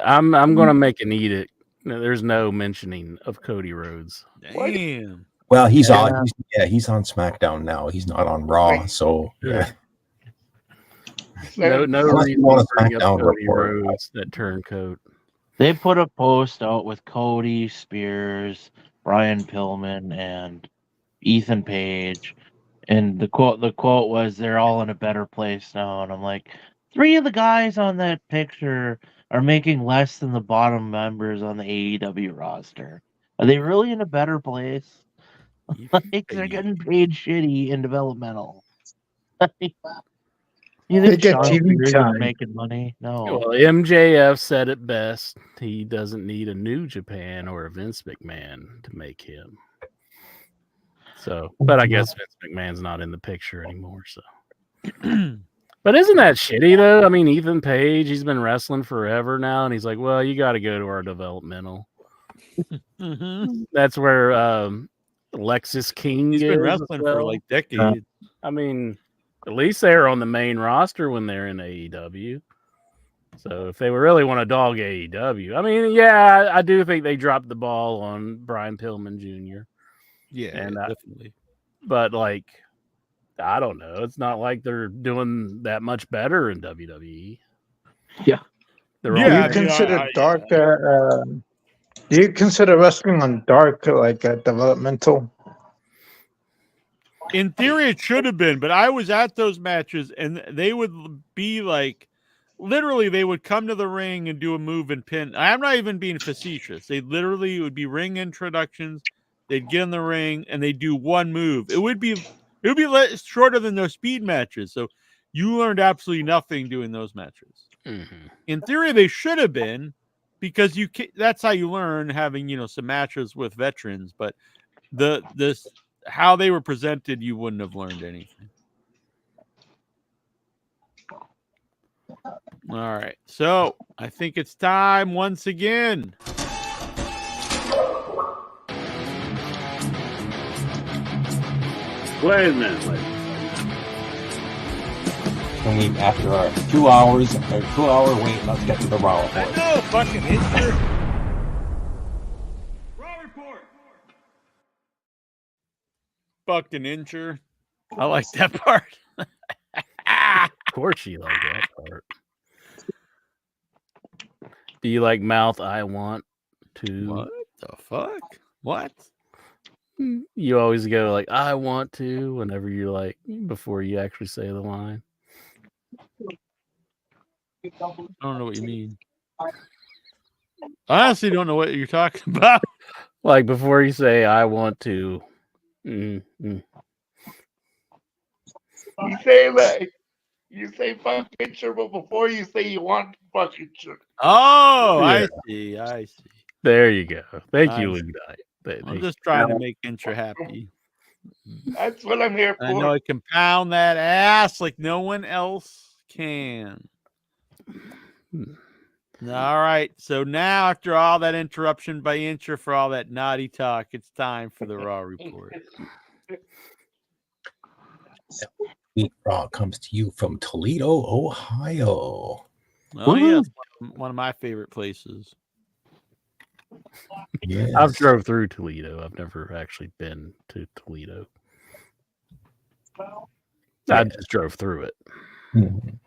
I'm gonna make an edict. No, there's no mentioning of Cody Rhodes. Damn. Well, he's on SmackDown now. He's not on Raw, so yeah. No Unless you reason want to a bring up SmackDown Cody report. Rhodes, that turncoat. They put a post out with Cody, Spears, Brian Pillman, and Ethan Page, and the quote was, "They're all in a better place now." And I'm like, 3 of the guys on that picture are making less than the bottom members on the AEW roster. Are they really in a better place? Like, they're getting paid shitty in developmental. You They think get Shawn TV Spears is time. making money? No. Well, MJF said it best. He doesn't need a New Japan or a Vince McMahon to make him. So, but I guess Vince McMahon's not in the picture anymore. So, But isn't that shitty though? I mean, Ethan Page, he's been wrestling forever now, and he's like, "Well, you got to go to our developmental." That's where Lexis King. He's been is wrestling as well. for like decades. I mean, at least they're on the main roster when they're in AEW. So if they really want to dog AEW, I mean, yeah, I do think they dropped the ball on Brian Pillman Jr. Yeah, and definitely. But like, I don't know. It's not like they're doing that much better in WWE. Yeah. They're Do you consider Dark? Do you consider wrestling on Dark like developmental? In theory, it should have been, but I was at those matches, and they would be like, literally, they would come to the ring and do a move and pin. I'm not even being facetious. They literally would be ring introductions. They'd get in the ring and they'd do one move. It would be shorter than those speed matches. So you learned absolutely nothing doing those matches. Mm-hmm. In theory, they should have been, because that's how you learn, having some matches with veterans. But how they were presented, you wouldn't have learned anything. All right, so I think it's time once again. Wait a minute. After our 2 hours, 2-hour wait, let's get to the Raw report. No fucking history. Fucking injure. I like that part. Of course you like that part. Do you like mouth? I want to. What the fuck? What? You always go like, I want to, whenever you like, before you actually say the line. I don't know what you mean. I honestly don't know what you're talking about. Like before you say, I want to. You say that. You say fuck picture, but before you say you want fuck picture. Oh, Yeah. I see. There you go. Thank you, Nice. Luke. I'm just trying to make Intra happy. That's what I'm here for. I know I can pound that ass like no one else can. All right. So now, after all that interruption by Intra for all that naughty talk, it's time for the Raw report. Week Raw comes to you from Toledo, Ohio. Oh, yeah. It's one of my favorite places. Yes. I've drove through Toledo. I've never actually been to Toledo. I just drove through it. Mhm.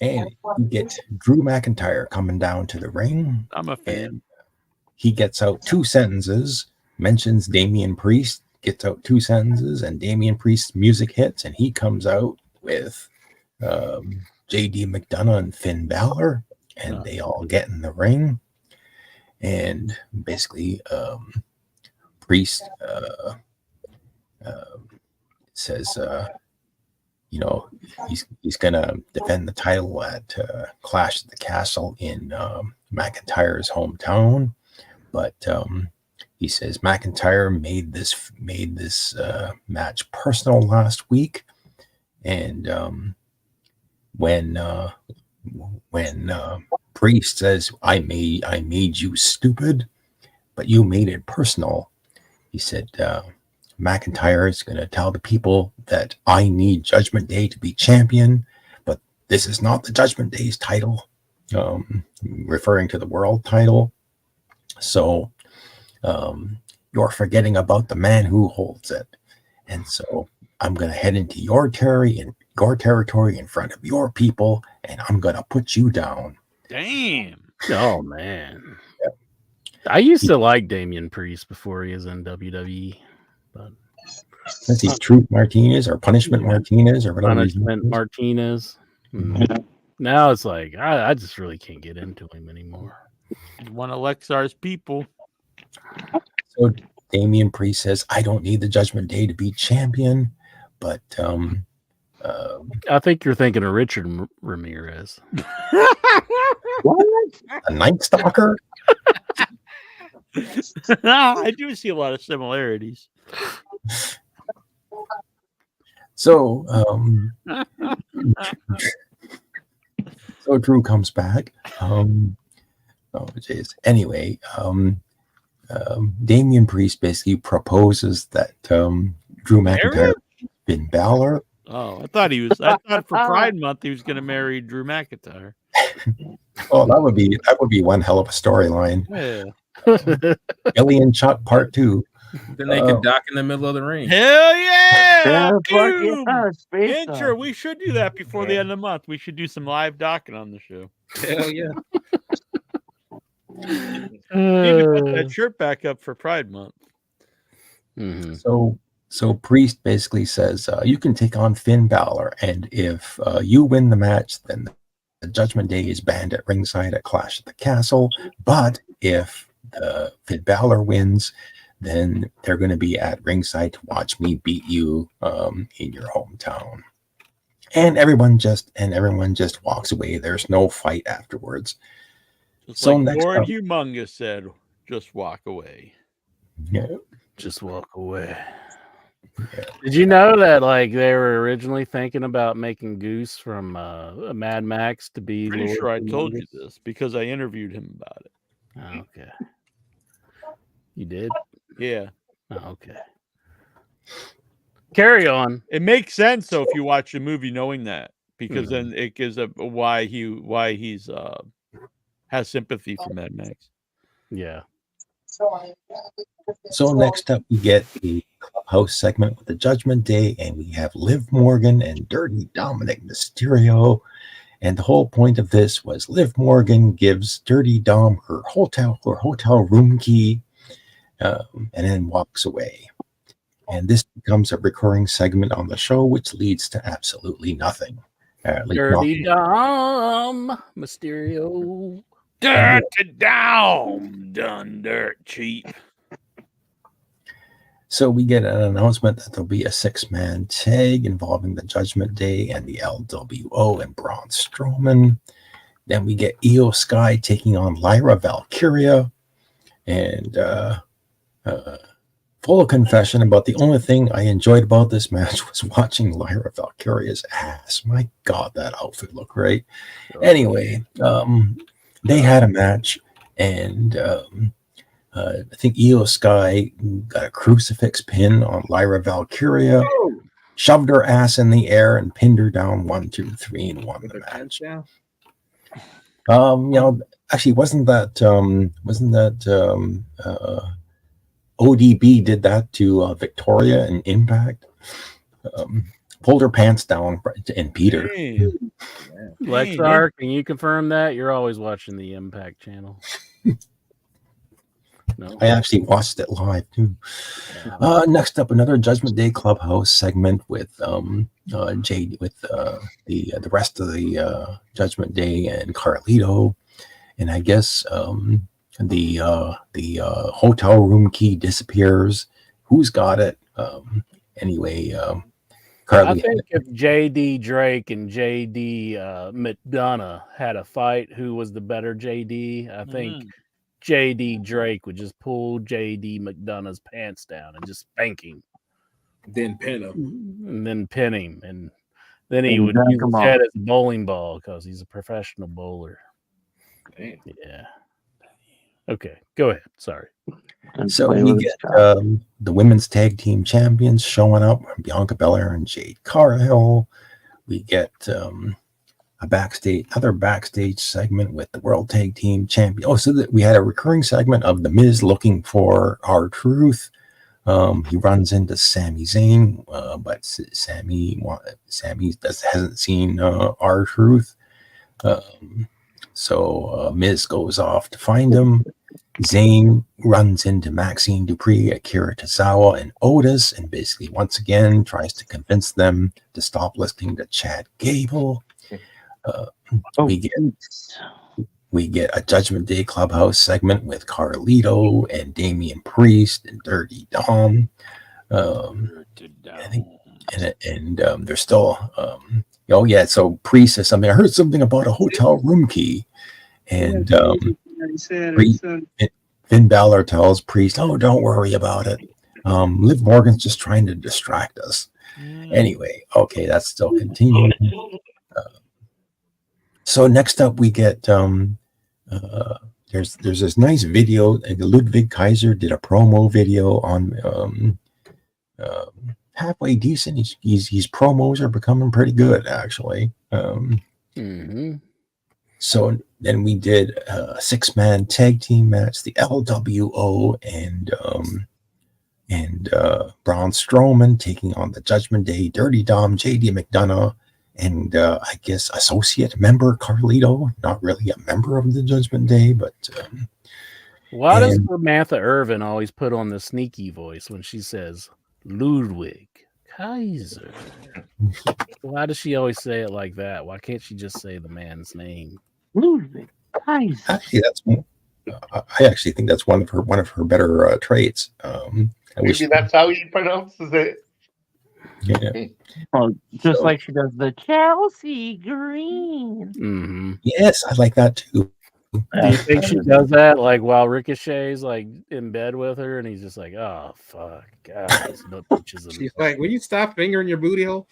And you get Drew McIntyre coming down to the ring. I'm a fan. And he gets out 2 sentences, mentions Damian Priest, gets out 2 sentences, and Damian Priest's music hits, and he comes out with JD McDonough and Finn Balor, and they all get in the ring. And basically, Priest says, he's gonna defend the title at Clash at the Castle in McIntyre's hometown, but he says McIntyre made this match personal last week, and when Priest says, I made you stupid, but you made it personal. He said, McIntyre is going to tell the people that I need Judgment Day to be champion, but this is not the Judgment Day's title, referring to the world title. So you're forgetting about the man who holds it. And so I'm going to head into your territory in front of your people, and I'm going to put you down. Damn. Oh, man. Yep. I used to like Damian Priest before he was in WWE. But since he's Truth Martinez or Punishment Martinez or whatever. Punishment Martinez. Mm-hmm. Now it's like, I just really can't get into him anymore. One of Lexar's people. So Damian Priest says, I don't need the Judgment Day to be champion, but I think you're thinking of Richard Ramirez. What? A Night Stalker? I do see a lot of similarities. So, so Drew comes back. Oh, jeez. Anyway, Damian Priest basically proposes that Drew McIntyre, Finn Balor. Oh, I thought for Pride Month he was going to marry Drew McIntyre. Oh, that would be one hell of a storyline. Yeah. Billy and Chuck Part 2. Then they could dock in the middle of the ring. Hell yeah! Yeah, Boom! space Intro. time. We should do that before the end of the month. We should do some live docking on the show. Hell yeah. Maybe put that shirt back up for Pride Month. Mm-hmm. So Priest basically says you can take on Finn Balor, and if you win the match, then the Judgment Day is banned at ringside at Clash at the Castle. But if Finn Balor wins, then they're going to be at ringside to watch me beat you in your hometown. And everyone just walks away. There's no fight afterwards. Just So like next Lord up- Humongous said, just walk away. Yeah. Just walk away. Did you know that like they were originally thinking about making Goose from Mad Max to be? Pretty Lord sure I told you Humongous? this because I interviewed him about it. Oh, okay. You did? Yeah. Oh, okay. Carry on. It makes sense though if you watch the movie knowing that, because then it gives a why he's has sympathy for Mad Max. Yeah. So next up, we get the Clubhouse segment with the Judgment Day, and we have Liv Morgan and Dirty Dominic Mysterio. And the whole point of this was Liv Morgan gives Dirty Dom her hotel room key, and then walks away. And this becomes a recurring segment on the show, which leads to absolutely nothing. Dirty Dom Mysterio. Dirty Dom done dirt cheap. So we get an announcement that there'll be a 6-man tag involving the Judgment Day and the LWO and Braun Strowman. Then we get Io Sky taking on Lyra Valkyria. And full confession about the only thing I enjoyed about this match was watching Lyra Valkyria's ass. My God, that outfit looked great. Anyway, they had a match, and I think Io Sky got a crucifix pin on Lyra Valkyria, shoved her ass in the air, and pinned her down 1, 2, 3, and won the match. Actually, wasn't that ODB did that to Victoria and Impact? Pulled her pants down and beat her. Lexar, can you confirm that? You're always watching the Impact channel. No. I actually watched it live too. Next up, another Judgment Day Clubhouse segment with Jade, with the rest of the Judgment Day and Carlito, and I guess the hotel room key disappears. Who's got it? Anyway, Carly. I think if JD Drake and JD McDonough had a fight, who was the better JD? I think JD Drake would just pull JD McDonough's pants down and just spank him. Then pin him. And then pin him. And then he would use his head as a bowling ball because he's a professional bowler. Damn. Yeah. Okay, go ahead. Sorry. So we get the women's tag team champions showing up, Bianca Belair and Jade Cargill. We get another backstage segment with the World Tag Team Champion. Oh, so that we had a recurring segment of The Miz looking for R-Truth. He runs into Sami Zayn, but Sami hasn't seen R-Truth. So Miz goes off to find him. Zayn runs into Maxine Dupree, Akira Tozawa, and Otis, and basically once again tries to convince them to stop listening to Chad Gable. We get a Judgment Day Clubhouse segment with Carlito and Damian Priest and Dirty Dom. And they're still so Priest says something. I heard something about a hotel room key, and Finn Balor tells Priest, "Oh, don't worry about it. Liv Morgan's just trying to distract us." Anyway, okay, that's still continuing. So next up, we get there's this nice video. Ludwig Kaiser did a promo video on halfway decent. His promos are becoming pretty good, actually. So then we did a 6-man tag team match, the LWO and Braun Strowman taking on the Judgment Day, Dirty Dom, JD McDonough, and I guess associate member Carlito. Not really a member of the Judgment Day, but why does Samantha Irvin always put on the sneaky voice when she says Ludwig Kaiser? Why does she always say it like that? Why can't she just say the man's name? Ludwig Kaiser. Actually, I actually think that's one of her better traits. Maybe that's how he pronounces it. Yeah. Well, just like she does the Chelsea Green. Yes, I like that too. Do you think she does that like while Ricochet's like in bed with her and he's just like, oh fuck, God, she's like, will you stop fingering your booty hole?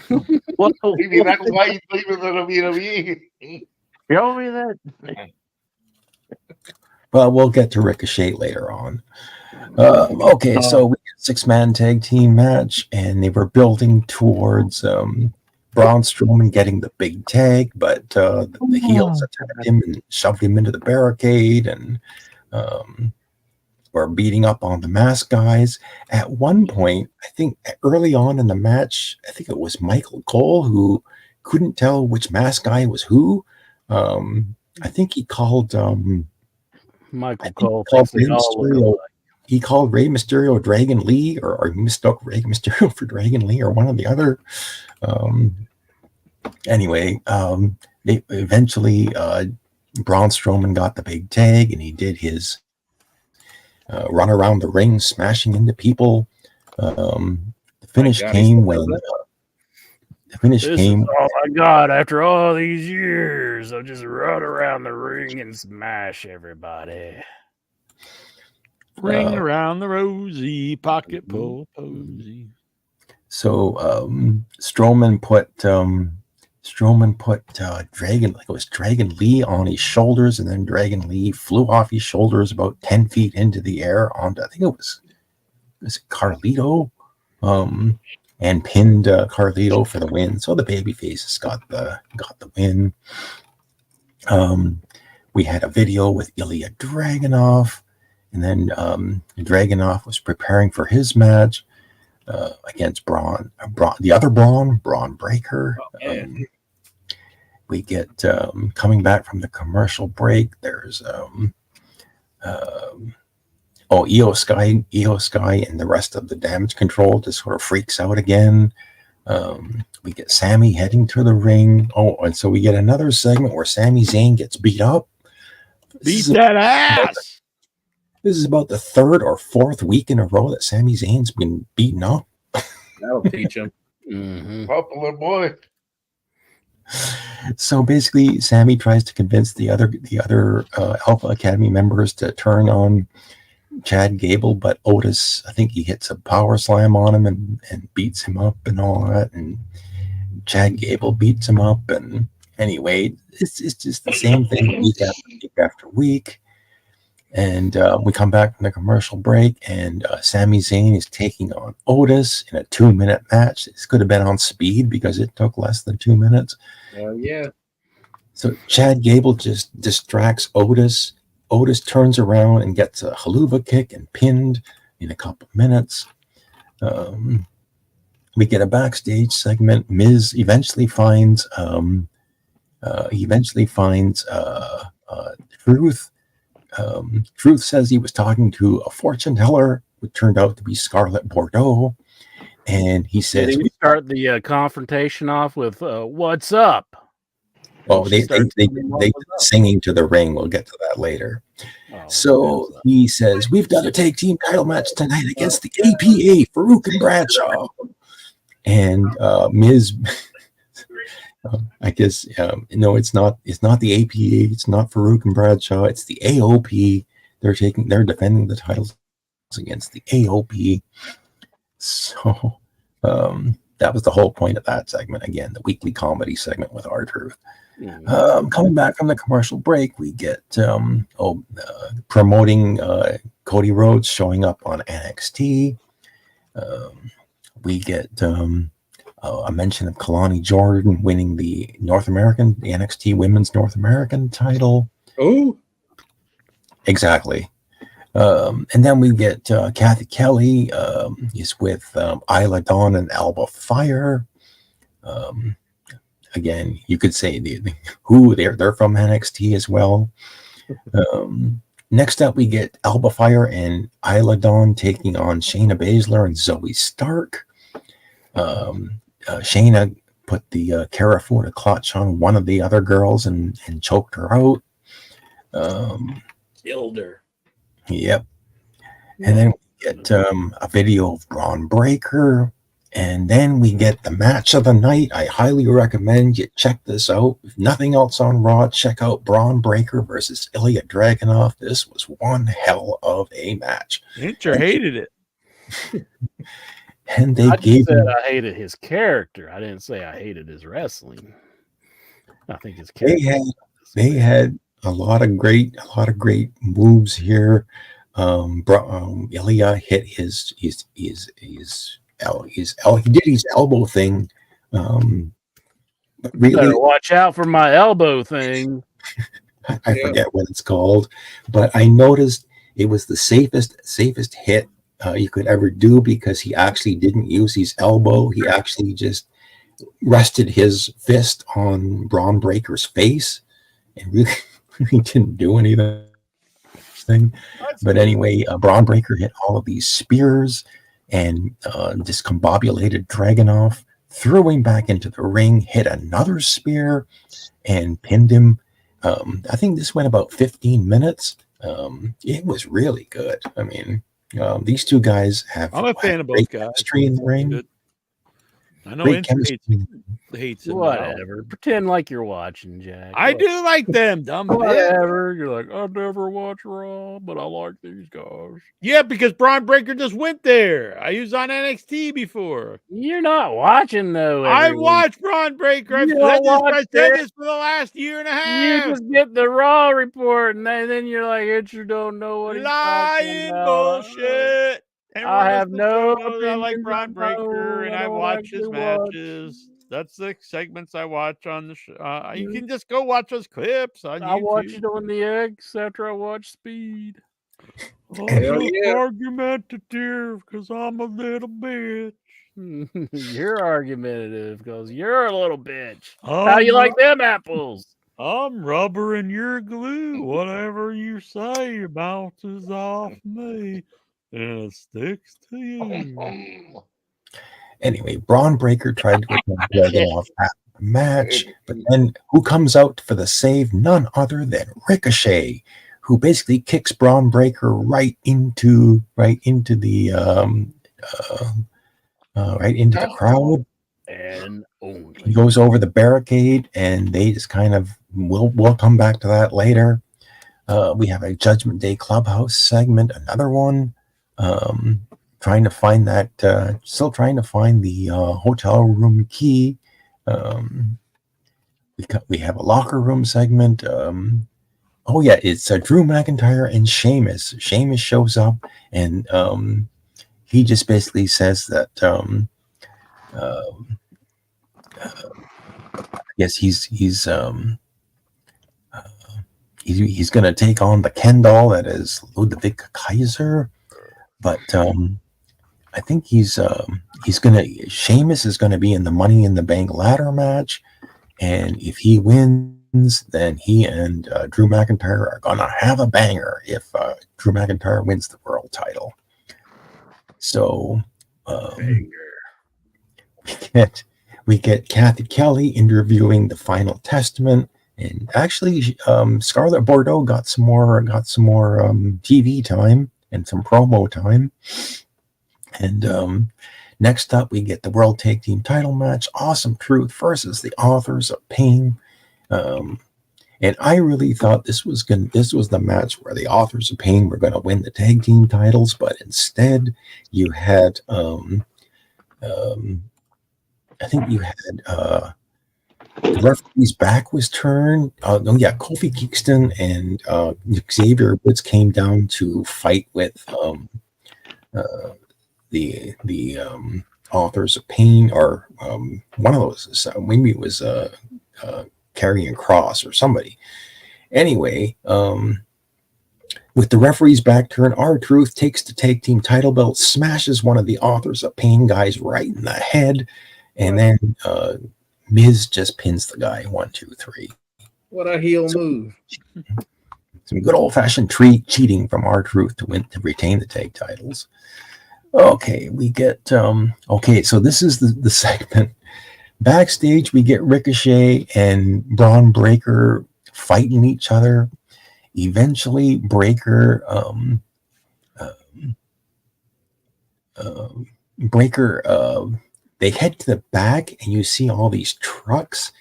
Maybe that's why he's leaving the WWE. Show me that. Well, we'll get to Ricochet later on. Okay, so we had a 6-man tag team match, and they were building towards Braun Strowman getting the big tag, but the heels attacked him and shoved him into the barricade, and were beating up on the mask guys. At one point, I think early on in the match, I think it was Michael Cole who couldn't tell which mask guy was who. I think he called Michael Cole. He called Rey Mysterio Dragon Lee, or mistook Rey Mysterio for Dragon Lee, or one or the other. Anyway, they eventually Braun Strowman got the big tag, and he did his run around the ring, smashing into people. The finish came when This is all I got after all these years. I'll just run around the ring and smash everybody. Ring around the rosy, pocket pull posy. So Strowman put Dragon, like it was Dragon Lee on his shoulders, and then Dragon Lee flew off his shoulders about 10 feet into the air onto, I think it was Carlito, and pinned Carlito for the win. So the babyfaces got the win. We had a video with Ilya Dragunov, and then Dragunov was preparing for his match against Braun, the other Braun Breaker. We get coming back from the commercial break. There's Io Sky and the rest of the Damage Control just sort of freaks out again. We get Sami heading to the ring. Oh, and so we get another segment where Sami Zayn gets beat up. Beat that ass. This is about the 3rd or 4th week in a row that Sami Zayn's been beaten up. That'll teach him. Popular boy. So basically, Sami tries to convince the other Alpha Academy members to turn on Chad Gable, but Otis, I think he hits a power slam on him and beats him up and all that, and Chad Gable beats him up, and anyway, it's just the same thing week after week. And we come back from the commercial break, and Sami Zayn is taking on Otis in a 2-minute match. This could have been on speed because it took less than 2 minutes. Yeah. So Chad Gable just distracts Otis. Otis turns around and gets a haluva kick and pinned in a couple of minutes. We get a backstage segment. Miz eventually finds Truth. Truth says he was talking to a fortune teller, which turned out to be Scarlett Bordeaux, and he says, "Did we start the confrontation off with what's up?" Oh, they singing to the ring. We'll get to that later. So he says, "We've got a tag team title match tonight against the APA, Farouk and Bradshaw." And Miz, I guess, no, it's not the APA. It's not Farouk and Bradshaw. It's the AOP. They're defending the titles against the AOP. So that was the whole point of that segment. Again, the weekly comedy segment with R-Truth. Coming back from the commercial break, we get promoting Cody Rhodes showing up on NXT. We get a mention of Kalani Jordan winning the NXT Women's North American title. Oh, exactly. And then we get Kathy Kelly is with Isla Dawn and Alba Fire. Again, you could say they're from NXT as well. Next up, we get Alba Fire and Isla Dawn taking on Shayna Baszler and Zoe Stark. Shayna put the Carafuda clutch on one of the other girls and choked her out. Killed her. Yep. And then we get a video of Braun Breaker. And then we get the match of the night. I highly recommend you check this out. If nothing else on Raw, check out Braun Breaker versus Ilya Dragunov. This was one hell of a match. You sure hated it. And they I gave said I hated his character. I didn't say I hated his wrestling. I think his character. They had a lot of great moves here. Ilya hit he did his elbow thing. But really, better watch out for my elbow thing. I forget what it's called, but I noticed it was the safest hit you could ever do, because he actually didn't use his elbow. He actually just rested his fist on Braun Breaker's face and really didn't do anything. But anyway, Braun Breaker hit all of these spears and discombobulated Dragunov, threw him back into the ring, hit another spear, and pinned him. I think this went about 15 minutes. It was really good. I mean, these two guys have I'm a fan of both guys. Chemistry in the ring. I know Great Vince chemistry. hates him. Whatever. Pretend like you're watching, Jack. I do like them, dumb bitch. Whatever. You're like, I never watch Raw, but I like these guys. Yeah, because Braun Breaker just went there. I was on NXT before. You're not watching though. I watched Braun Breaker. I've You said don't watch it. this for the last year and a You half. just get the Raw report, and then you're like, you don't know what he's talking Lying about. bullshit. I have no I like opinion Braun Breaker, and I I don't watch his actually watch. matches. That's the segments I watch on the show. You can just go watch those clips on I YouTube. watch it on the X after I watch Speed. I'm Hell just yeah. argumentative because I'm a little bitch. You're argumentative because you're a little bitch. I'm How you like ru- them apples? I'm rubber and you're glue. Whatever you say bounces off me and it sticks to you. Anyway, Braun Breaker tried to attack Dragunov after the match, but then who comes out for the save? None other than Ricochet, who basically kicks Braun Breaker right into the crowd. And only. He goes over the barricade, and they just kind of we'll come back to that later. We have a Judgment Day Clubhouse segment, another one. Trying to find that, still trying to find the hotel room key. We have a locker room segment. Oh yeah, it's Drew McIntyre and Sheamus. Sheamus shows up, and he just basically says that yes, he's going to take on the Ken doll that is Ludwig Kaiser, but I think Sheamus is gonna be in the Money in the Bank ladder match, and if he wins, then he and Drew McIntyre are gonna have a banger if Drew McIntyre wins the world title. So we get Kathy Kelly interviewing the Final Testament, and actually Scarlett Bordeaux got some more TV time and some promo time. And next up, we get the World Tag Team title match, Awesome Truth versus the Authors of Pain. And I really thought this was the match where the Authors of Pain were going to win the tag team titles, but instead you had I think you had the referee's back was turned. Kofi Kingston and Xavier Woods came down to fight with the Authors of Pain, or one of those. Maybe it was Karrion Kross or somebody. Anyway, with the referee's back turned, R-Truth takes the tag team title belt, smashes one of the Authors of Pain guys right in the head, and then Miz just pins the guy. 1, 2, 3. What a heel move! Some good old-fashioned cheating from R-Truth to retain the tag titles. Okay, we get so this is the segment. Backstage, we get Ricochet and Braun Breaker fighting each other. Eventually, Breaker they head to the back, and you see all these trucks.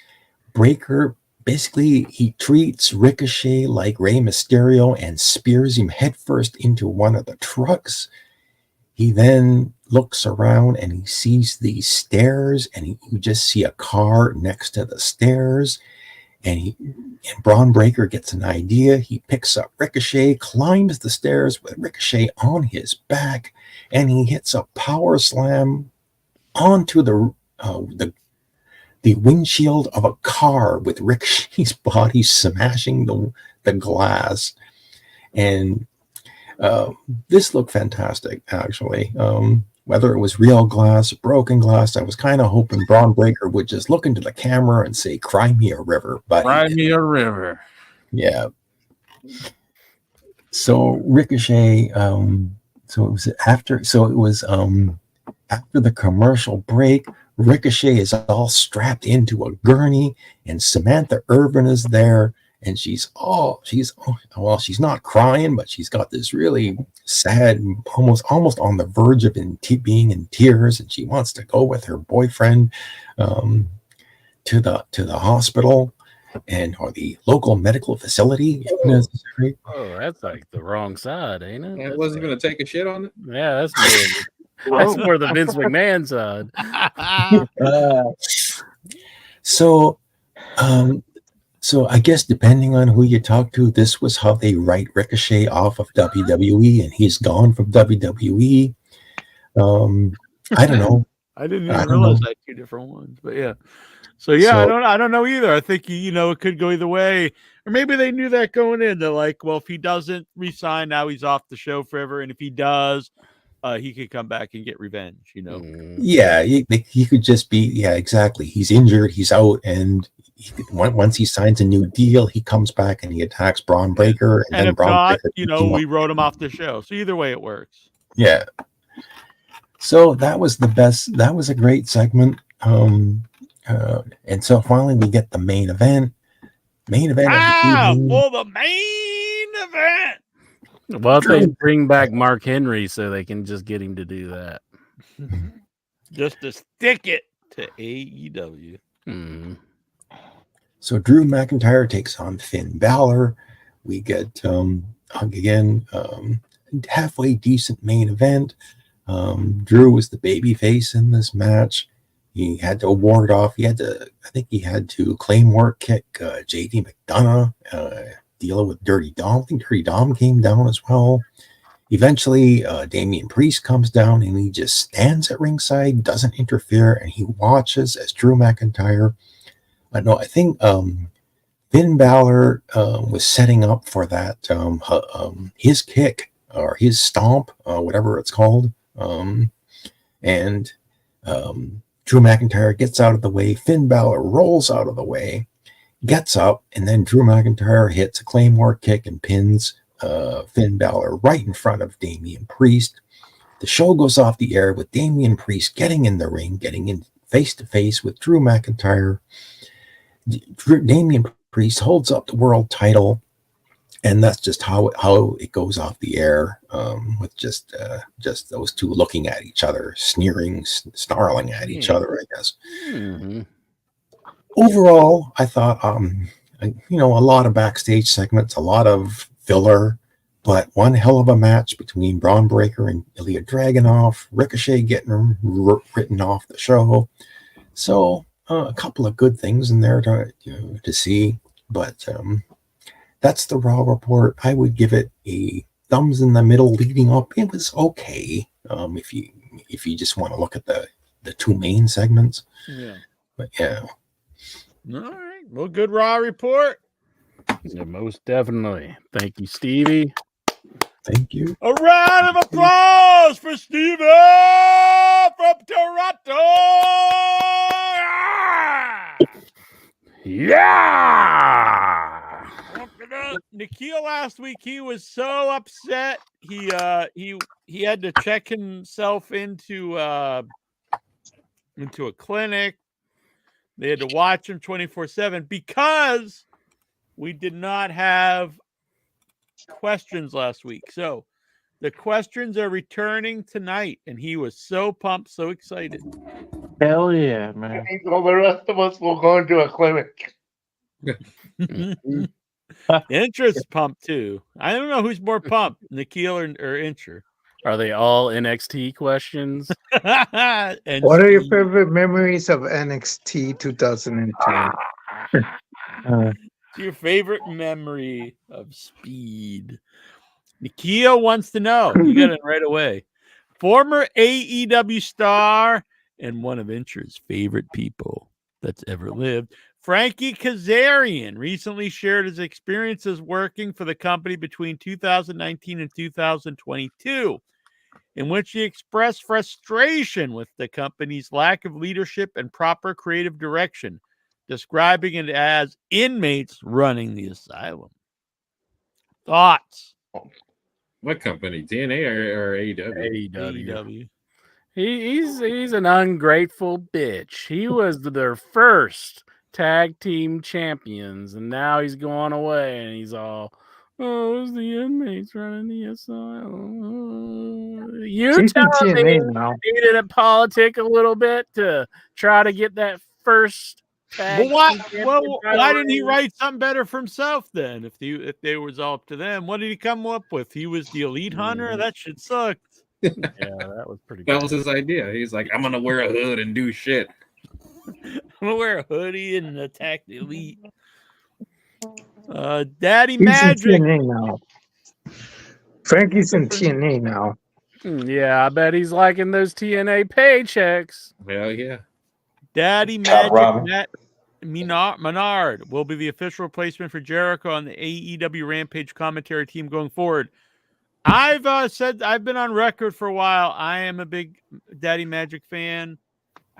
Breaker basically he treats Ricochet like Rey Mysterio and spears him headfirst into one of the trucks. He then looks around and he sees these stairs, and you just see a car next to the stairs. And Braun Breaker gets an idea. He picks up Ricochet, climbs the stairs with Ricochet on his back, and he hits a power slam onto the windshield of a car with Ricochet's body smashing the glass. And this looked fantastic, actually. Whether it was real glass or broken glass, I was kind of hoping Braun Breaker would just look into the camera and say, "Cry me a river." But cry me a river. Yeah. So Ricochet, after the commercial break, Ricochet is all strapped into a gurney, and Samantha Irvin is there, and she's not crying, but she's got this really sad, almost on the verge of being in tears, and she wants to go with her boyfriend to the hospital or the local medical facility if necessary. Oh, that's like the wrong side, ain't it? And wasn't going to take a shit on it? Yeah, that's more the Vince McMahon side. So I guess depending on who you talk to, this was how they write Ricochet off of WWE, and he's gone from WWE. I don't know. I didn't even realize that 2 different ones, but yeah. So yeah, I don't know either. I think it could go either way, or maybe they knew that going in. They're like, well, if he doesn't resign, now he's off the show forever, and if he does, he could come back and get revenge. Yeah, he could just be. Yeah, exactly. He's injured. He's out, and once he signs a new deal, he comes back and he attacks Braun Breaker, and then if Braun not, Breaker, we wrote him off the show. So either way, it works. Yeah. So that was the best. That was a great segment. And so finally we get the main event. For the main event. Well, they bring back Mark Henry so they can just get him to do that. Just to stick it to AEW. So Drew McIntyre takes on Finn Balor. We get halfway decent main event. Drew was the babyface in this match. He had to ward off. He had to Claymore kick JD McDonough, dealing with Dirty Dom. I think Dirty Dom came down as well. Eventually, Damian Priest comes down and he just stands at ringside, doesn't interfere, and he watches as Drew McIntyre. I think Finn Balor was setting up for that his kick or his stomp, whatever it's called, and Drew McIntyre gets out of the way. Finn Balor rolls out of the way, gets up, and then Drew McIntyre hits a Claymore kick and pins Finn Balor right in front of Damian Priest. The show goes off the air with Damian Priest getting in the ring, getting in face-to-face with Drew McIntyre. Damian Priest holds up the world title, and that's just how it goes off the air, with just those two looking at each other, sneering, snarling at each other, I guess. Overall, I thought, a lot of backstage segments, a lot of filler, but one hell of a match between Braun Breaker and Ilya Dragunov. Ricochet getting written off the show. So a couple of good things in there to see, but that's the Raw report. I would give it a thumbs in the middle leading up. It was okay. If you just want to look at the two main segments. Yeah. But yeah. All right. Well, good Raw report. Yeah, most definitely. Thank you, Stevie. Thank you. A round of applause for Stevie from Toronto. Yeah. Nikhil last week, he was so upset. He had to check himself into a clinic. They had to watch him 24/7 because we did not have questions last week. So the questions are returning tonight, and he was so pumped, so excited. Hell yeah, man. Well, the rest of us will go into a clinic. Incher's pumped too. I don't know who's more pumped, Nikhil or Incher. Are they all NXT questions? What are your favorite memories of NXT 2010? Your favorite memory of Speed? Nikhil wants to know. You got it right away. Former AEW star and one of Incher's favorite people that's ever lived, Frankie Kazarian, recently shared his experiences working for the company between 2019 and 2022, in which he expressed frustration with the company's lack of leadership and proper creative direction, describing it as inmates running the asylum. Thoughts? What company? TNA or AEW? AEW. He's an ungrateful bitch. He was their first tag team champions, and now he's going away, and he's all, "Oh, it's the inmates running the asylum." You She's in tell me TNA now. he needed to politic a little bit to try to get that first tag. Why Why didn't he write something better for himself then? If they was all up to them, what did he come up with? He was the elite hunter. That shit sucked. Yeah, that was pretty That good. was his idea. He's like, I'm gonna wear a hood and do shit. I'm gonna wear a hoodie and attack the elite. Daddy He's in Magic. TNA now. Frankie's in TNA now. Yeah, I bet he's liking those TNA paychecks. Hell yeah. Daddy Shout out, Magic Menard will be the official replacement for Jericho on the AEW Rampage commentary team going forward. I've said, I've been on record for a while, I am a big Daddy Magic fan.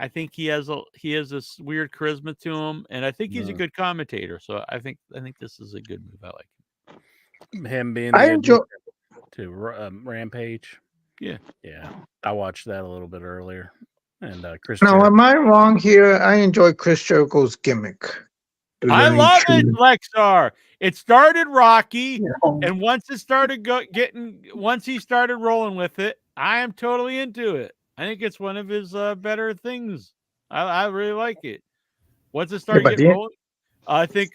I think he has this weird charisma to him, and I think he's a good commentator. So I think this is a good move. I like him being I the enjoy. to Rampage. Yeah. I watched that a little bit earlier, and Chris. Now, Jericho- am I wrong here? I enjoy Chris Jericho's gimmick. The I learning love tree. it, Lexar. It started rocky, and once it started once he started rolling with it, I am totally into it. I think it's one of his better things. I really like it. Once it started but getting the- rolling, I think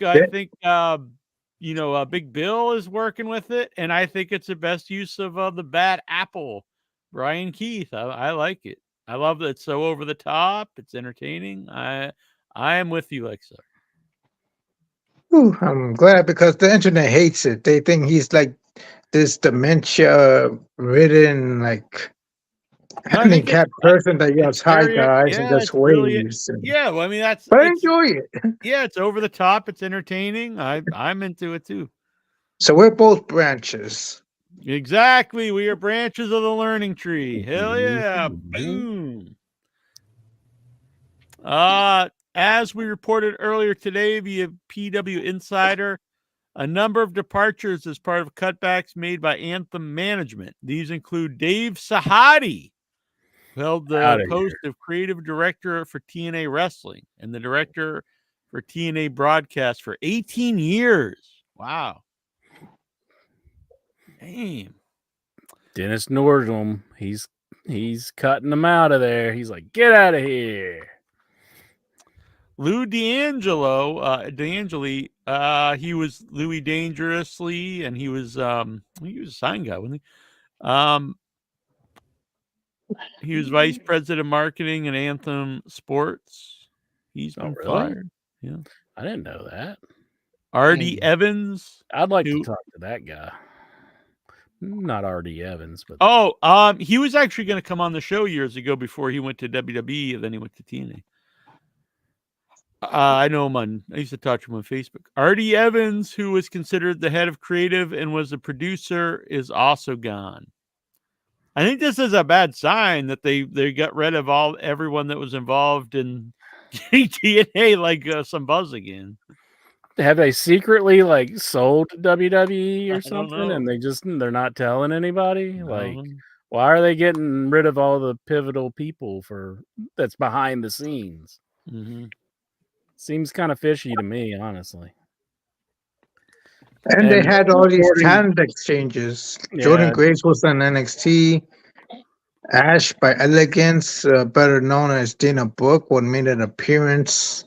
Big Bill is working with it, and I think it's the best use of the Bad Apple, Brian Keith. I like it. I love that it's so over the top. It's entertaining. I am with you, Lexar. Ooh, I'm glad because the internet hates it. They think he's like this dementia-ridden, like handicapped person that yells "Hi guys" and just waves. Yeah, well, I mean but I enjoy it. Yeah, it's over the top. It's entertaining. I'm into it too. So we're both branches. Exactly. We are branches of the learning tree. Hell yeah. Boom. As we reported earlier today via PW Insider, a number of departures as part of cutbacks made by Anthem management. These include Dave Sahadi, who held the post of creative director for TNA Wrestling and the director for TNA Broadcast for 18 years. Wow. Damn. Dennis Nordholm, he's cutting them out of there. He's like, get out of here. Lou D'Angeli, he was Louis Dangerously, and he was a sign guy, wasn't he? He was vice president of marketing at Anthem Sports. He's Oh, been really? fired. Yeah. I didn't know that. R.D. Evans. I'd like who- to talk to that guy. Not R.D. Evans, but he was actually going to come on the show years ago before he went to WWE, and then he went to TNA. I know him I used to talk to him on Facebook. R.D. Evans, who was considered the head of creative and was a producer, is also gone. I think this is a bad sign that they got rid of everyone that was involved in TNA, like some buzz again. have they secretly like sold to WWE I or don't something, know. and they're not telling anybody? Like, No. why are they getting rid of all the pivotal people that's behind the scenes? Mm-hmm. Seems kind of fishy to me, honestly. And they And had all these according- talent exchanges. Yeah. Jordan Grace was on NXT. Ash by Elegance, better known as Dana Brooke, would made an appearance.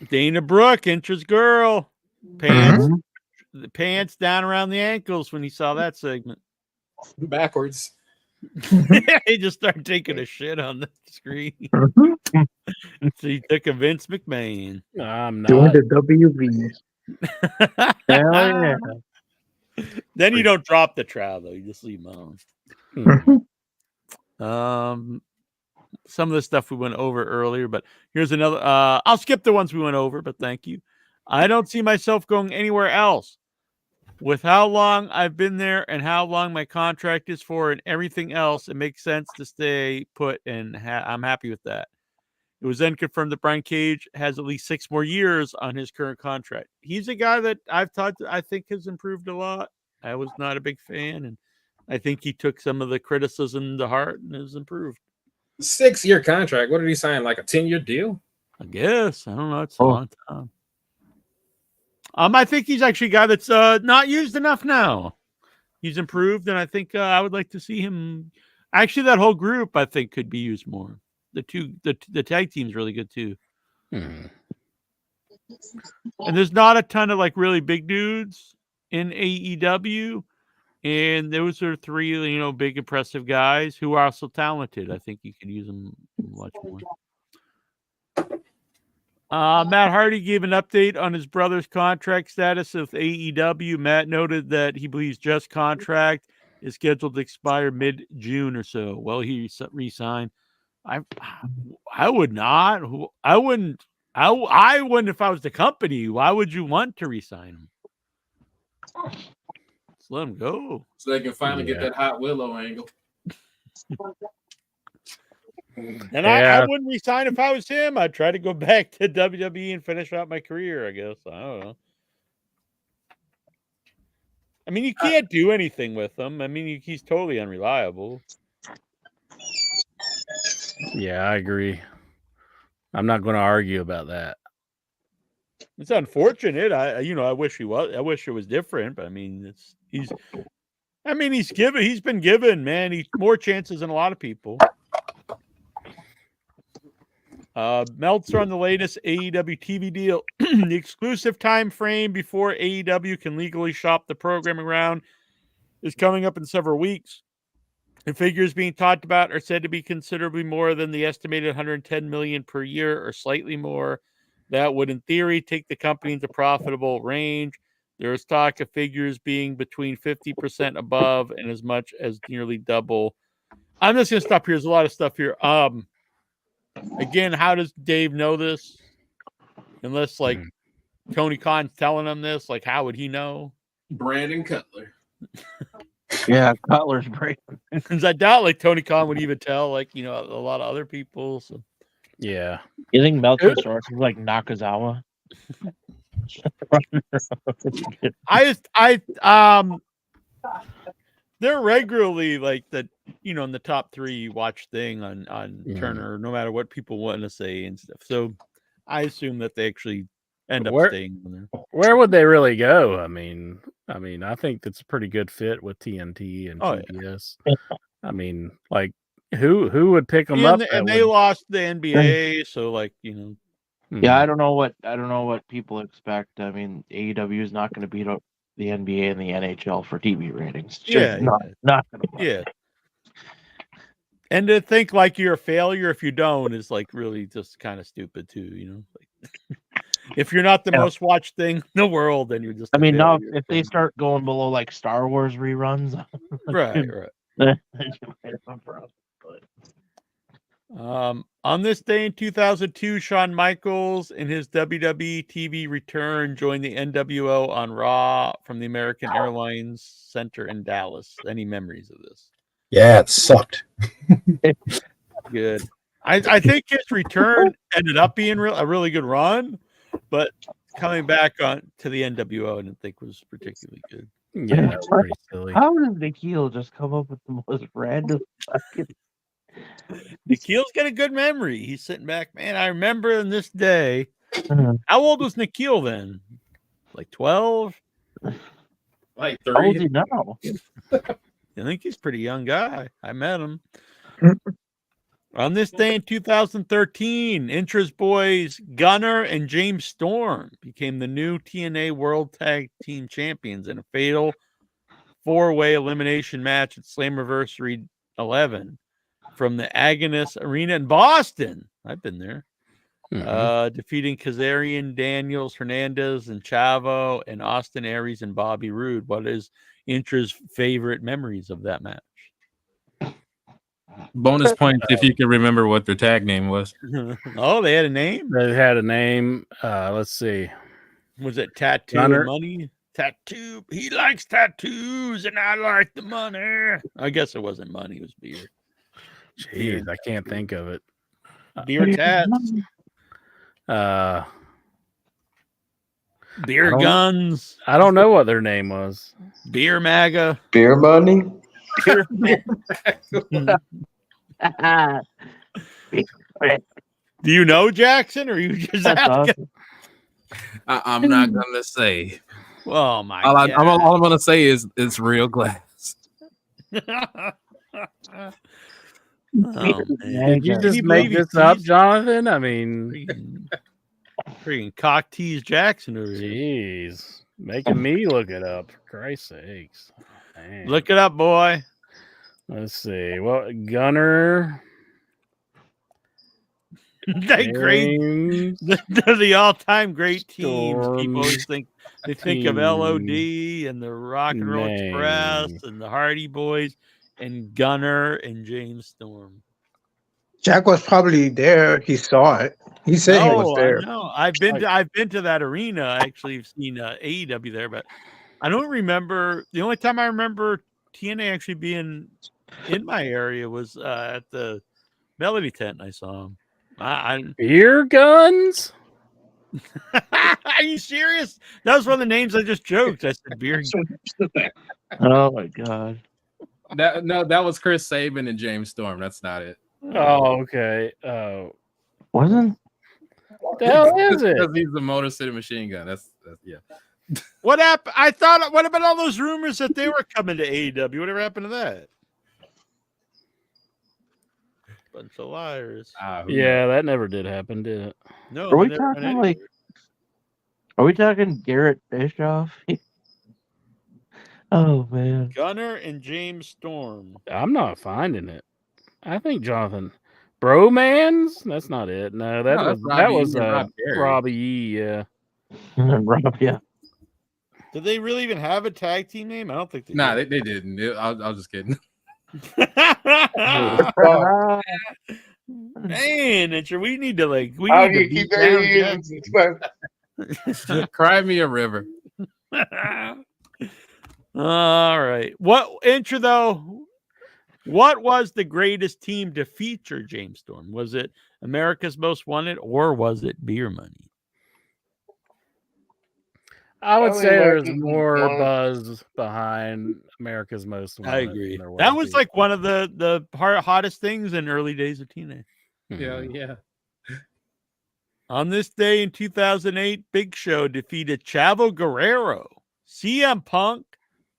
Dana Brooke, Intra's girl, the pants down around the ankles when he saw that segment. Backwards. He just started taking a shit on the screen. So he took a Vince McMahon. I'm Doing not. the WB. Hell yeah. Then you don't drop the trowel though; you just leave them on. Some of the stuff we went over earlier, but here's another. I'll skip the ones we went over, but thank you. I don't see myself going anywhere else. With how long I've been there and how long my contract is for and everything else, it makes sense to stay put, and I'm happy with that. It was then confirmed that Brian Cage has at least 6 more years on his current contract. He's a guy that I think has improved a lot. I was not a big fan, and I think he took some of the criticism to heart and has improved. 6-year contract. What did he sign? Like a 10-year deal? I guess. I don't know. It's a long time. I think he's actually a guy that's not used enough now. He's improved, and I think I would like to see him. Actually, that whole group I think could be used more. The tag team's really good too. And there's not a ton of like really big dudes in AEW, and those are 3 big impressive guys who are also talented. I think you can use them much more. Matt Hardy gave an update on his brother's contract status with AEW. Matt noted that he believes Just contract is scheduled to expire mid-June or so. Well, he re-signed. I would not. I wouldn't. I wouldn't if I was the company. Why would you want to re-sign him? Let's let him go. So they can finally get that Hot Willow angle. And I wouldn't resign if I was him. I'd try to go back to WWE and finish out my career, I guess. I don't know. I mean, you can't do anything with him. I mean, he's totally unreliable. Yeah, I agree. I'm not going to argue about that. It's unfortunate. I wish he was. I wish it was different. But I mean, he's been given, man. He's more chances than a lot of people. Meltzer on the latest AEW TV deal. The exclusive time frame before AEW can legally shop the programming around is coming up in several weeks. The figures being talked about are said to be considerably more than the estimated $110 million per year, or slightly more. That would, in theory, take the company into profitable range. There is talk of figures being between 50% above and as much as nearly double. I'm just going to stop here. There's a lot of stuff here. Again, how does Dave know this? Unless, like, Tony Khan's telling him this, like, how would he know? Brandon Cutler. Yeah, Cutler's great. Because I doubt, like, Tony Khan would even tell, like, a lot of other people. So, yeah. You think Meltzer's source is like Nakazawa? They're regularly like in the top 3 watch thing on Turner, no matter what people want to say and stuff. So I assume that they actually end up staying on there. Where would they really go? I mean, I think that's a pretty good fit with TNT and TBS. Yeah. I mean, like who would pick them up? And they lost the NBA, so like Yeah, I don't know what people expect. I mean, AEW is not going to beat up the NBA and the NHL for TV ratings. Not gonna. Yeah. And to think like you're a failure if you don't is like really just kind of stupid too, you know. Like, if you're not the most watched thing in the world, then you're just. I mean, now if they start going below like Star Wars reruns, right. On this day in 2002, Shawn Michaels, in his WWE TV return, joined the NWO on Raw from the American Airlines Center in Dallas. Any memories of this? Yeah, it sucked. Good. I think his return ended up being a really good run, but coming back on to the NWO, I didn't think was particularly good. Yeah, that's pretty silly. How does Nikhil just come up with the most random fucking... Nikhil's got a good memory. He's sitting back, man. I remember in this day. How old was Nikhil then? Like 12? Like 3. How old is he now? I think he's a pretty young guy. I met him. On this day in 2013, Intra's boys Gunner and James Storm became the new TNA World Tag Team Champions in a fatal 4-way elimination match at Slammiversary 11 from the Agnes Arena in Boston. I've been there. Defeating Kazarian, Daniels, Hernandez, and Chavo, and Austin Aries and Bobby Roode. What is Intra's favorite memories of that match? Bonus points if you can remember what their tag name was. Oh, they had a name? They had a name. Let's see. Was it Tattoo Gunner. and Money? Tattoo. He likes tattoos, and I like the money. I guess it wasn't money. It was beer. Jeez, I can't think of it. Beer tats. Beer guns. I don't know what their name was. Beer MAGA. Beer money. Beer Do you know Jackson, or are you just asking? I'm not gonna say. Oh my all God. all I'm gonna say is it's real glass. Oh, Did you just make this up, Jonathan? I mean, freaking cock tease Jackson over here. Jeez, making me look it up. For Christ's sakes, man. Look it up, boy. Let's see. Well, Gunner. That great, they're the all-time great teams. People always think they think of LOD and the Rock and Roll Express and the Hardy Boys and Gunner and James Storm. Jack was probably there. He saw it. He said he was there. No, I've been to that arena. I actually have seen AEW there, but I don't remember. The only time I remember TNA actually being in my area was at the Melody Tent. I saw him. Beer guns? Are you serious? That was one of the names I just joked. I said beer guns. Oh my God. That was Chris Sabin and James Storm. That's not it. Oh, okay. Oh, wasn't? What the hell is it? Because he's the Motor City Machine Gun. That's yeah. What happened? I thought. What about all those rumors that they were coming to AEW? Whatever happened to that? Bunch of liars. Yeah, that never did happen, did it? No. Are we talking like? Are we talking Garrett Bischoff? Oh man. Gunner and James Storm. I'm not finding it. I think Jonathan Bromans. That's not it. No, that was Robbie E. Yeah. Rob, yeah. Did they really even have a tag team name? I don't think they Nah, did. they didn't. I was just kidding. Man, we need to we How need do to you keep beat down that? Cry me a river. All right. What intro though? What was the greatest team to feature James Storm? Was it America's Most Wanted or was it Beer Money? I would say America's there's Most more Wanted. buzz behind America's Most Wanted. I agree. than there That was was like one of the hottest things in early days of TNA. Yeah. On this day in 2008, Big Show defeated Chavo Guerrero, CM Punk,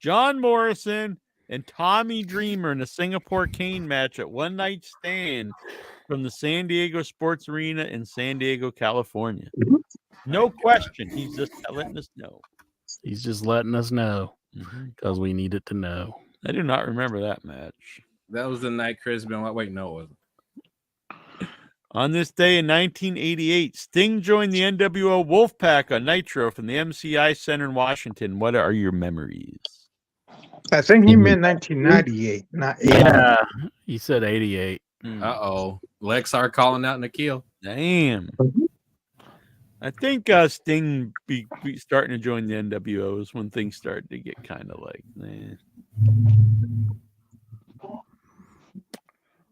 John Morrison, and Tommy Dreamer in a Singapore Cane match at One Night Stand from the San Diego Sports Arena in San Diego, California. No question. He's just letting us know. He's just letting us know because we needed to know. I do not remember that match. That was the night Chris Benoit. Wait, no, it wasn't. On this day in 1988, Sting joined the NWO Wolfpack on Nitro from the MCI Center in Washington. What are your memories? I think he meant 1998, not 88. Yeah, he said 88. Uh-oh. Lexar calling out Nikhil. Damn. I think Sting be starting to join the NWOs when things started to get kind of like,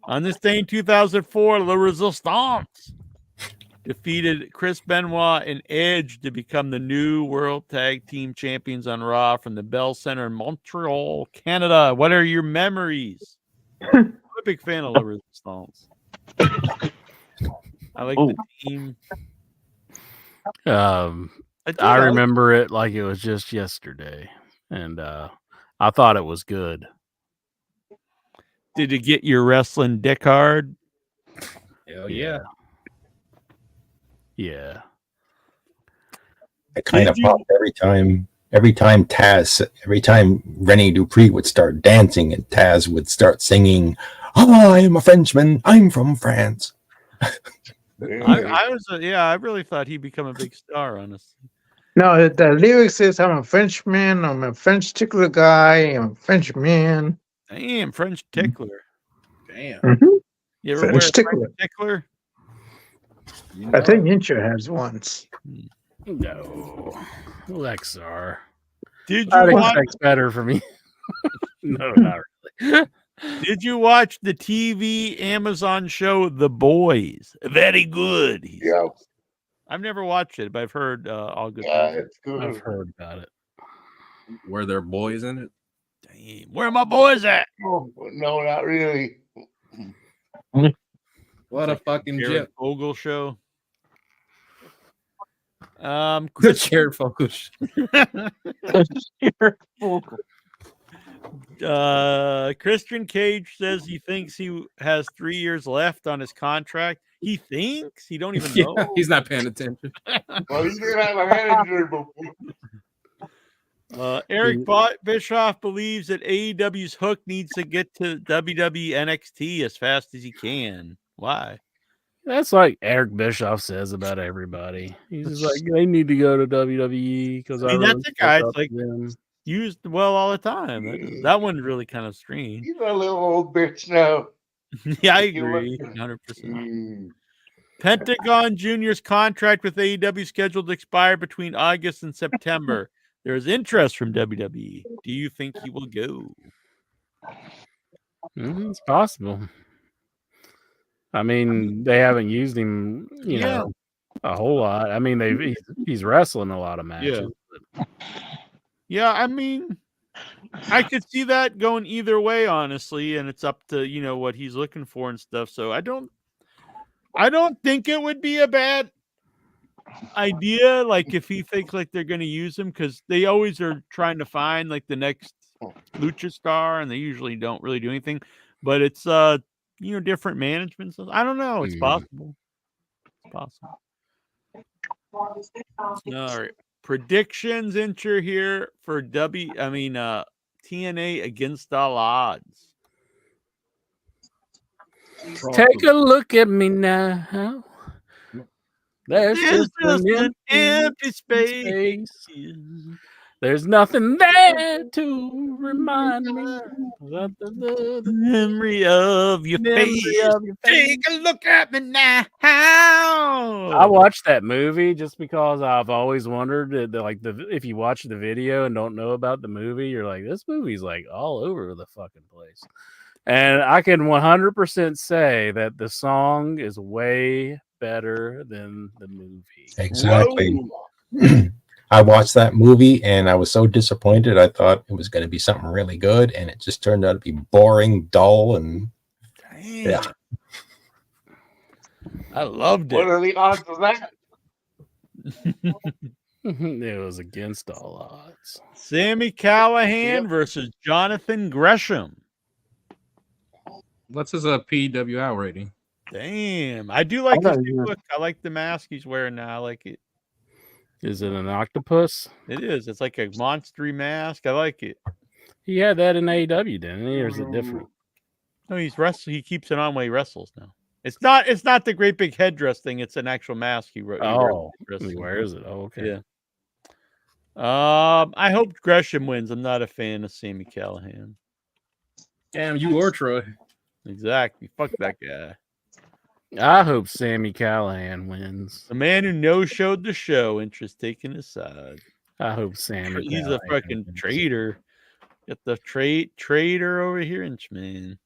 On this day in 2004, La Resistance defeated Chris Benoit and Edge to become the new World Tag Team Champions on Raw from the Bell Center in Montreal, Canada. What are your memories? I'm a big fan of La Resistance. I like the team. I remember it like it was just yesterday, and I thought it was good. Did you get your wrestling dick hard? Hell yeah. Yeah. It kind of popped every time Rennie Dupree would start dancing and Taz would start singing, I'm a Frenchman, I'm from France. I really thought he'd become a big star, honestly. No, the lyrics is I'm a Frenchman, I'm a French tickler guy, I'm a Frenchman. Damn, French tickler. Damn. Mm-hmm. You ever French wear a tickler. French tickler? I think Incher has once. No. Lexar. Did I you think watch that's better for me? No, not really. Did you watch the TV Amazon show The Boys? Very good. Yeah. I've never watched it, but I've heard all good Yeah, things. it's good. I've heard about it. Were there boys in it? Damn, where are my boys at? Oh, no, not really. What a fucking Jared jip. Fogle show. The Jared Fogle show. Christian Cage says he thinks he has 3 years left on his contract. He thinks? He don't even know. Yeah, he's not paying attention. Well, he's gonna have a head injury before. Eric Bischoff believes that AEW's Hook needs to get to WWE NXT as fast as he can. Why? That's like Eric Bischoff says about everybody. He's just like, they need to go to WWE because I mean, that's a guy that's like used well all the time. That one's really kind of strange. He's a little old bitch now. Yeah, I agree. 100%. Pentagon Jr.'s contract with AEW scheduled to expire between August and September. There is interest from WWE. Do you think he will go? It's possible. I mean, they haven't used him, you know, a whole lot. I mean, he's wrestling a lot of matches. Yeah, I mean, I could see that going either way, honestly, and it's up to, you know, what he's looking for and stuff. So I don't think it would be a bad idea, like if he thinks like they're going to use him, because they always are trying to find like the next lucha star, and they usually don't really do anything. But it's you know, different management. So I don't know. It's possible. It's possible. All right. Predictions enter here for TNA against all odds. Take a look at me now. There's just an empty space. There's nothing there to remind me of the memory of your face. Take a look at me now. I watched that movie just because I've always wondered if you watch the video and don't know about the movie, you're like, this movie's like all over the fucking place. And I can 100% say that the song is way better than the movie. Exactly. I watched that movie and I was so disappointed. I thought it was going to be something really good, and it just turned out to be boring, dull, and yeah. I loved it. What are the odds of that? It was against all odds. Sammy Callahan versus Jonathan Gresham. What's his PWI rating? Damn, I do like his new look. I like the mask he's wearing now. I like it. Is it an octopus? It is. It's like a monstery mask. I like it. He had that in AEW, didn't he? Or is it different? No, he's wrestling. He keeps it on when he wrestles now. It's not the great big headdress thing. It's an actual mask he wrote. Oh, he wears it. Oh, okay. Yeah. I hope Gresham wins. I'm not a fan of Sami Callihan. Damn, you or Troy. Exactly. Fuck that guy. I hope Sami Callihan wins. The man who no-showed the show, interest taking his side. I hope Sami. He's a fucking traitor. Get the traitor over here, Inchman.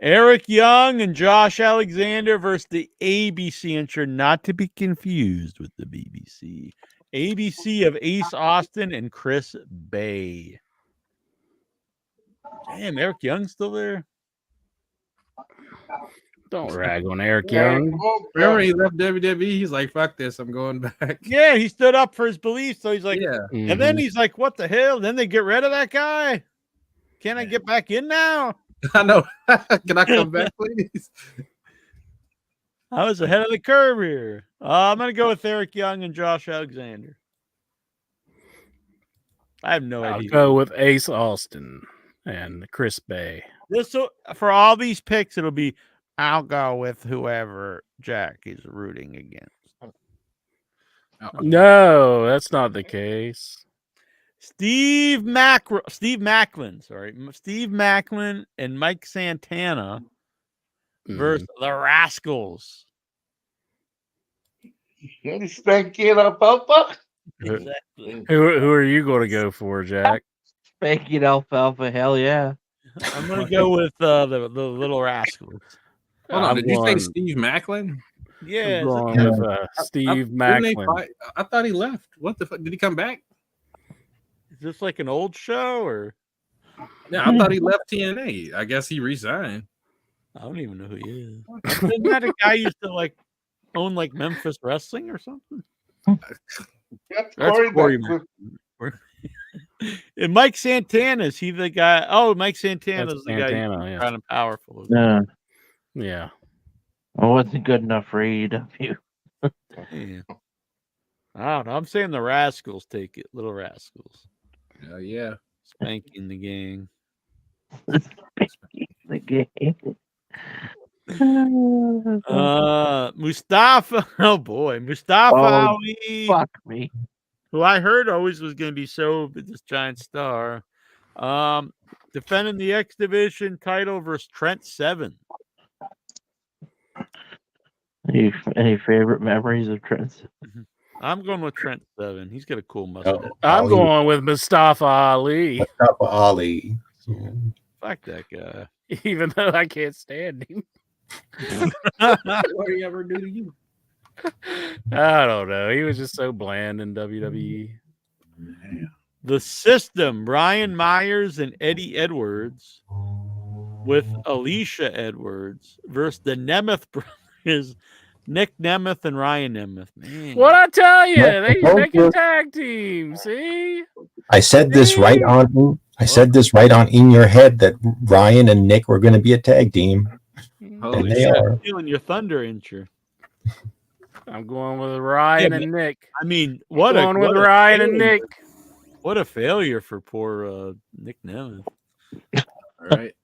Eric Young and Josh Alexander versus the ABC intro, not to be confused with the BBC. ABC of Ace Austin and Chris Bay. Damn, Eric Young's still there? Don't rag on Eric Young. Remember he left WWE? He's like, fuck this, I'm going back. Yeah, he stood up for his beliefs. So he's like, Yeah. And then he's like, what the hell? Then they get rid of that guy? Can I get back in now? I know. Can I come back, please? I was ahead of the curve here. I'm going to go with Eric Young and Josh Alexander. I have no I'll idea. go with Ace Austin and Chris Bay. For all these picks, it'll be I'll go with whoever Jack is rooting against. No, that's not the case. Steve Macklin and Mike Santana versus the Rascals. Spanky alfalfa. Exactly. Who are you going to go for, Jack? Spanking alfalfa, hell yeah. I'm going to go with the Little Rascals. Hold on, did you say Steve Macklin? Yeah, I'm going with Steve Macklin. I thought he left. What the fuck? Did he come back? Is this like an old show or? Yeah, I thought he left TNA. I guess he resigned. I don't even know who he is. Isn't that a guy used to like own like Memphis Wrestling or something? That's Corey Macklin. And Mike Santana, is he the guy? Oh, Mike Santana's the guy who's kind of powerful. No. Yeah. I wasn't good enough for AEW. Yeah. I don't know. I'm saying the Rascals take it. Little Rascals. Yeah. Spanking the gang. The game. Mustafa. Oh boy. Mustafa Ali. Fuck me. Who I heard always was going to be this giant star. Defending the X Division title versus Trent Seven. Any favorite memories of Trent? I'm going with Trent Seven. He's got a cool mustache. I'm going with Mustafa Ali. Mustafa Ali. Fuck that guy. Even though I can't stand him. What did he ever do to you? I don't know. He was just so bland in WWE. The System, Brian Myers and Eddie Edwards with Alicia Edwards versus the Nemeth brothers, Nick Nemeth and Ryan Nemeth. Man. What I tell you, they make a tag team. See, I said this right on. I said this right on in your head that Ryan and Nick were going to be a tag team, and they are. Stealing your thunder, incher. I'm going with Ryan and Nick. I mean, What a failure for poor Nick Nemeth. All right.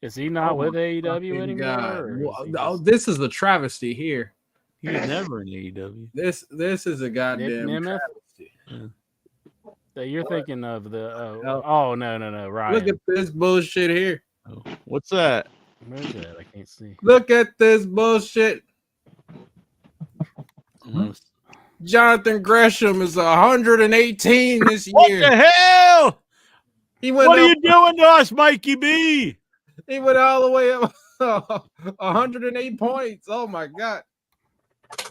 Is he not with AEW anymore? This is the travesty here. He was never in AEW. This is a goddamn travesty. So you're thinking of the no, Ryan. Look at this bullshit here. Oh, what's that? Where's that? I can't see. Look at this bullshit. Jonathan Gresham is 118 this year. What the hell? He went what are you doing to us, Mikey B? He went all the way up 108 points. Oh my god.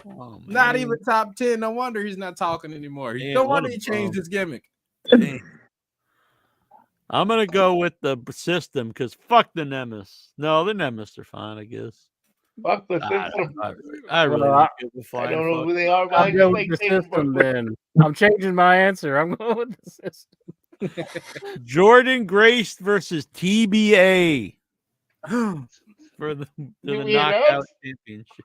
Oh, not even top 10. No wonder he's not talking anymore. Man, no wonder he changed his gimmick. I'm gonna go with the System because fuck the Nemesis. No, the Nemesis are fine, I guess. Fuck the System. I really don't give a flying I don't know fuck. who they are. I'll go with the System then. I'm changing my answer. I'm going with the System. Jordan Grace versus TBA for the knockout championship.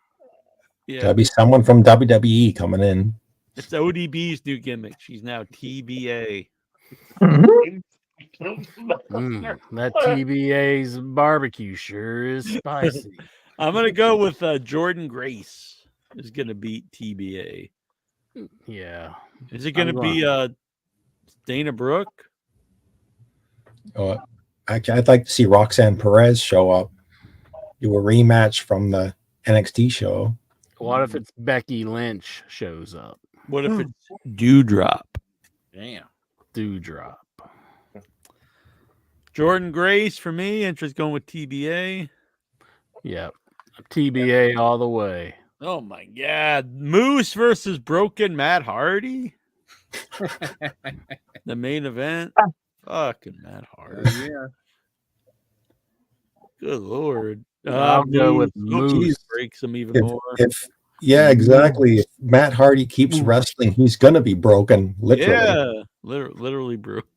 Yeah, There'll be someone from WWE coming in. it's ODB's new gimmick. She's now TBA. That TBA's barbecue sure is spicy. I'm gonna go with Jordan Grace is gonna beat TBA. Yeah. Is it gonna be Dana Brooke? Actually, I'd like to see Roxanne Perez show up, do a rematch from the NXT show. What if it's Becky Lynch shows up? What if it's Dewdrop? Damn. Dewdrop. Jordan Grace for me. Interest going with TBA. Yep. TBA all the way. Oh my God. Moose versus Broken Matt Hardy. The main event. Fucking Matt Hardy. Yeah. Good Lord. I'll go with Moose. Breaks him even more. Yeah, exactly. If Matt Hardy keeps wrestling, he's gonna be broken. Literally. Yeah, literally broke.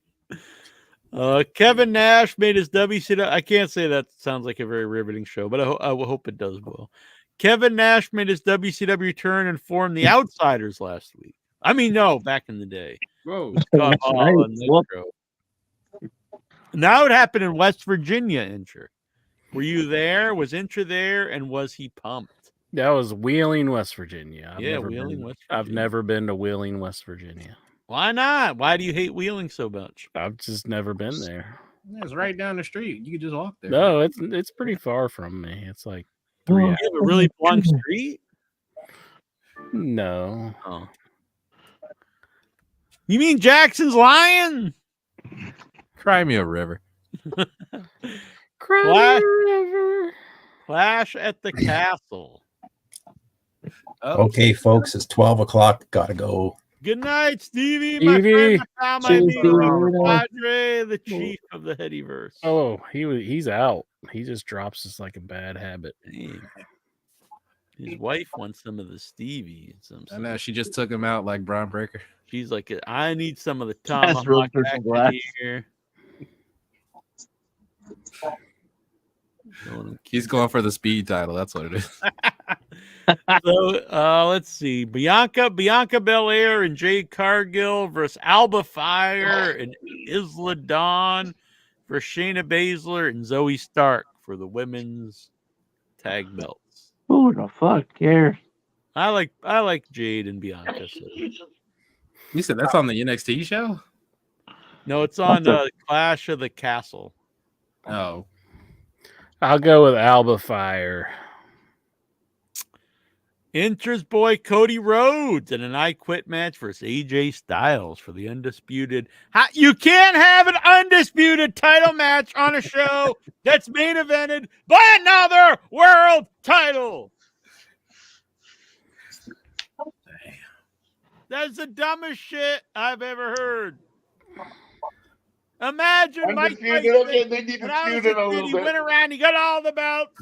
Kevin Nash made his WCW. I can't say that sounds like a very riveting show, but I hope it does well. Kevin Nash made his WCW return and formed the Outsiders last week. I mean, no, back in the day. Whoa. Now it happened in West Virginia, Incher. Were you there? Was Incher there? And was he pumped? That was Wheeling, West Virginia. Wheeling, West Virginia. I've never been to Wheeling, West Virginia. Why not? Why do you hate Wheeling so much? I've just never been there. Yeah, it's right down the street. You could just walk there. No, it's pretty far from me. It's like 3 hours. You have a really long street? No. Oh. You mean Jackson's Lion? Crimea River. Clash at the Castle. Okay, folks, it's 12 o'clock. Gotta go. Good night, Stevie. My friend, my Padre, the chief of the Headyverse. Oh, he's out. He just drops us like a bad habit. Dang. His wife wants some of the Stevie. I know, she just took him out like Braun Breaker. She's like, I need some of the tomahawk back here. He's going for the speed title. That's what it is. So let's see. Bianca Belair and Jade Cargill versus Alba Fire and Isla Dawn for Shayna Baszler and Zoe Stark for the women's tag belts. Who the fuck cares? I like Jade and Bianca. So. You said that's on the NXT show? No, it's on Clash of the Castle. Oh. I'll go with Alba Fire. Inter's boy Cody Rhodes in an I Quit match versus AJ Styles for the undisputed. You can't have an undisputed title match on a show that's main evented by another world title. That's the dumbest shit I've ever heard. Imagine Mike Tyson. Okay, they need to feud it a little he bit. went around, he got all the belts,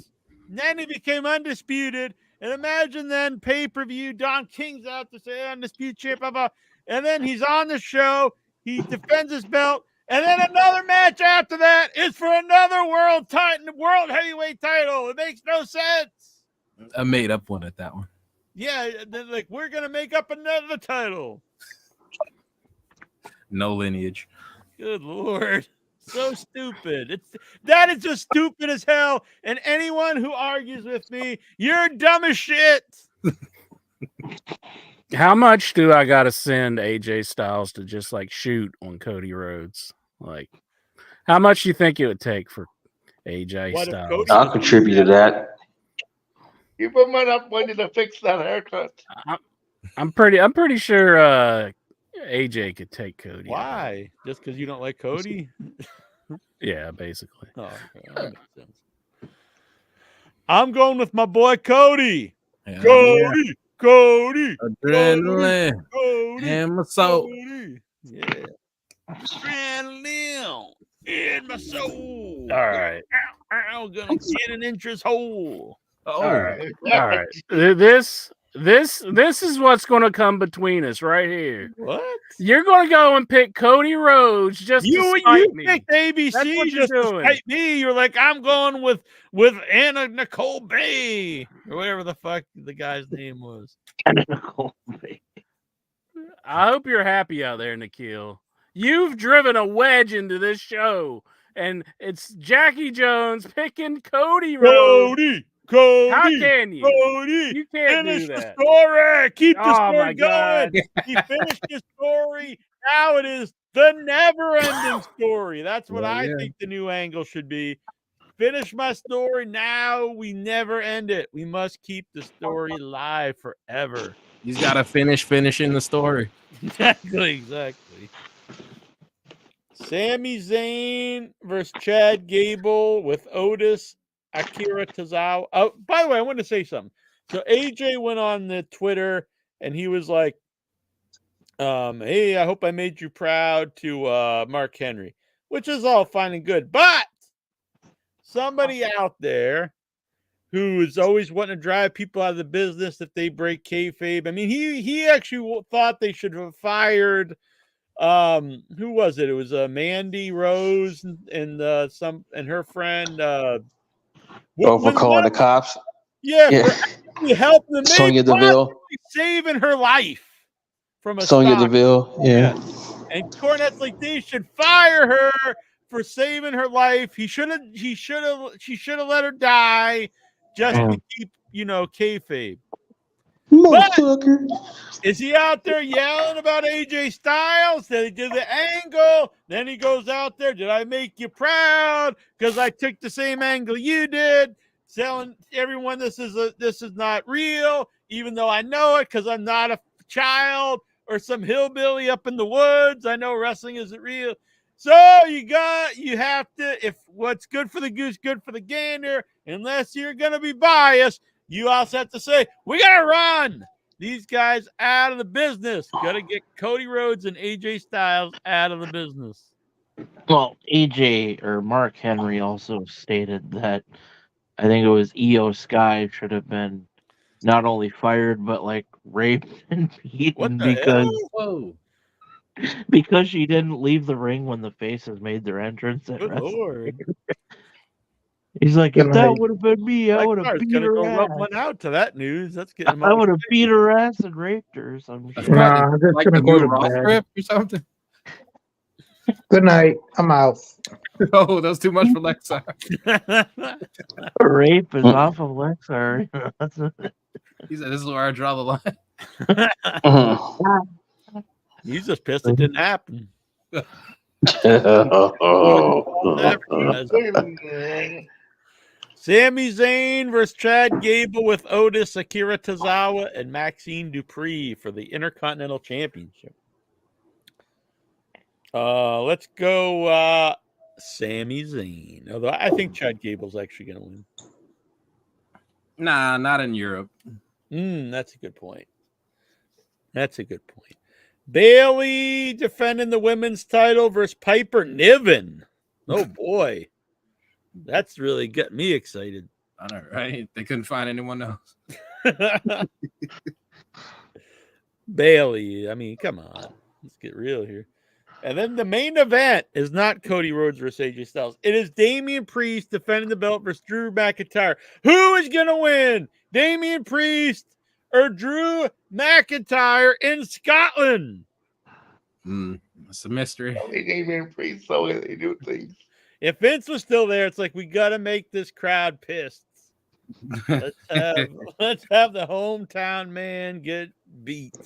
and then he became undisputed. And imagine then pay-per-view, Don King's out to say undisputed champ, blah, blah, and then he's on the show, he defends his belt, and then another match after that is for another world heavyweight title. It makes no sense. I made up one at that one. Yeah, like we're gonna make up another title. No lineage. Good Lord. So stupid. That is just stupid as hell. And anyone who argues with me, you're dumb as shit. How much do I gotta send AJ Styles to just like shoot on Cody Rhodes? Like, how much do you think it would take for AJ Styles? I'll contribute to that. Give him enough money to fix that haircut. I'm pretty sure AJ could take Cody. Why? Just because you don't like Cody? Yeah, basically. Oh, okay. That makes sense. I'm going with my boy Cody. Yeah, Cody. Adrenaline. Cody. And my soul. Cody. Yeah. Adrenaline in my soul. All right. I'm gonna get an interest hole. Oh. All right. This is what's going to come between us right here. What? You're going to go and pick Cody Rhodes just to spite me. picked ABC That's what you're just to doing. spite me. You're like, I'm going with Anna Nicole Bay or whatever the fuck the guy's name was. Anna Nicole Bay. I hope you're happy out there, Nikhil. You've driven a wedge into this show, and it's Jackie Jones picking Cody Rhodes. Cody, How can you? Cody, You can't finish do the that. story. Keep the Oh, story my God. going. He finished his story. Now it is the never-ending story. That's what I think the new angle should be. Finish my story. Now we never end it. We must keep the story live forever. He's got to finish finishing the story. Exactly. Sami Zayn versus Chad Gable with Otis, Akira Tozawa. Oh, by the way, I wanted to say something. So AJ went on the Twitter and he was like, hey, I hope I made you proud to Mark Henry, which is all fine and good. But somebody out there who is always wanting to drive people out of the business if they break kayfabe. I mean, he actually thought they should have fired who was it? It was Mandy Rose and her friend for calling the cops. Yeah. For helping the Sonya Deville. Saving her life from a Sonya Deville. Yeah. And Cornette's like, they should fire her for saving her life. She should have let her die just to keep, kayfabe. Motherfucker. Is he out there yelling about AJ Styles? Did he do the angle? Then he goes out there. Did I make you proud? Because I took the same angle you did, telling everyone this is not real, even though I know it because I'm not a child or some hillbilly up in the woods. I know wrestling isn't real. So you have to, if what's good for the goose, good for the gander, unless you're going to be biased, you also have to say, we got to run these guys out of the business. Got to get Cody Rhodes and AJ Styles out of the business. Well, AJ or Mark Henry also stated that I think it was Io Sky should have been not only fired, but like raped and beaten because she didn't leave the ring when the Faces made their entrance at Good Lord. He's like, if that would have been me, I would have beat her go ass. rub one out to that news. That's getting. I would have beat her ass and raped her or something. I'm just gonna go to bed. Or something. Good night. I'm out. Oh, that was too much for Lexar. Rape is off of Lexar. He said, "This is where I draw the line." He's just pissed it didn't happen. Sami Zayn versus Chad Gable with Otis, Akira Tozawa, and Maxine Dupree for the Intercontinental Championship. Let's go Sami Zayn. Although I think Chad Gable's actually going to win. Nah, not in Europe. That's a good point. Bailey defending the women's title versus Piper Niven. Oh, boy. That's really got me excited. I know, right? They couldn't find anyone else. Bailey, I mean, come on. Let's get real here. And then the main event is not Cody Rhodes versus AJ Styles. It is Damian Priest defending the belt versus Drew McIntyre. Who is going to win? Damian Priest or Drew McIntyre in Scotland? It's a mystery. Damian Priest, so they do things. If Vince was still there, it's like, we got to make this crowd pissed. Let's have the hometown man get beat.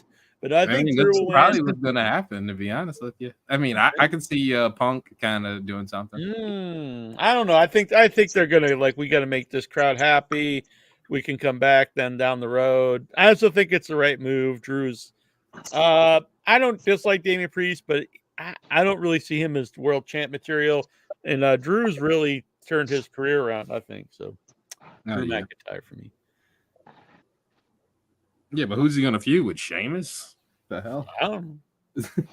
But I think that's probably what's going to happen, to be honest with you. I mean, I can see Punk kind of doing something. I don't know. I think they're going to, we got to make this crowd happy. We can come back then down the road. I also think it's the right move. Drew's, I don't dislike Damian Priest, but I don't really see him as world champ material. And Drew's really turned his career around, I think. So, Drew McIntyre for me. Yeah, but who's he going to feud with? Sheamus? The hell? I don't know.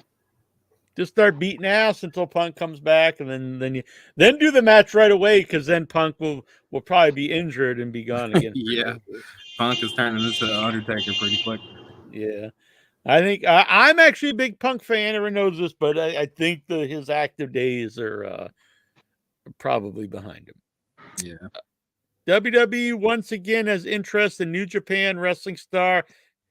Just start beating ass until Punk comes back, and then do the match right away, because then Punk will probably be injured and be gone again. Yeah, Punk is turning into Undertaker pretty quick. Yeah, I think I'm actually a big Punk fan. Everyone knows this, but I think his active days are probably behind him. Yeah. WWE once again has interest in New Japan wrestling star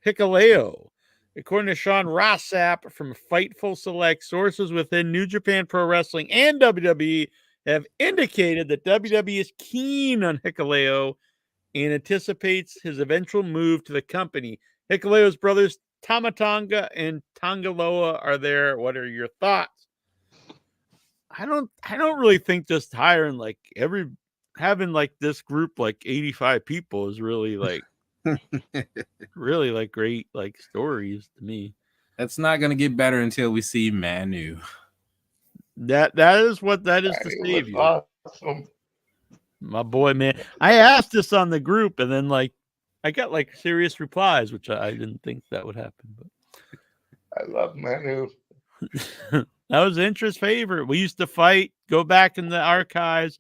Hikuleo. According to Sean Rossap from Fightful Select, sources within New Japan Pro Wrestling and WWE have indicated that WWE is keen on Hikuleo and anticipates his eventual move to the company. Hikuleo's brothers Tamatonga and Tangaloa are there. What are your thoughts? I don't really think just having like this group like 85 people is really like really like great like stories to me. It's not gonna get better until we see Manu. That is to save you. Awesome. My boy, man. I asked this on the group and then like I got like serious replies, which I didn't think that would happen. But I love Manu. that was Intra's favorite. We used to fight, go back in the archives.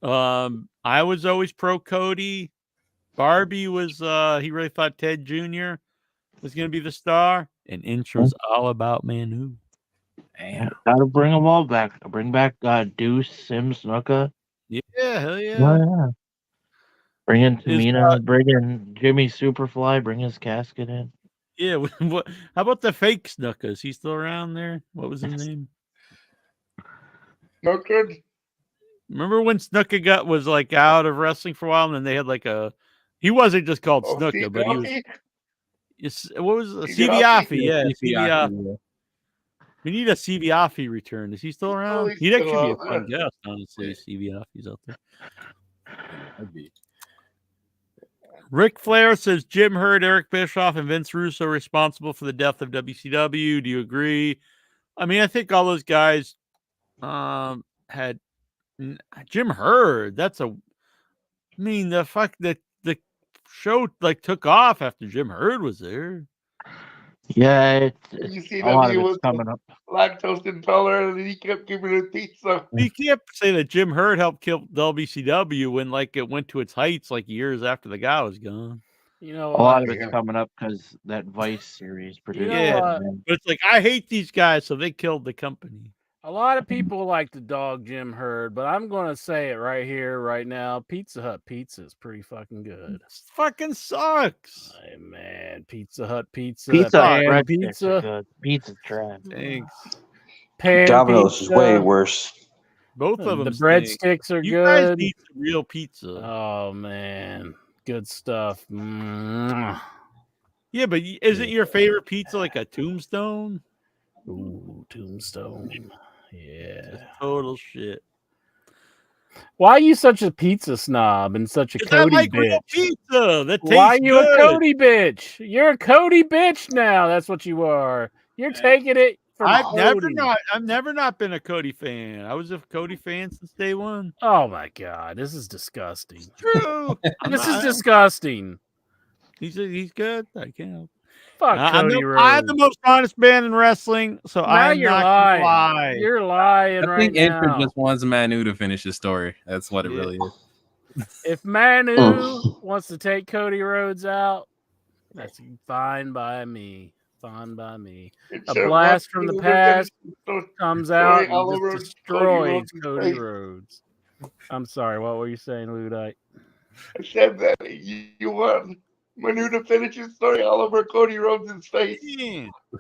I was always pro Cody. Barbie was he really thought Ted Jr. was gonna be the star, and Intra's all about Manu. Man, gotta bring them all back. Bring back Deuce, Sims, Snuka. Yeah, hell yeah. Yeah. Bring in Tamina, bring in Jimmy Superfly, bring his casket in. Yeah, what? How about the fake Snuka? Is he still around there? What was his name? No good. Remember when Snuka was like out of wrestling for a while, and then they had like he wasn't just called Snuka, but he was. What was Siviafi? Yeah, Siviafi. We need a Siviafi return. Is he still around? He'd actually be a fun guest, honestly. Siviafi's out there. Ric Flair says Jim Herd, Eric Bischoff, and Vince Russo responsible for the death of WCW. Do you agree? I mean, I think all those guys had Jim Herd. The show like took off after Jim Herd was there. Yeah, WCW a lot of was it's coming up. lactose intolerant, and he kept giving it pizza. You can't say that Jim Herd helped kill WCW when like it went to its heights like years after the guy was gone. You know, A lot of it's coming up because that Vice series produced. Yeah, but it's like I hate these guys, so they killed the company. A lot of people like to dog Jim Herd, but I'm going to say it right here, right now. Pizza Hut pizza is pretty fucking good. It fucking sucks. Hey, man, Pizza Hut pizza. Pizza Hut pan breadsticks are good. Pizza trash. Thanks. Pan Domino's pizza. is way worse. Both of them. The breadsticks are you guys good. need some real pizza. Oh, man. Good stuff. Mwah. Yeah, but isn't your favorite pizza like a Tombstone? Ooh, Tombstone. Yeah. Total shit. Why are you such a pizza snob and such a Cody I like bitch? real pizza. That tastes Why are you good. a Cody bitch? You're a Cody bitch now. That's what you are. You're taking it from I've Cody. never not been a Cody fan. I was a Cody fan since day one. Oh my god, this is disgusting. True. This is disgusting. He's good. I can't. Fuck I'm Cody Rhodes. I'm the most honest man in wrestling, so Now I'm you're not lying. gonna lie. You're lying I right think Intra now. just wants Manu to finish his story. That's what it really is. If Manu wants to take Cody Rhodes out, that's fine by me. Fine by me. A blast from the past comes out and just destroys Cody Rhodes. I'm sorry, what were you saying, Ludite? I said that you want Manu to finish his story all over Cody Rhodes' face.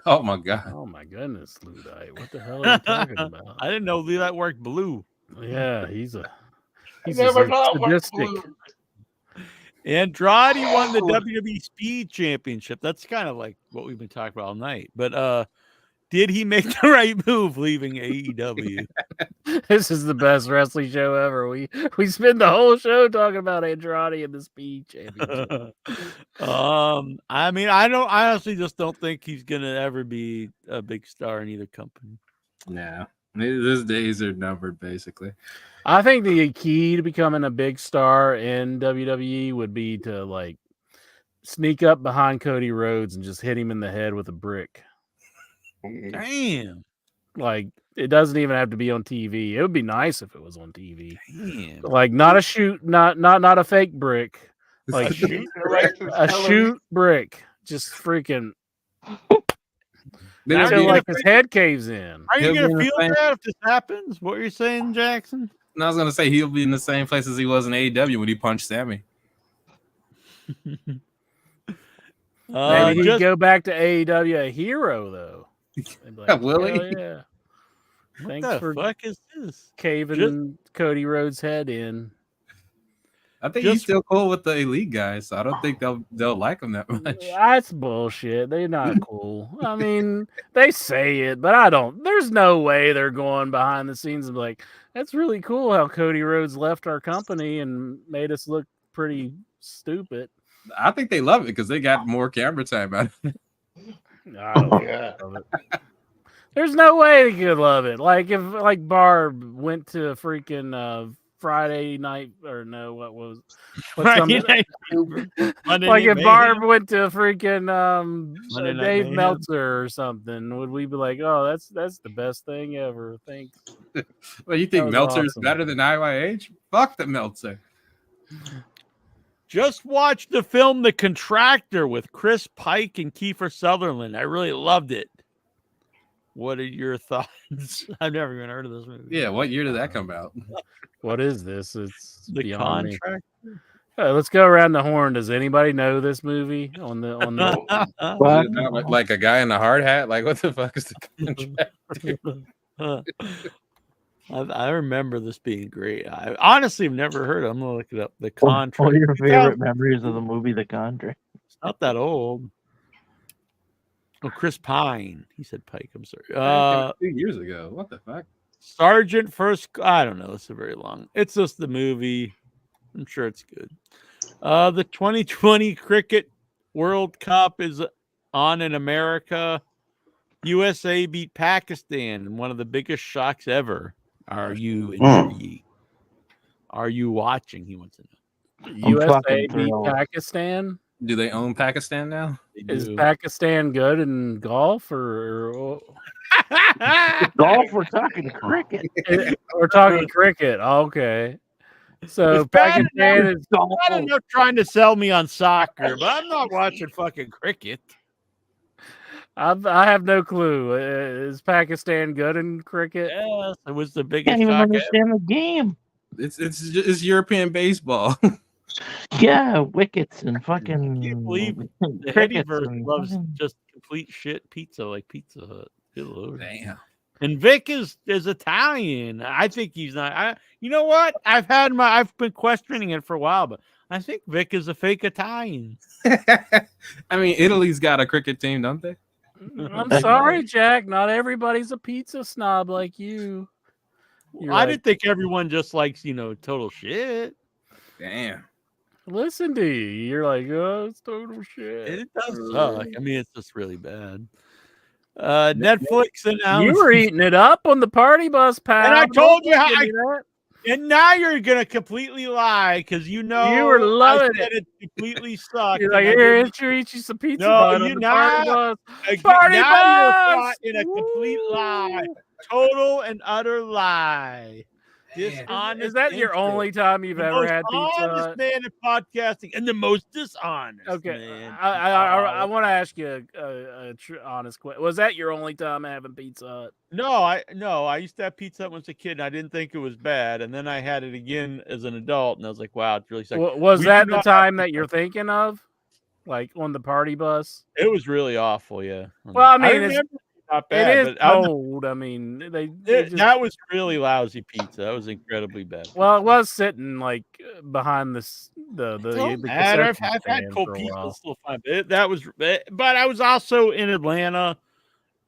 Oh my god. Oh my goodness, Ludite. What the hell are you talking about? I didn't know Ludite worked blue. Yeah, he's never not worked sadistic. blue. Andrade won the WWE Speed Championship. That's kind of like what we've been talking about all night. But did he make the right move leaving AEW? This is the best wrestling show ever. We spend the whole show talking about Andrade and the Speed Championship. I mean, I honestly just don't think he's gonna ever be a big star in either company. Yeah. His days are numbered, basically. I think the key to becoming a big star in WWE would be to like sneak up behind Cody Rhodes and just hit him in the head with a brick. Damn. Like it doesn't even have to be on TV. It would be nice if it was on TV. Damn. Like not a shoot, not a fake brick. Like a shoot brick. Just freaking until like his head caves in. Are you He'll gonna be in feel the same- that if this happens? What are you saying, Jackson? And I was gonna say he'll be in the same place as he was in AEW when he punched Sammy. Maybe he'd just go back to AEW a hero though. They'd be like, Will he? "Hell yeah. what Thanks the for fuck is this? caving Cody Rhodes' head in." I think he's Just- still cool with the elite guys, so I don't think they'll like him that much. That's bullshit. They're not cool. I mean, they say it, but I don't. There's no way they're going behind the scenes and be like, "That's really cool how Cody Rhodes left our company and made us look pretty stupid." I think they love it because they got more camera time out of it. I don't love it. There's no way they could love it. Like if Barb went to freaking Friday night or no, what's Friday something- Night Monday like Night if Barb Mayhem? went to freaking Monday Night Dave Mayhem? Meltzer or something, would we be like, "Oh, that's the best thing ever"? Thanks. Well, you That think was Meltzer's awesome. better than IYH? Fuck the Meltzer. Just watched the film The Contractor with Chris Pike and Kiefer Sutherland. I really loved it. What are your thoughts? I've never even heard of this movie. Yeah, what year did that come out? What is this? It's The beyond me. Contractor. Let's go around the horn. Does anybody know this movie on the Is it not like a guy in a hard hat? Like, what the fuck is the Contractor? I remember this being great. I honestly have never heard it. I'm gonna look it up. The What Contractor. are your favorite memories of the movie The Contract? It's not that old. Oh, Chris Pine. He said Pike. I'm sorry. 2 years ago. What the fuck? Sergeant First. I don't know. It's a very long. It's just the movie. I'm sure it's good. The 2020 Cricket World Cup is on in America. USA beat Pakistan in one of the biggest shocks ever. Are you intrigued? Are you watching? He wants to know. USA beat Pakistan. Do they own Pakistan now? Is Pakistan good in golf or Golf? We're talking cricket. we're talking cricket? Okay. So It's bad Pakistan enough- is bad enough trying to sell me on soccer, but I'm not watching fucking cricket. I have no clue. Is Pakistan good in cricket? Yes, it was the biggest Can't even shock ever. understand the game. It's European baseball. Yeah, wickets and fucking. I can't believe the crickets Headyverse and loves fucking- just complete shit pizza like Pizza Hut. Good Lord. Damn. And Vic is Italian. I think he's not. You know what? I've been questioning it for a while, but I think Vic is a fake Italian. I mean, Italy's got a cricket team, don't they? I'm sorry, Jack. Not everybody's a pizza snob like you. You're I like, didn't think everyone just likes, total shit. Damn. listen to you. You're like, oh, it's total shit. It does suck. I mean, it's just really bad. Netflix announced. You were eating it up on the party bus, pal. And I Don't told you how give me that. and now you're gonna completely lie because you know You were loving I said it completely sucked. You're like, and I here, didn't- eat you some pizza. No, bud on you the party not. bus. Again, Party now bus! you're caught in a complete lie, total and utter lie. Dishonest. Is that your intro. only time you've The ever most had pizza? honest Hut? man in podcasting and the most dishonest. Okay, man. I want to ask you a honest question. Was that your only time having Pizza Hut? No, I used to have Pizza Hut when I was a kid, and I didn't think it was bad. And then I had it again as an adult, and I was like, "Wow, it's really sucks." Was We that do the not time have- that you're thinking of, like on the party bus? It was really awful. Yeah. Well, I mean, remember it not it bad, is but I'm- cold. I mean, they just, that was really lousy pizza. That was incredibly bad. well, it was sitting like behind this the Don't matter. I've concession had stand cold for a pizza while. still fine. But I was also in Atlanta,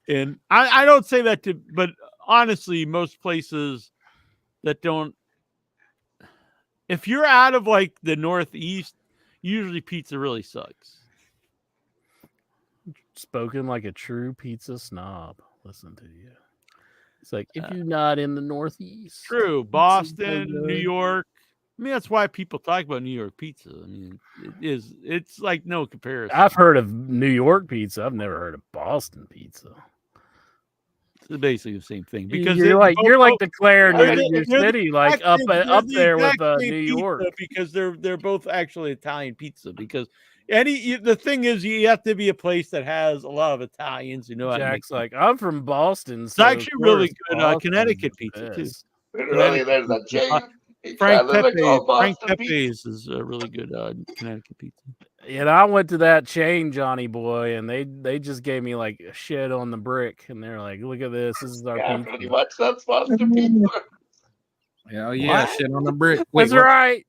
and I don't say that to, but honestly, most places that don't, if you're out of like the Northeast, usually pizza really sucks. Spoken like a true pizza snob. Listen to you. It's like if you're not in the Northeast. True. pizza's Boston, so New good. York. I mean, that's why people talk about New York pizza. I mean, it's like no comparison. I've heard of New York pizza. I've never heard of Boston pizza. It's basically the same thing Because because you're like declaring They're your the- they're the city like exact up same- they're up the there with exact same New pizza York. because they're both actually Italian pizza. Because the thing is, you have to be a place that has a lot of Italians. You know, how to make Jack's like, I'm from Boston. it's So actually of really course good Boston's Connecticut the pizza too. best. Really, there's a chain. Frank Yeah, they're Pepe's, called Frank Boston pizza. Pepe's is a really good Connecticut pizza. And I went to that chain, Johnny Boy, and they just gave me like a shit on the brick, and they're like, "Look at this. This is our Yeah, pizza." pretty much that's Boston pizza. Hell yeah, What? shit on the brick. Wait, That's what? right.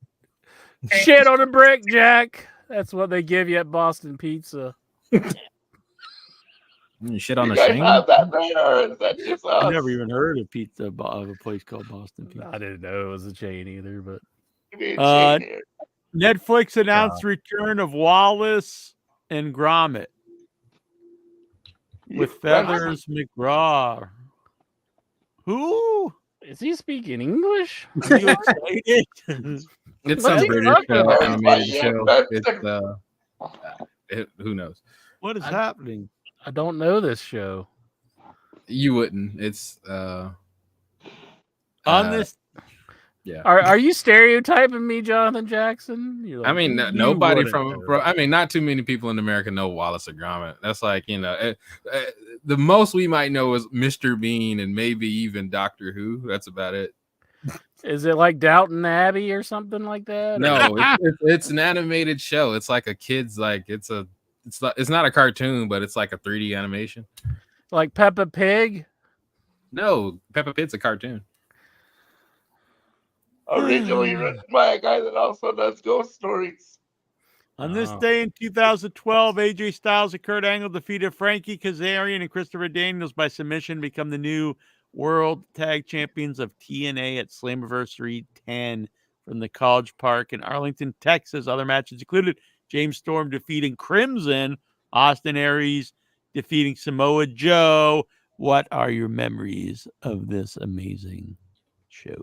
Shit on a brick, Jack. That's what they give you at Boston Pizza. Shit on You the guys chain? have that there, or is that just us? I never even heard of pizza of a place called Boston Pizza. I didn't know it was a chain either, but Give me a Uh, chain here. Netflix announced the return of Wallace and Gromit with Feathers McGraw. Who? is he speaking English? Are you excited? It's What's some he British talking about? animated Yeah, show. that's Who knows? What is happening? I don't know this show. You wouldn't. It's On this, yeah. Are you stereotyping me, Jonathan Jackson? You're like, I mean, "You nobody wouldn't from, know." I mean, not too many people in America know Wallace and Gromit. That's like, the most we might know is Mr. Bean and maybe even Doctor Who. That's about it. Is it like Downton Abbey or something like that? No, it's an animated show. It's like a kid's it's not a cartoon, but it's like a 3D animation. Like Peppa Pig? No, Peppa Pig's a cartoon. Originally written by a guy that also does ghost stories. on this day in 2012, AJ Styles and Kurt Angle defeated Frankie Kazarian and Christopher Daniels by submission, become the new World Tag Champions of TNA at Slammiversary 10 from the College Park in Arlington, Texas. Other matches included James Storm defeating Crimson, Austin Aries defeating Samoa Joe. What are your memories of this amazing show?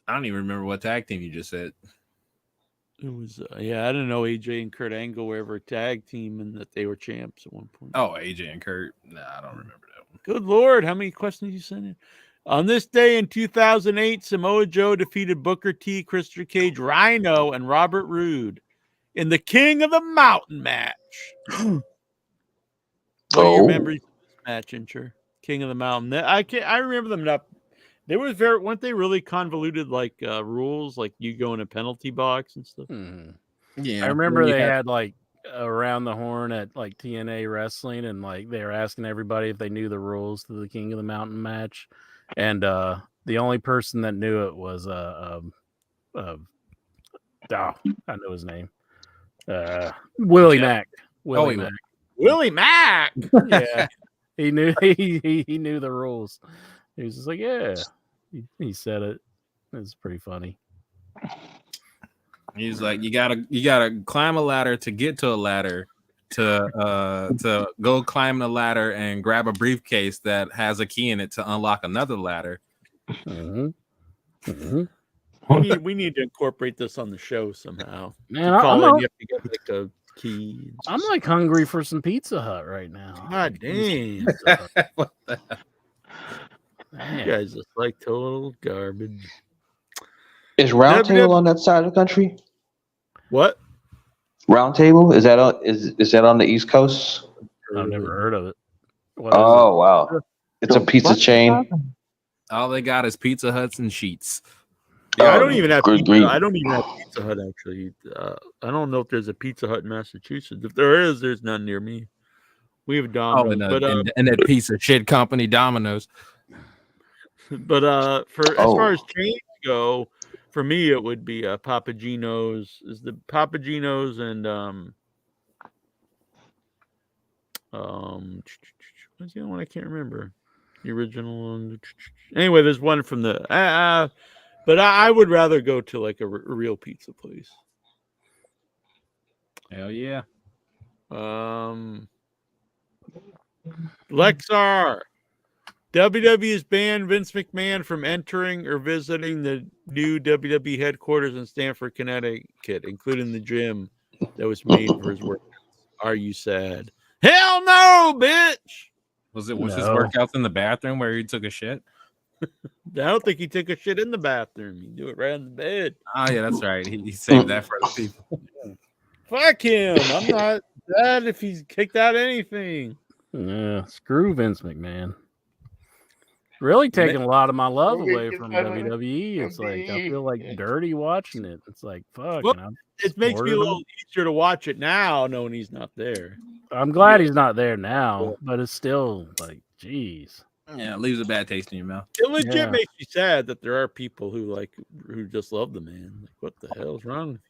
I don't even remember what tag team you just said. It was, I didn't know AJ and Kurt Angle were ever a tag team and that they were champs at one point. Oh, AJ and Kurt. Nah, I don't remember that one. Good Lord, how many questions you sent in? On this day in 2008, Samoa Joe defeated Booker T, Christopher Cage, Rhino, and Robert Roode in the King of the Mountain match. What are your memories of this match, Incher? King of the Mountain. I remember them not. They were weren't they really convoluted rules, like you go in a penalty box and stuff? Yeah, I remember they had like around the horn at like TNA wrestling, and like they were asking everybody if they knew the rules to the King of the Mountain match, and the only person that knew it was I know his name, Willie Mack. Willie Mack. Willie Mack. Yeah, he knew he knew the rules. He was just like, yeah, he said it. It's pretty funny. He's like, you gotta climb a ladder to get to a ladder to go climb the ladder and grab a briefcase that has a key in it to unlock another ladder. We need to incorporate this on the show somehow. Man, you have I'm to get like a key. I'm like hungry for some Pizza Hut right now. God damn. You guys just like total garbage. Is Round Table on that side of the country? What? Round Table? Is that on the East Coast? I've never heard of it. What Oh wow. It's a pizza chain. All they got is Pizza Huts and sheets. Yeah, I don't even have good Pizza. grief. I don't even have Pizza Hut actually. I don't know if there's a Pizza Hut in Massachusetts. If there is, there's none near me. We have Domino's, and that piece of shit company Domino's. But as far as chains go, for me it would be Papa Gino's. Is the Papa Gino's and what's the other one? I can't remember. The original one. Anyway, there's one from the but I would rather go to like a real pizza place. Hell yeah. Lexar. WWE has banned Vince McMahon from entering or visiting the new WWE headquarters in Stamford, Connecticut, including the gym that was made for his workouts. Are you sad? Hell no, bitch! Was his workouts in the bathroom where he took a shit? I don't think he took a shit in the bathroom. He do it right in the bed. Oh yeah, that's right. He saved that for the people. Fuck him. I'm not sad if he's kicked out anything. Yeah, screw Vince McMahon. really taking a lot of my love away from WWE. It's like I feel like dirty watching it. It's like fuck. Well, it makes me a little easier to watch it now, knowing he's not there. I'm glad he's not there now, but it's still like, geez. Yeah, it leaves a bad taste in your mouth. It legit makes me sad that there are people who just love the man. Like, what the hell's wrong with you?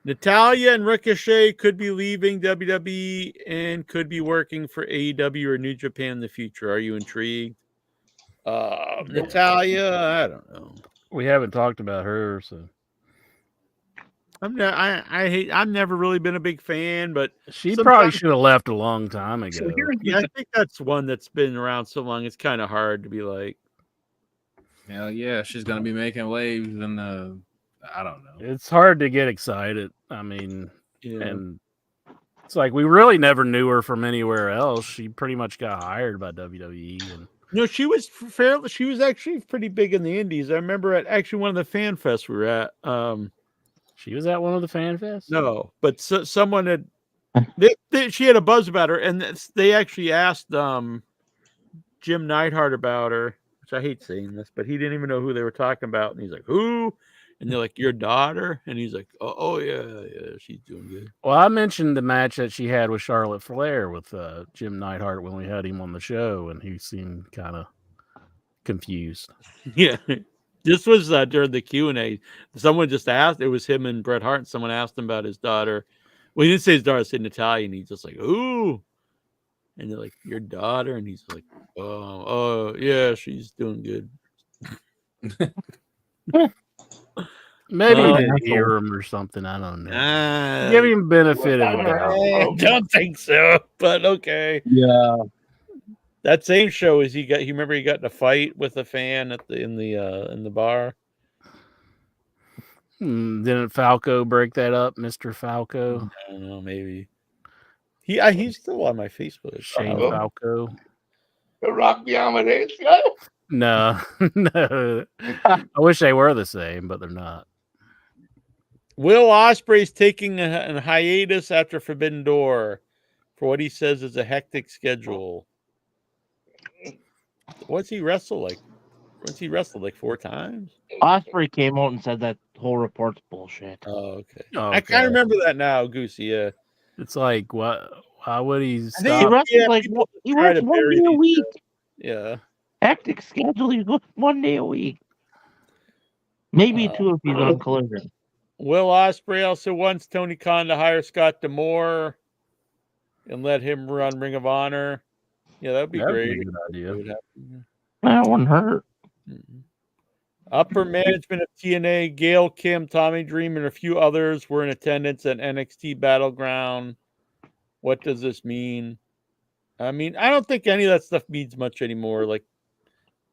Natalya and Ricochet could be leaving WWE and could be working for AEW or New Japan in the future. Are you intrigued? Natalya, I don't know. We haven't talked about her, so I'm never really been a big fan, but she probably should have left a long time ago. Yeah, I think that's one that's been around so long. It's kind of hard to be like, hell yeah, she's gonna be making waves, and I don't know. It's hard to get excited. I mean, and it's like we really never knew her from anywhere else. She pretty much got hired by WWE, and she was fairly. She was actually pretty big in the Indies. I remember at actually one of the fan fests we were at. She was at one of the fan fests? No, but someone had. She had a buzz about her, and they actually asked Jim Neidhart about her, which I hate saying this, but he didn't even know who they were talking about, and he's like, "Who?" And they're like, "Your daughter," and he's like, "Oh yeah, she's doing good." Well, I mentioned the match that she had with Charlotte Flair with Jim Neidhart when we had him on the show, and he seemed kind of confused. Yeah. This was during the Q&A. Someone just asked, it was him and Bret Hart, and someone asked him about his daughter. Well, he didn't say his daughter, he said Natalya, and he's just like, ooh. And they're like, your daughter? And he's like, oh, yeah, she's doing good. Maybe he didn't hear him or something. I don't know. Give him benefit of the doubt. I don't think so, but okay. Yeah. That same show is he got in a fight with a fan in the bar. Didn't Falco break that up, Mr. Falco? I don't know, maybe. He's still on my Facebook. Shane Falco. The Rocky Amadeus guy? No, no. I wish they were the same, but they're not. Will Ospreay's taking a hiatus after Forbidden Door for what he says is a hectic schedule. What's he wrestled like? What's he wrestled like 4 times? Ospreay came out and said that whole report's bullshit. Oh, okay. I kind of remember that now, Goosey. Yeah, it's like what? Why would he stop? He wrestled like he works 1 day a week. Yeah, hectic schedule. He goes 1 day a week, maybe 2 if he's on Collision. Will Ospreay also wants Tony Khan to hire Scott D'Amore and let him run Ring of Honor. Yeah, that'd be great. Be a good idea. That wouldn't hurt. Upper management of TNA, Gail Kim, Tommy Dream, and a few others were in attendance at NXT Battleground. What does this mean? I mean, I don't think any of that stuff means much anymore. Like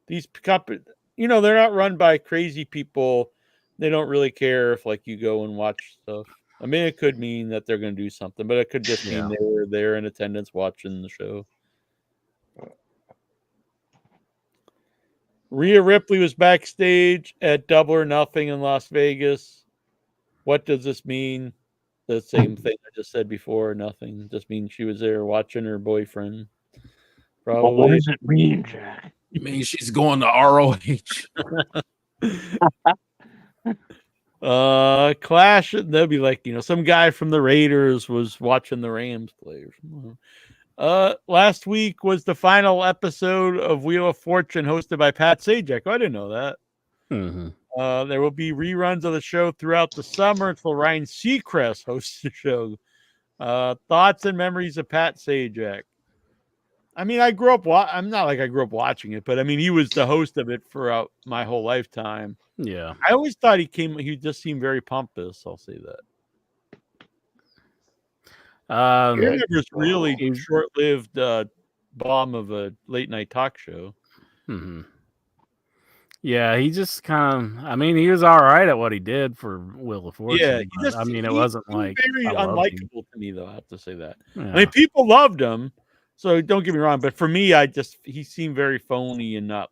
these companies, they're not run by crazy people. They don't really care if you go and watch stuff. I mean, it could mean that they're going to do something, but it could just mean they were there in attendance watching the show. Rhea Ripley was backstage at Double or Nothing in Las Vegas. What does this mean? The same thing I just said before. Nothing. It just means she was there watching her boyfriend. Probably. But what does it mean, Jack? It means she's going to ROH. Clash. They'll be like, some guy from the Raiders was watching the Rams play or something. Last week was the final episode of Wheel of Fortune hosted by Pat Sajak. I didn't know that. Mm-hmm. There will be reruns of the show throughout the summer until Ryan Seacrest hosts the show. Thoughts and memories of Pat Sajak. I mean, I'm not like I grew up watching it, but I mean, he was the host of it throughout my whole lifetime. Yeah. I always thought he just seemed very pompous. I'll say that. It was really short-lived bomb of a late-night talk show. Mm-hmm. Yeah, he just kind of. I mean, he was all right at what he did for Wheel of Fortune. Yeah, it wasn't like very unlikable to me, though. I have to say that. Yeah. I mean, people loved him, so don't get me wrong. But for me, he seemed very phony and not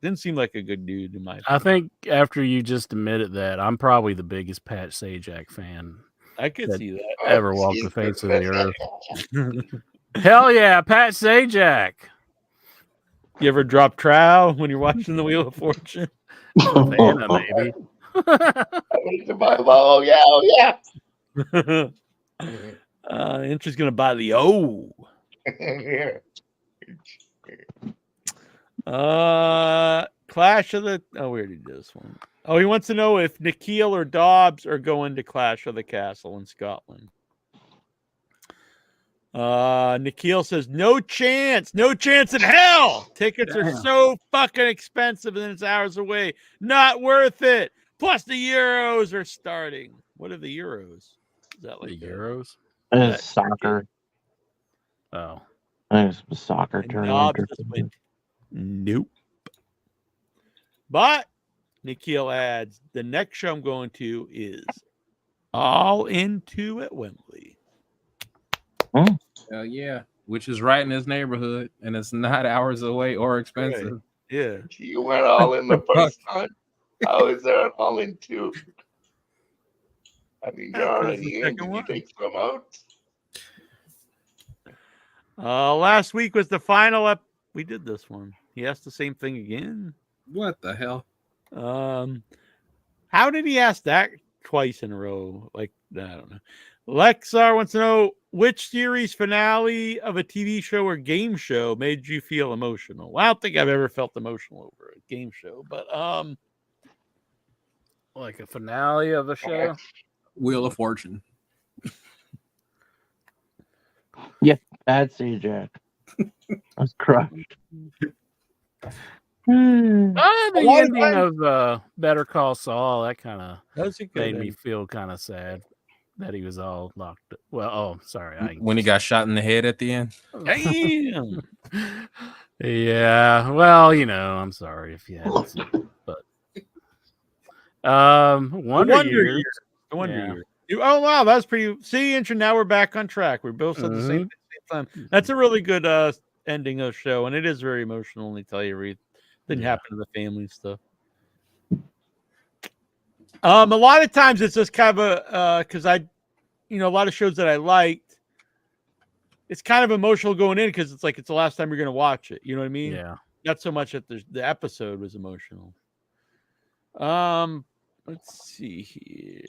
didn't seem like a good dude in my opinion. I think after you just admitted that, I'm probably the biggest Pat Sajak fan. I could see that. Ever walked the face of the earth. Hell yeah, Pat Sajak. You ever drop trowel when you're watching the Wheel of Fortune? Savannah, maybe. Oh yeah. Incher's gonna buy the O. Clash of the. Oh, we already did this one. Oh, he wants to know if Nikhil or Dobbs are going to Clash of the Castle in Scotland. Nikhil says no chance in hell. Tickets are so fucking expensive and it's hours away. Not worth it. Plus the Euros are starting. What are the Euros? Is that like the Euros? It's soccer. Oh, I think it's a soccer tournament. Nope. But Nikhil adds the next show I'm going to is All Into at Wembley. Yeah, which is right in his neighborhood, and it's not hours away or expensive. Right. Yeah. You went all in the first time. How is there an all in two? I mean, you're already in. Did you take some out? Last week was the final we did this one. He asked the same thing again. What the hell? How did he ask that twice in a row? Like, I don't know. Lexar wants to know which series finale of a TV show or game show made you feel emotional. Well, I don't think I've ever felt emotional over a game show, but like a finale of a show. Wheel of Fortune. Yeah, I'd say Jack. I was crushed. The ending of Better Call Saul, that kind of made me feel kind of sad that he was all locked up. Well, oh, sorry. When he got shot in the head at the end. Damn. Yeah, well, I'm sorry if you haven't seen it, but Wonder Years. Oh wow, that's pretty. See, Incher, now we're back on track. We both said the same time. That's a really good ending of the show, and it is very emotional. And they tell you everything happened to the family stuff. A lot of times it's just kind of a because a lot of shows that I liked, it's kind of emotional going in because it's like it's the last time you're going to watch it. You know what I mean? Yeah. Not so much that the episode was emotional. Let's see here.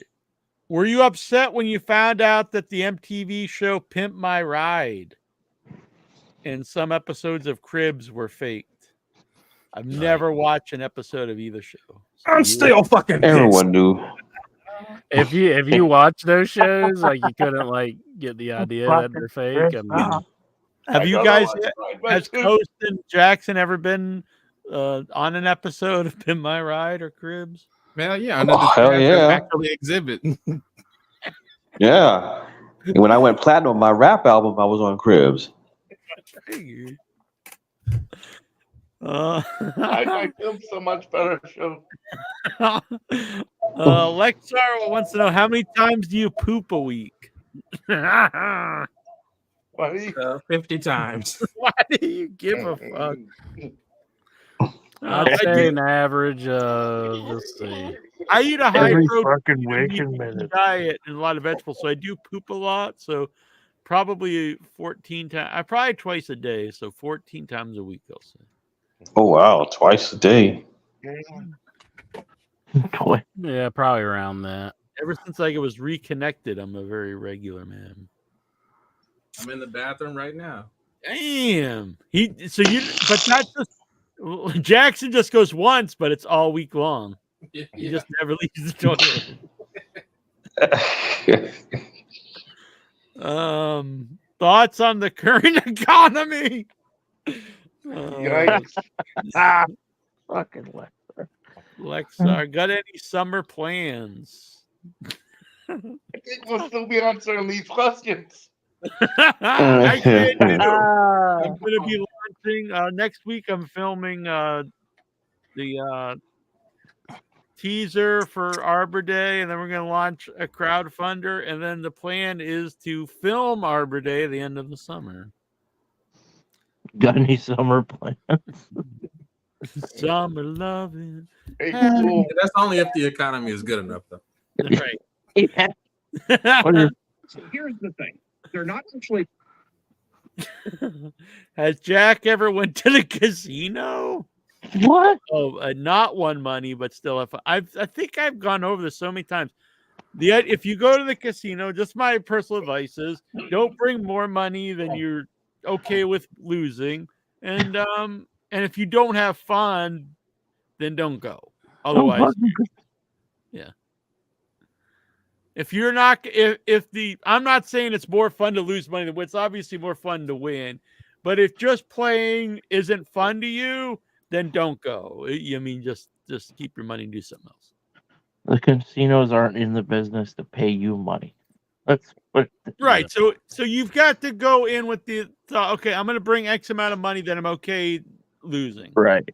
Were you upset when you found out that the MTV show Pimp My Ride and some episodes of Cribs were faked? I've never watched an episode of either show. I'm still fucking pissed. Everyone knew. If you watch those shows, like you couldn't get the idea that they're fake. I mean, have you guys, has Coast and Jackson ever been on an episode of Pimp My Ride or Cribs? Man, yeah, I know hell yeah. actually exhibit. Yeah. And when I went platinum on my rap album, I was on Cribs. I filmed so much better show. Lexar wants to know how many times do you poop a week? 50 times. Why do you give a fuck? I'd say an average of, let's see. I eat a high Every protein fucking waking minute. diet and a lot of vegetables, so I do poop a lot. So probably 14 times. Probably twice a day, so 14 times a week, I'll say. Oh wow, twice a day. Yeah, probably around that. Ever since I was reconnected, I'm a very regular man. I'm in the bathroom right now. Damn. But that's just Jackson just goes once, but it's all week long. He just never leaves the toilet. Thoughts on the current economy? Fucking Lexar, got any summer plans? I think we'll still be answering these questions. I did. I'm going to be launching next week. I'm filming the teaser for Arbor Day, and then we're going to launch a crowdfunder, and then the plan is to film Arbor Day at the end of the summer. Got any summer plans? Summer loving. Hey, cool. That's only if the economy is good enough, though. Right. So here's the thing. They're not actually. Has Jack ever went to the casino? What? Oh, not won money, but still, I think I've gone over this so many times. If you go to the casino, just my personal advice is don't bring more money than you're okay with losing, and if you don't have fun, then don't go. Otherwise, yeah. If you're not, I'm not saying it's more fun to lose money than win. It's obviously more fun to win, but if just playing isn't fun to you, then don't go. I mean, just keep your money and do something else. The casinos aren't in the business to pay you money. Right. So you've got to go in with the thought, okay, I'm going to bring X amount of money that I'm okay losing. Right.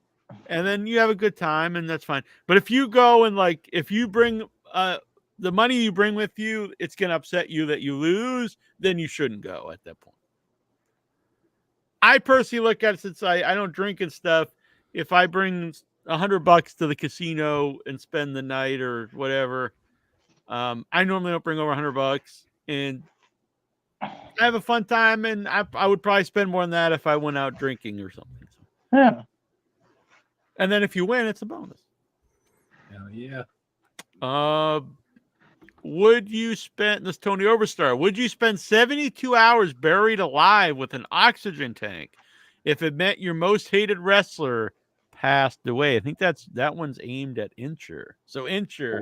And then you have a good time, and that's fine. But if you go and if you bring the money you bring with you, it's going to upset you that you lose, then you shouldn't go at that point. I personally look at it, since I don't drink and stuff. If I bring $100 to the casino and spend the night or whatever, I normally don't bring over $100, and I have a fun time. And I would probably spend more than that if I went out drinking or something. So. Yeah. And then if you win, it's a bonus. Hell yeah. Would you spend this Tony Overstar? Would you spend 72 hours buried alive with an oxygen tank if it meant your most hated wrestler passed away? I think that one's aimed at Incher. So Incher,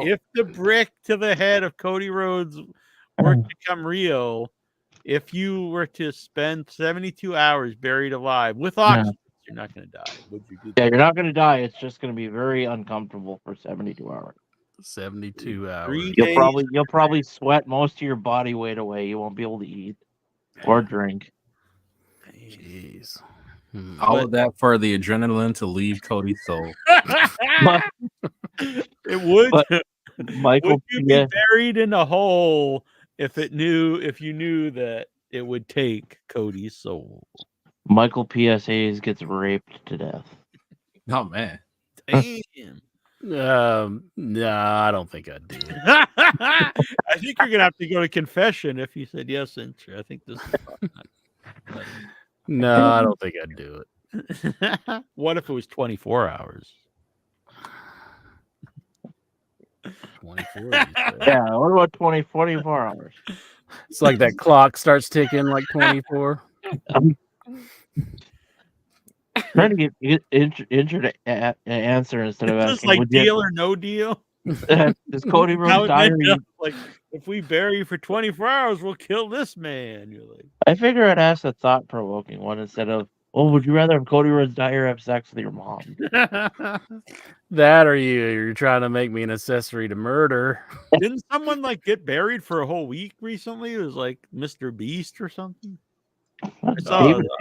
if the brick to the head of Cody Rhodes were to become real, if you were to spend 72 hours buried alive with oxygen, you're not going to die. Would you do that? Yeah, you're not going to die. It's just going to be very uncomfortable for 72 hours. 72 hours. You'll probably sweat most of your body weight away. You won't be able to eat or drink. Jeez. All of that for the adrenaline to leave Cody's soul. It would. Michael, would you be buried in a hole if you knew that it would take Cody's soul? Michael PSAs gets raped to death. Oh man. Damn. No, I don't think I'd do it. I think you're gonna have to go to confession if you said yes, Incher. I think this is fun. No, I don't think I'd do it. What if it was 24 hours? 24. Yeah, what about 24 hours? It's like that clock starts ticking like 24. Trying to get Incher to answer instead of It's asking. just like deal or no deal. Does Cody Rhodes diary? Like, if we bury you for 24 hours, we'll kill this man. You're like, I figure I'd ask a thought-provoking one instead of, "Oh, would you rather have Cody Rhodes die or have sex with your mom?" That or you're trying to make me an accessory to murder. Didn't someone get buried for a whole week recently? It was like Mr. Beast or something.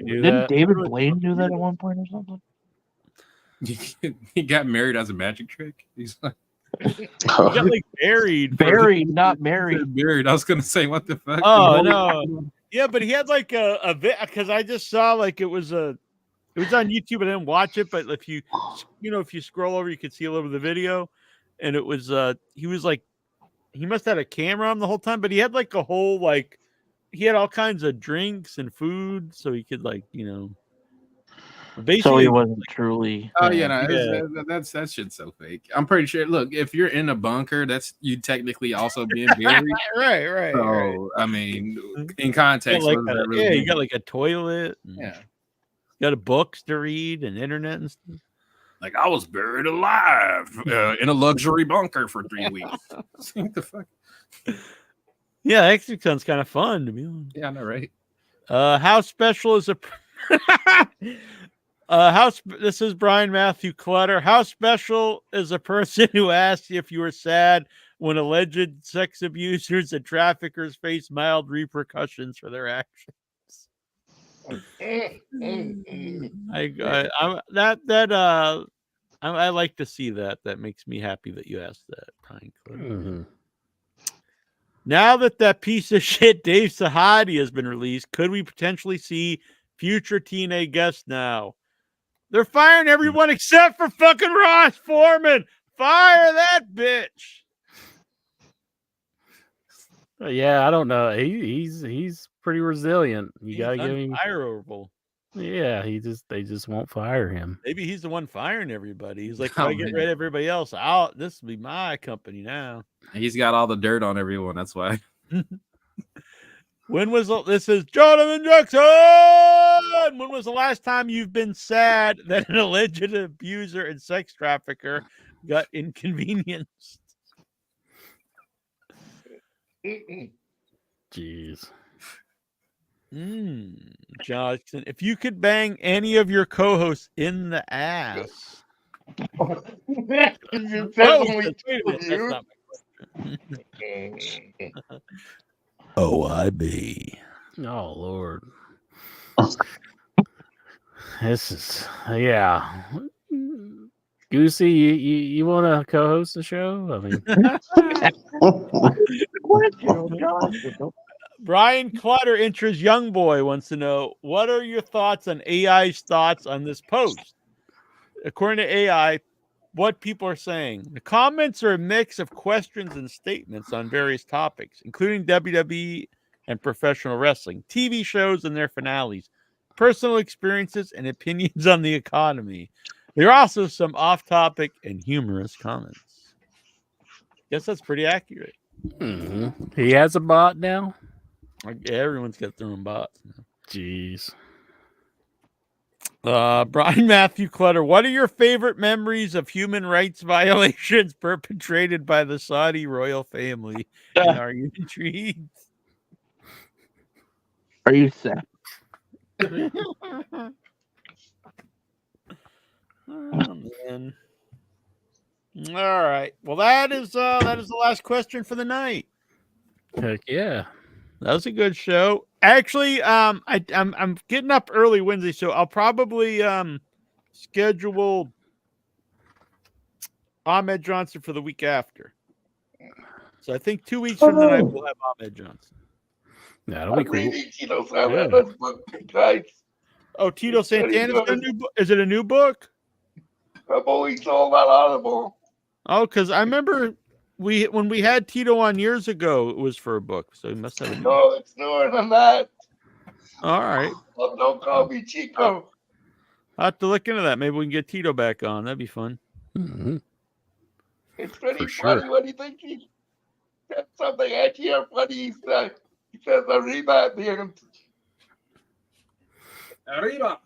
Didn't David Blaine do that at one point or something? He got married as a magic trick. He's like, he got buried, not married. Buried. I was gonna say, what the fuck? Oh no, yeah, but he had a because I just saw it was on YouTube. I didn't watch it, but if you scroll over, you could see a little of the video, and it was he must have had a camera on the whole time, but he had a whole he had all kinds of drinks and food, so he could basically. So he wasn't truly. Oh yeah, no, that shit's so fake. I'm pretty sure. Look, if you're in a bunker, that's you technically also being buried. right. So right. I mean, in context, you got a toilet. Yeah, you got books to read and internet and stuff. Like I was buried alive in a luxury bunker for 3 weeks. What the fuck? Yeah, that actually sounds kind of fun to me. Yeah, I know, right? How special is a this is Brian Matthew Clutter. How special is a person who asks if you were sad when alleged sex abusers and traffickers face mild repercussions for their actions? I like to see that. That makes me happy that you asked that, Brian Clutter. Mm-hmm. Now that piece of shit Dave Sahadi has been released, could we potentially see future TNA guests now? They're firing everyone except for fucking Ross Foreman. Fire that bitch. Yeah, I don't know. He's pretty resilient. You He's gotta give him. unfireable. Yeah, they just won't fire him. Maybe he's the one firing everybody. He's like, if Oh, I get man. rid of everybody else out, this will be my company now. He's got all the dirt on everyone. That's why. When was this is Jonathan Jackson? When was the last time you've been sad that an alleged abuser and sex trafficker got inconvenienced? Jeez. Johnson, if you could bang any of your co-hosts in the ass. That's Oh, only wait a minute, two of that's you. not my question. OIB. Oh Lord. This is yeah. Goosey, you want to co-host the show? I mean, Brian Clutter, Interest Young Boy, wants to know, what are your thoughts on AI's thoughts on this post? According to AI, what people are saying. The comments are a mix of questions and statements on various topics, including WWE and professional wrestling, TV shows and their finales, personal experiences, and opinions on the economy. There are also some off-topic and humorous comments. Guess that's pretty accurate. He has a bot now? Everyone's got their own bots now. Jeez. Brian Matthew Clutter, what are your favorite memories of human rights violations perpetrated by the Saudi royal family? And are you intrigued? Are you sad? Oh, man. All right. Well, that is the last question for the night. Heck yeah. That was a good show. Actually, I'm getting up early Wednesday, so I'll probably schedule Ahmed Johnson for the week after. So I think 2 weeks from tonight we'll have Ahmed Johnson. That'll be cool. Tito Santana's book, guys. Oh, Tito Santana's got a new book. Is it a new book? I've always sold that Audible. Oh, because I remember when we had Tito on years ago, it was for a book, so he must have a new book. No, it's newer than that. All right. Oh, don't call me Chico. I'll have to look into that. Maybe we can get Tito back on. That'd be fun. It's pretty For funny sure. when you think he said something edgy or funny. He says Arriba at the end. Arriba.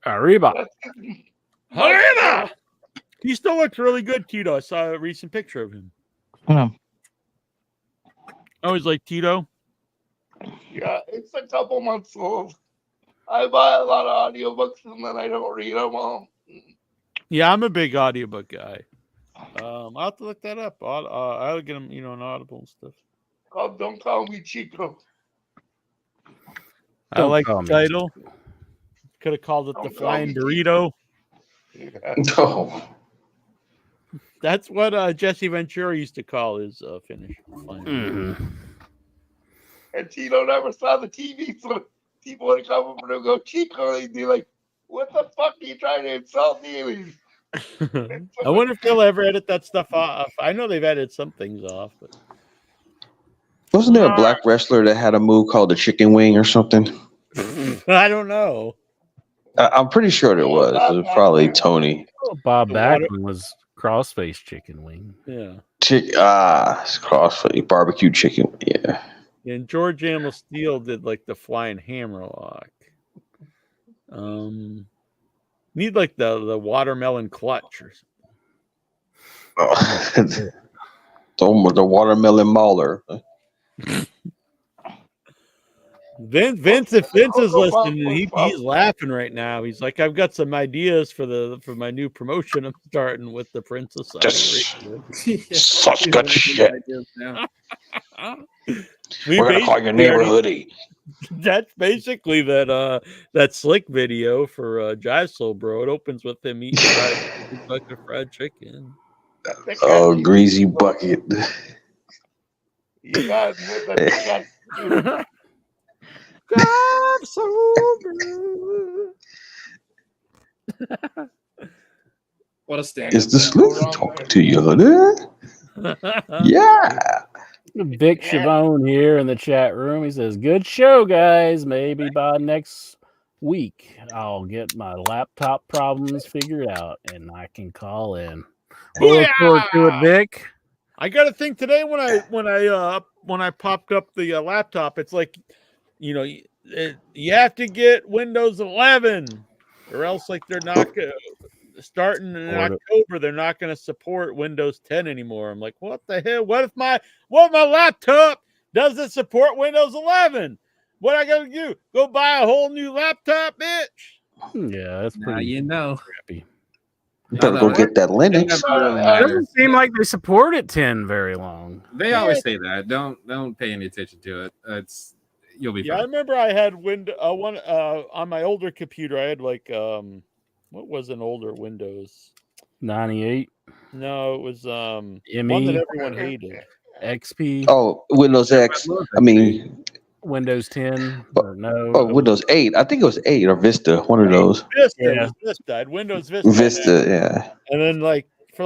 Arriba. Arriba! He still looks really good, Tito. I saw a recent picture of him. Oh, he's like Tito? Yeah, it's a couple months old. I buy a lot of audiobooks and then I don't read them all. Yeah, I'm a big audiobook guy. I'll have to look that up. I'll get him, on Audible and stuff. Oh, don't call me Chico. I like the title. Could have called it the Don't call Flying me Burrito. No. That's what Jesse Ventura used to call his finish. Flying Burrito. And Tito never saw the TV, so people would come over and go, Chico, and he'd be like, what the fuck are you trying to insult me? I wonder if they'll ever edit that stuff off. I know they've edited some things off, but Wasn't there a black wrestler that had a move called the chicken wing or something? I don't know. I'm pretty sure there was. It was probably Tony. Bob Backlund was crossface chicken wing. Yeah. It's crossface barbecue chicken. Yeah. And George Animal Steel did like the Flying Hammerlock. Need like the watermelon clutch or something. Oh, the watermelon mauler. Vince is listening, and he's laughing right now. He's like, I've got some ideas for my new promotion I'm starting with the Princess Society. Such good shit. We We're gonna call your neighbor Hoodie. That's basically that Slick video for Jive Soul Bro. It opens with him eating a bucket of fried chicken. Oh, greasy bucket. You guys admit that I'm so good. What a stand. Is the Slick talking to you, Hoodie? Yeah. Vic Chavone here in the chat room. He says, "Good show, guys. Maybe by next week I'll get my laptop problems figured out and I can call in." We'll look forward to it, Vic. I got to think today when I popped up the laptop, it's like, you have to get Windows 11, or else like they're not starting in October. They're not going to support Windows 10 anymore. I'm like, what the hell? What if my laptop doesn't support Windows 11? What I got to do? Go buy a whole new laptop, bitch? Yeah, that's pretty crappy. Better go get that Linux. It doesn't seem like they supported 10 very long. They always say that. Don't pay any attention to it. You'll be fine. I remember I had one on my older computer. I had like what was an older Windows? 98. No, it was one ME? that everyone hated. XP. Oh, Windows X. I mean, Windows 10 or no? Oh, Windows 8. I think it was 8 or Vista. One of those. Vista. It was Vista. I had Windows Vista. Vista, yeah. And then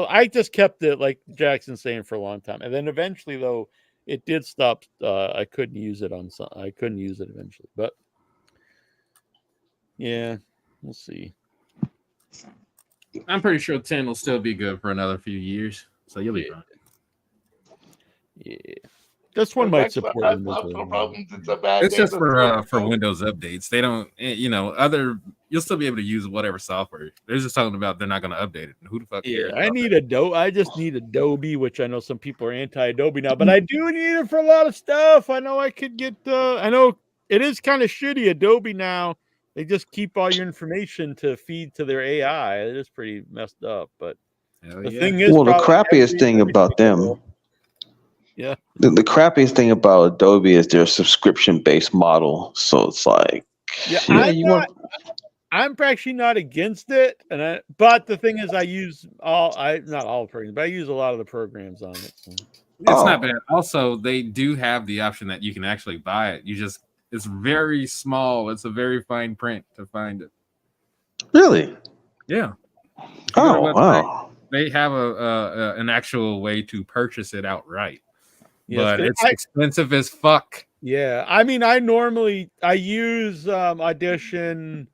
I just kept it, like Jackson's saying, for a long time. And then eventually, though, it did stop. I couldn't use it I couldn't use it eventually. But yeah, we'll see. I'm pretty sure 10 will still be good for another few years. So you'll be fine. Yeah. This one might support Windows. It's just for Windows updates. They don't, you'll still be able to use whatever software. They're just talking about they're not going to update it. Who the fuck cares? I need Adobe. I just need Adobe, which I know some people are anti-Adobe now, but I do need it for a lot of stuff. I know I could get. I know it is kind of shitty. Adobe now, they just keep all your information to feed to their AI. It is pretty messed up. But the thing is, well, the crappiest thing about them. Yeah. The crappiest thing about Adobe is their subscription-based model. So it's like, I'm actually not against it, but the thing is, I use not all programs, but I use a lot of the programs on it. So. It's not bad. Also, they do have the option that you can actually buy it. It's very small. It's a very fine print to find it. Really? Yeah. Oh, wow. They have an actual way to purchase it outright. Yes, but it's expensive as fuck. Yeah, I mean, I use Audition,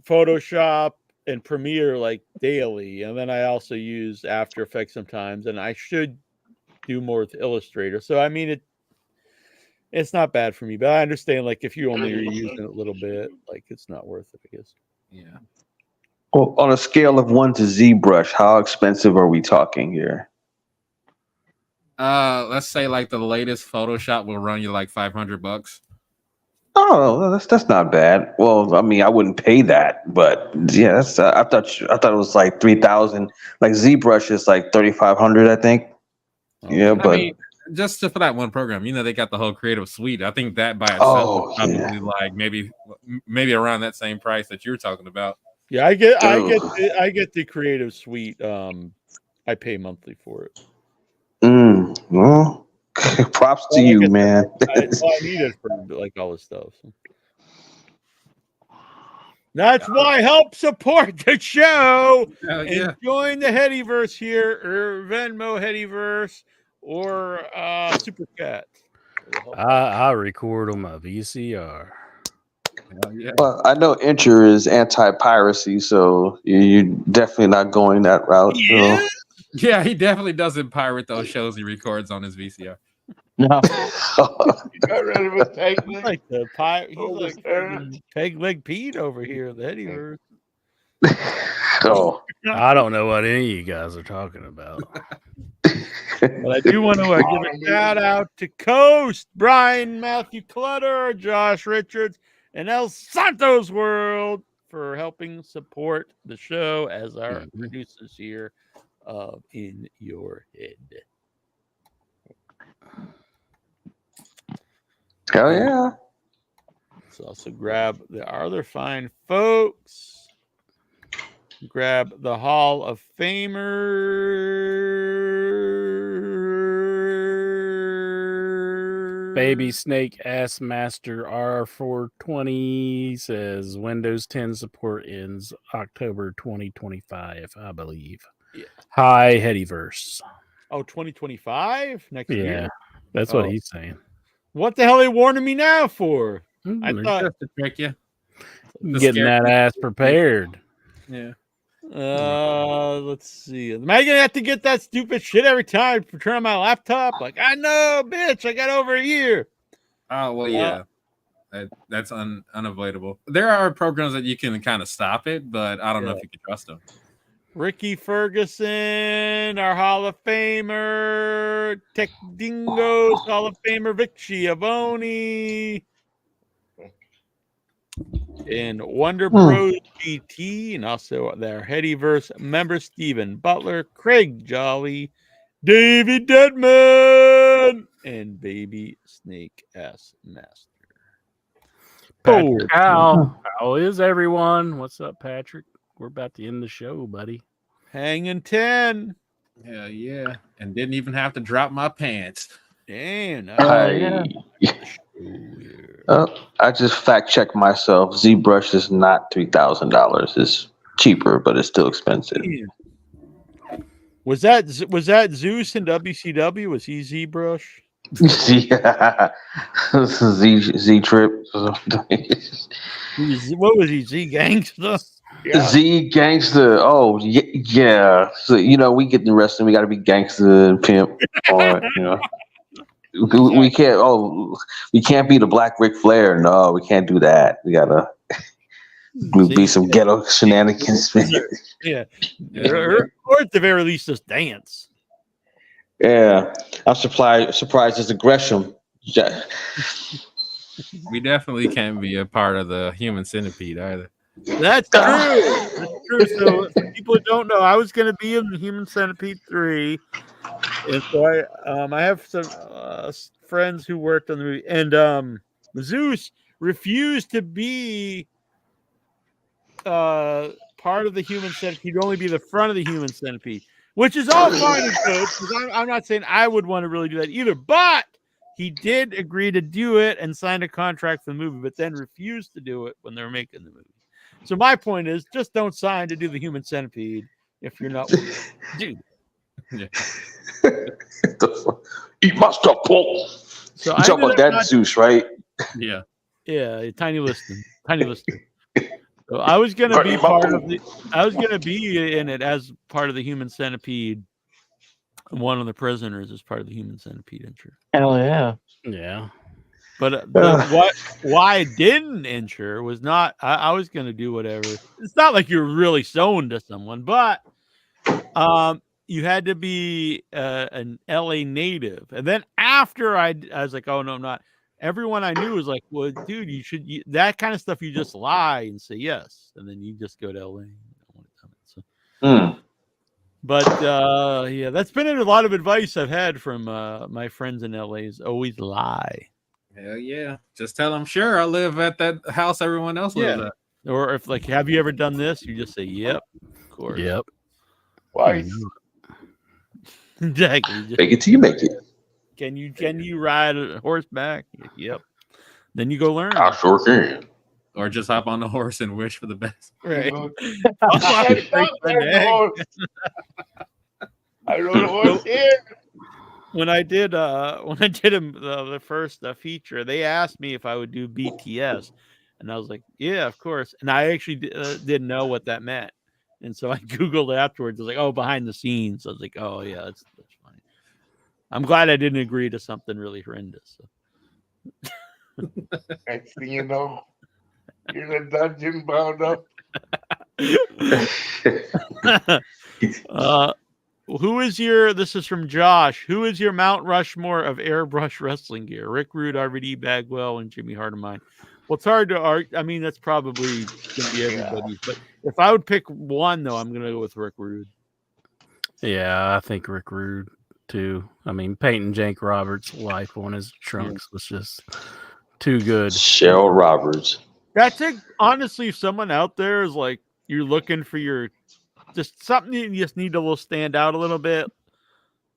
Photoshop, and Premiere like daily, and then I also use After Effects sometimes, and I should do more with Illustrator. So I mean, it's not bad for me, but I understand like if you only are using it a little bit, like it's not worth it, I guess. Yeah. Well, on a scale of 1 to ZBrush, how expensive are we talking here? Let's say like the latest Photoshop will run you like $500. Oh, that's not bad. Well, I mean, I wouldn't pay that, but yeah, that's I thought it was like 3,000. Like ZBrush is like 3,500, I think. Yeah, but I mean, just for that one program, they got the whole Creative Suite. I think that by itself is probably like maybe around that same price that you're talking about. Yeah, I get the Creative Suite. I pay monthly for it. Well, props to you, man. I need it for like all this stuff. So. That's why help support the show and join the Headyverse here, or Venmo Headyverse, or Super Cat. I record on my VCR. Well, I know Incher is anti-piracy, so you're definitely not going that route. Yeah. So. Yeah, he definitely doesn't pirate those shows he records on his VCR. No. Got rid of a Peg Leg. Like the he's like Peg Leg Pete over here, the Headyverse. Oh, I don't know what any of you guys are talking about. But I do want to give a shout out to Coast, Brian, Matthew Clutter, Josh Richards, and El Santos World for helping support the show as our producers here in your head. Hell yeah. Let's also grab the other fine folks. Grab the Hall of Famer. Baby Snake Ass Master R420 says Windows 10 support ends October 2025, I believe. Yeah. Hi, Headyverse. Oh, 2025? Next year? That's what he's saying. What the hell are they warning me now for? I thought just to trick you. Getting that ass prepared. Yeah. Let's see. Am I gonna have to get that stupid shit every time I turn on my laptop? Like, I know, bitch, I got over a year. Oh well, yeah. That's unavoidable. There are programs that you can kind of stop it, but I don't know if you can trust them. Ricky Ferguson, our Hall of Famer, Tech Dingo's Hall of Famer, Vic Schiavone, and Wonder Bros GT, and also their Headyverse member Stephen Butler, Craig Jolly, Davey Deadman, and Baby Snake S Master. Patrick, how is everyone? What's up, Patrick? We're about to end the show, buddy. Hanging 10. Hell yeah. And didn't even have to drop my pants. Damn. I just fact checked myself. ZBrush is not $3,000. It's cheaper, but it's still expensive. Was that Zeus in WCW? Was he ZBrush? Z Trip. What was he? Z Gangsta? Yeah. Z Gangster. Oh yeah. So we get the wrestling. We got to be gangster and pimp. Or we can't. Oh, we can't be the Black Ric Flair. No, we can't do that. We gotta be some ghetto shenanigans. Yeah. Or at the very least, just dance. Yeah, I'm surprised as a Gresham. We definitely can't be a part of the Human Centipede either. That's true. That's true. So, for people who don't know, I was going to be in the Human Centipede 3, and so I have some friends who worked on the movie, and Zeus refused to be part of the Human Centipede. He'd only be the front of the Human Centipede. Which is all fine and good, because I'm not saying I would want to really do that either, but he did agree to do it and sign a contract for the movie, but then refused to do it when they were making the movie. So my point is, just don't sign to do the Human Centipede if you're not dude. Yeah. Eat my stuff, Paul. So you talking about that Zeus, right? Yeah. Yeah, Tiny Liston. So I was gonna be in it as part of the Human Centipede. One of the prisoners is part of the Human Centipede intro. Hell yeah. Yeah. But why I didn't insure was not. I was gonna do whatever. It's not like you're really sewn to someone, but you had to be an LA native. And then after I was like, oh no, I'm not. Everyone I knew was like, well, dude, you should that kind of stuff. You just lie and say yes, and then you just go to LA. But yeah, that's been a lot of advice I've had from my friends in LA is always lie. Hell yeah. Just tell them, sure, I live at that house everyone else lives at. Or if like, have you ever done this? You just say, yep, of course. Yep. Why? Exactly. Make it till you make it. Can you ride a horseback? Yep. Then you go learn. I sure can. Or just hop on the horse and wish for the best. Right. I rode a horse here. When I did the first feature, they asked me if I would do BTS, and I was like, yeah, of course. And I actually didn't know what that meant, and so I googled it afterwards. I was like, oh, behind the scenes. I was like, oh yeah, that's funny. I'm glad I didn't agree to something really horrendous. So. Next thing you know, you're in a dungeon bound up. This is from Josh. Who is your Mount Rushmore of airbrush wrestling gear? Rick Rude, RVD, Bagwell, and Jimmy Hart of mine. Well, it's hard to argue. I mean, that's probably going to be everybody's. But if I would pick one, though, I'm going to go with Rick Rude. Yeah, I think Rick Rude, too. I mean, Peyton Jake Roberts' life on his trunks was just too good. Cheryl Roberts. That's it. Honestly, if someone out there is like, you're looking for your just something you just need to stand out a little bit.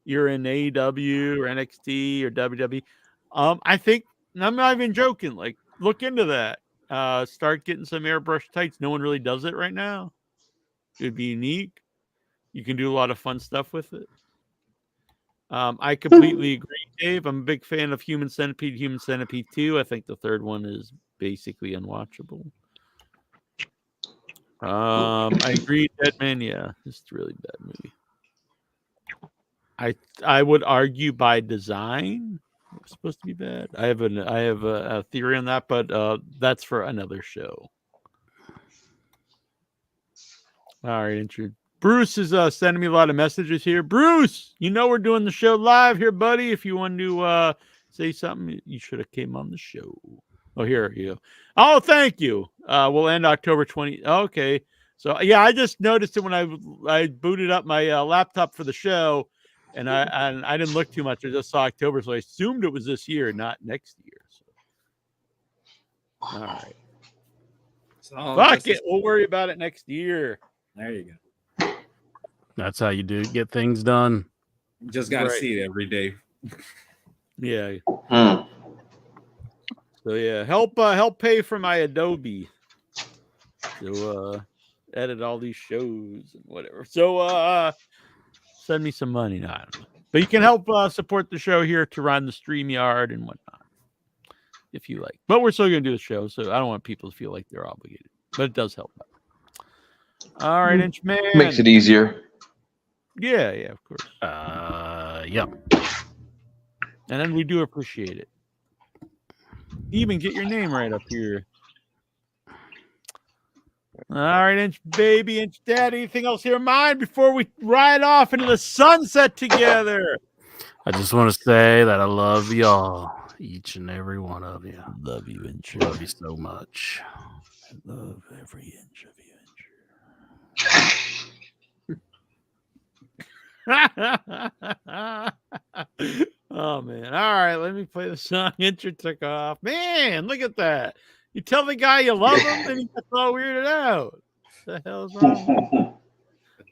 You're in AEW or NXT or WWE. I think I'm not even joking. Like, look into that. Start getting some airbrush tights. No one really does it right now. It'd be unique. You can do a lot of fun stuff with it. I completely agree, Dave. I'm a big fan of Human Centipede 2. I think the third one is basically unwatchable. I agree, Deadman. Yeah, it's a really bad movie. I would argue by design it's supposed to be bad. I have a theory on that, but that's for another show. All right, Bruce is sending me a lot of messages here. Bruce, you know we're doing the show live here, buddy. If you want to say something, you should have came on the show. Oh, here you go. Oh, thank you. We'll end October 20. Okay. So, yeah, I just noticed it when I booted up my laptop for the show, and I didn't look too much. I just saw October, so I assumed it was this year, not next year. So. All right. Fuck it. We'll worry about it next year. There you go. That's how you get things done. Just got to see it every day. Yeah. So yeah, help pay for my Adobe to edit all these shows and whatever. So send me some money. No, I don't know. But you can help support the show here to run the StreamYard and whatnot if you like. But we're still gonna do the show, so I don't want people to feel like they're obligated. But it does help out. All right, Inchman. Makes it easier. Yeah, of course. Yep. And then we do appreciate it. Even get your name right up here. All right, Inch Baby, Inch Daddy. Anything else here of mine before we ride off into the sunset together? I just want to say that I love y'all, each and every one of you. Love you, Inch. Love you so much. I love every inch of you, Oh man. All right, let me play the song. Intro took off. Man, look at that. You tell the guy you love him and he gets all weirded out. What the hell is wrong?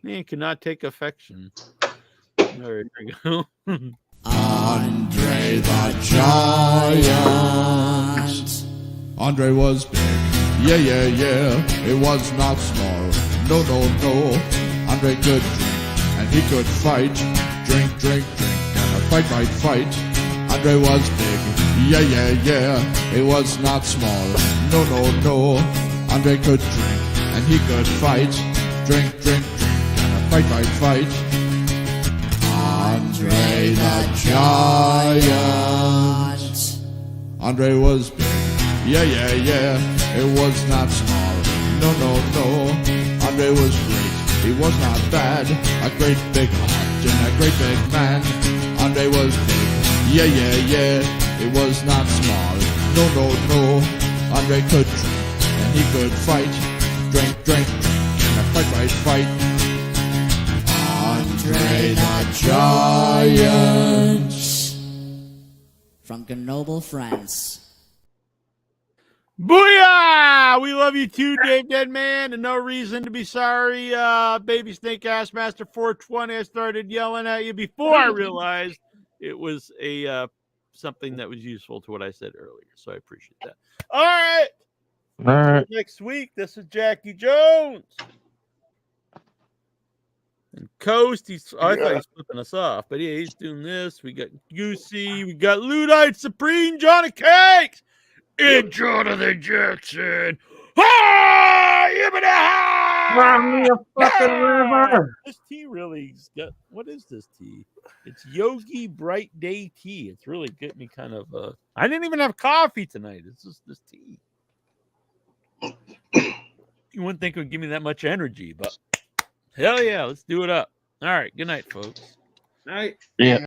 Man cannot take affection. All right, here we go. Andre the Giant. Andre was big. Yeah. It was not small. No. Andre could drink and he could fight. Drink. And a fight. Andre was big. Yeah. It was not small. No. Andre could drink and he could fight. Drink. And a fight. Andre the Giant. Andre was big. Yeah. It was not small. No. Andre was great. He was not bad. A great big heart and a great big man. Andre was big. Yeah. It was not small. No. Andre could drink and he could fight. Drink. And a fight. Andre the Giant. From Grenoble, France. Booyah! We love you too, Dave Deadman, and no reason to be sorry. Baby Snake Ass Master 420. I started yelling at you before I realized it was a something that was useful to what I said earlier. So I appreciate that. All right. Next week, this is Jackie Jones. And Coast, I thought he's flipping us off, but yeah, he's doing this. We got Goosey, we got Ludite Supreme, Johnny Cakes. And Jonathan Jackson. Run me a fucking river. This tea really's got. What is this tea? It's Yogi Bright Day tea. It's really getting me kind of. I didn't even have coffee tonight. It's just this tea. You wouldn't think it would give me that much energy, but hell yeah, let's do it up. All right, good night, folks. Night. Yeah.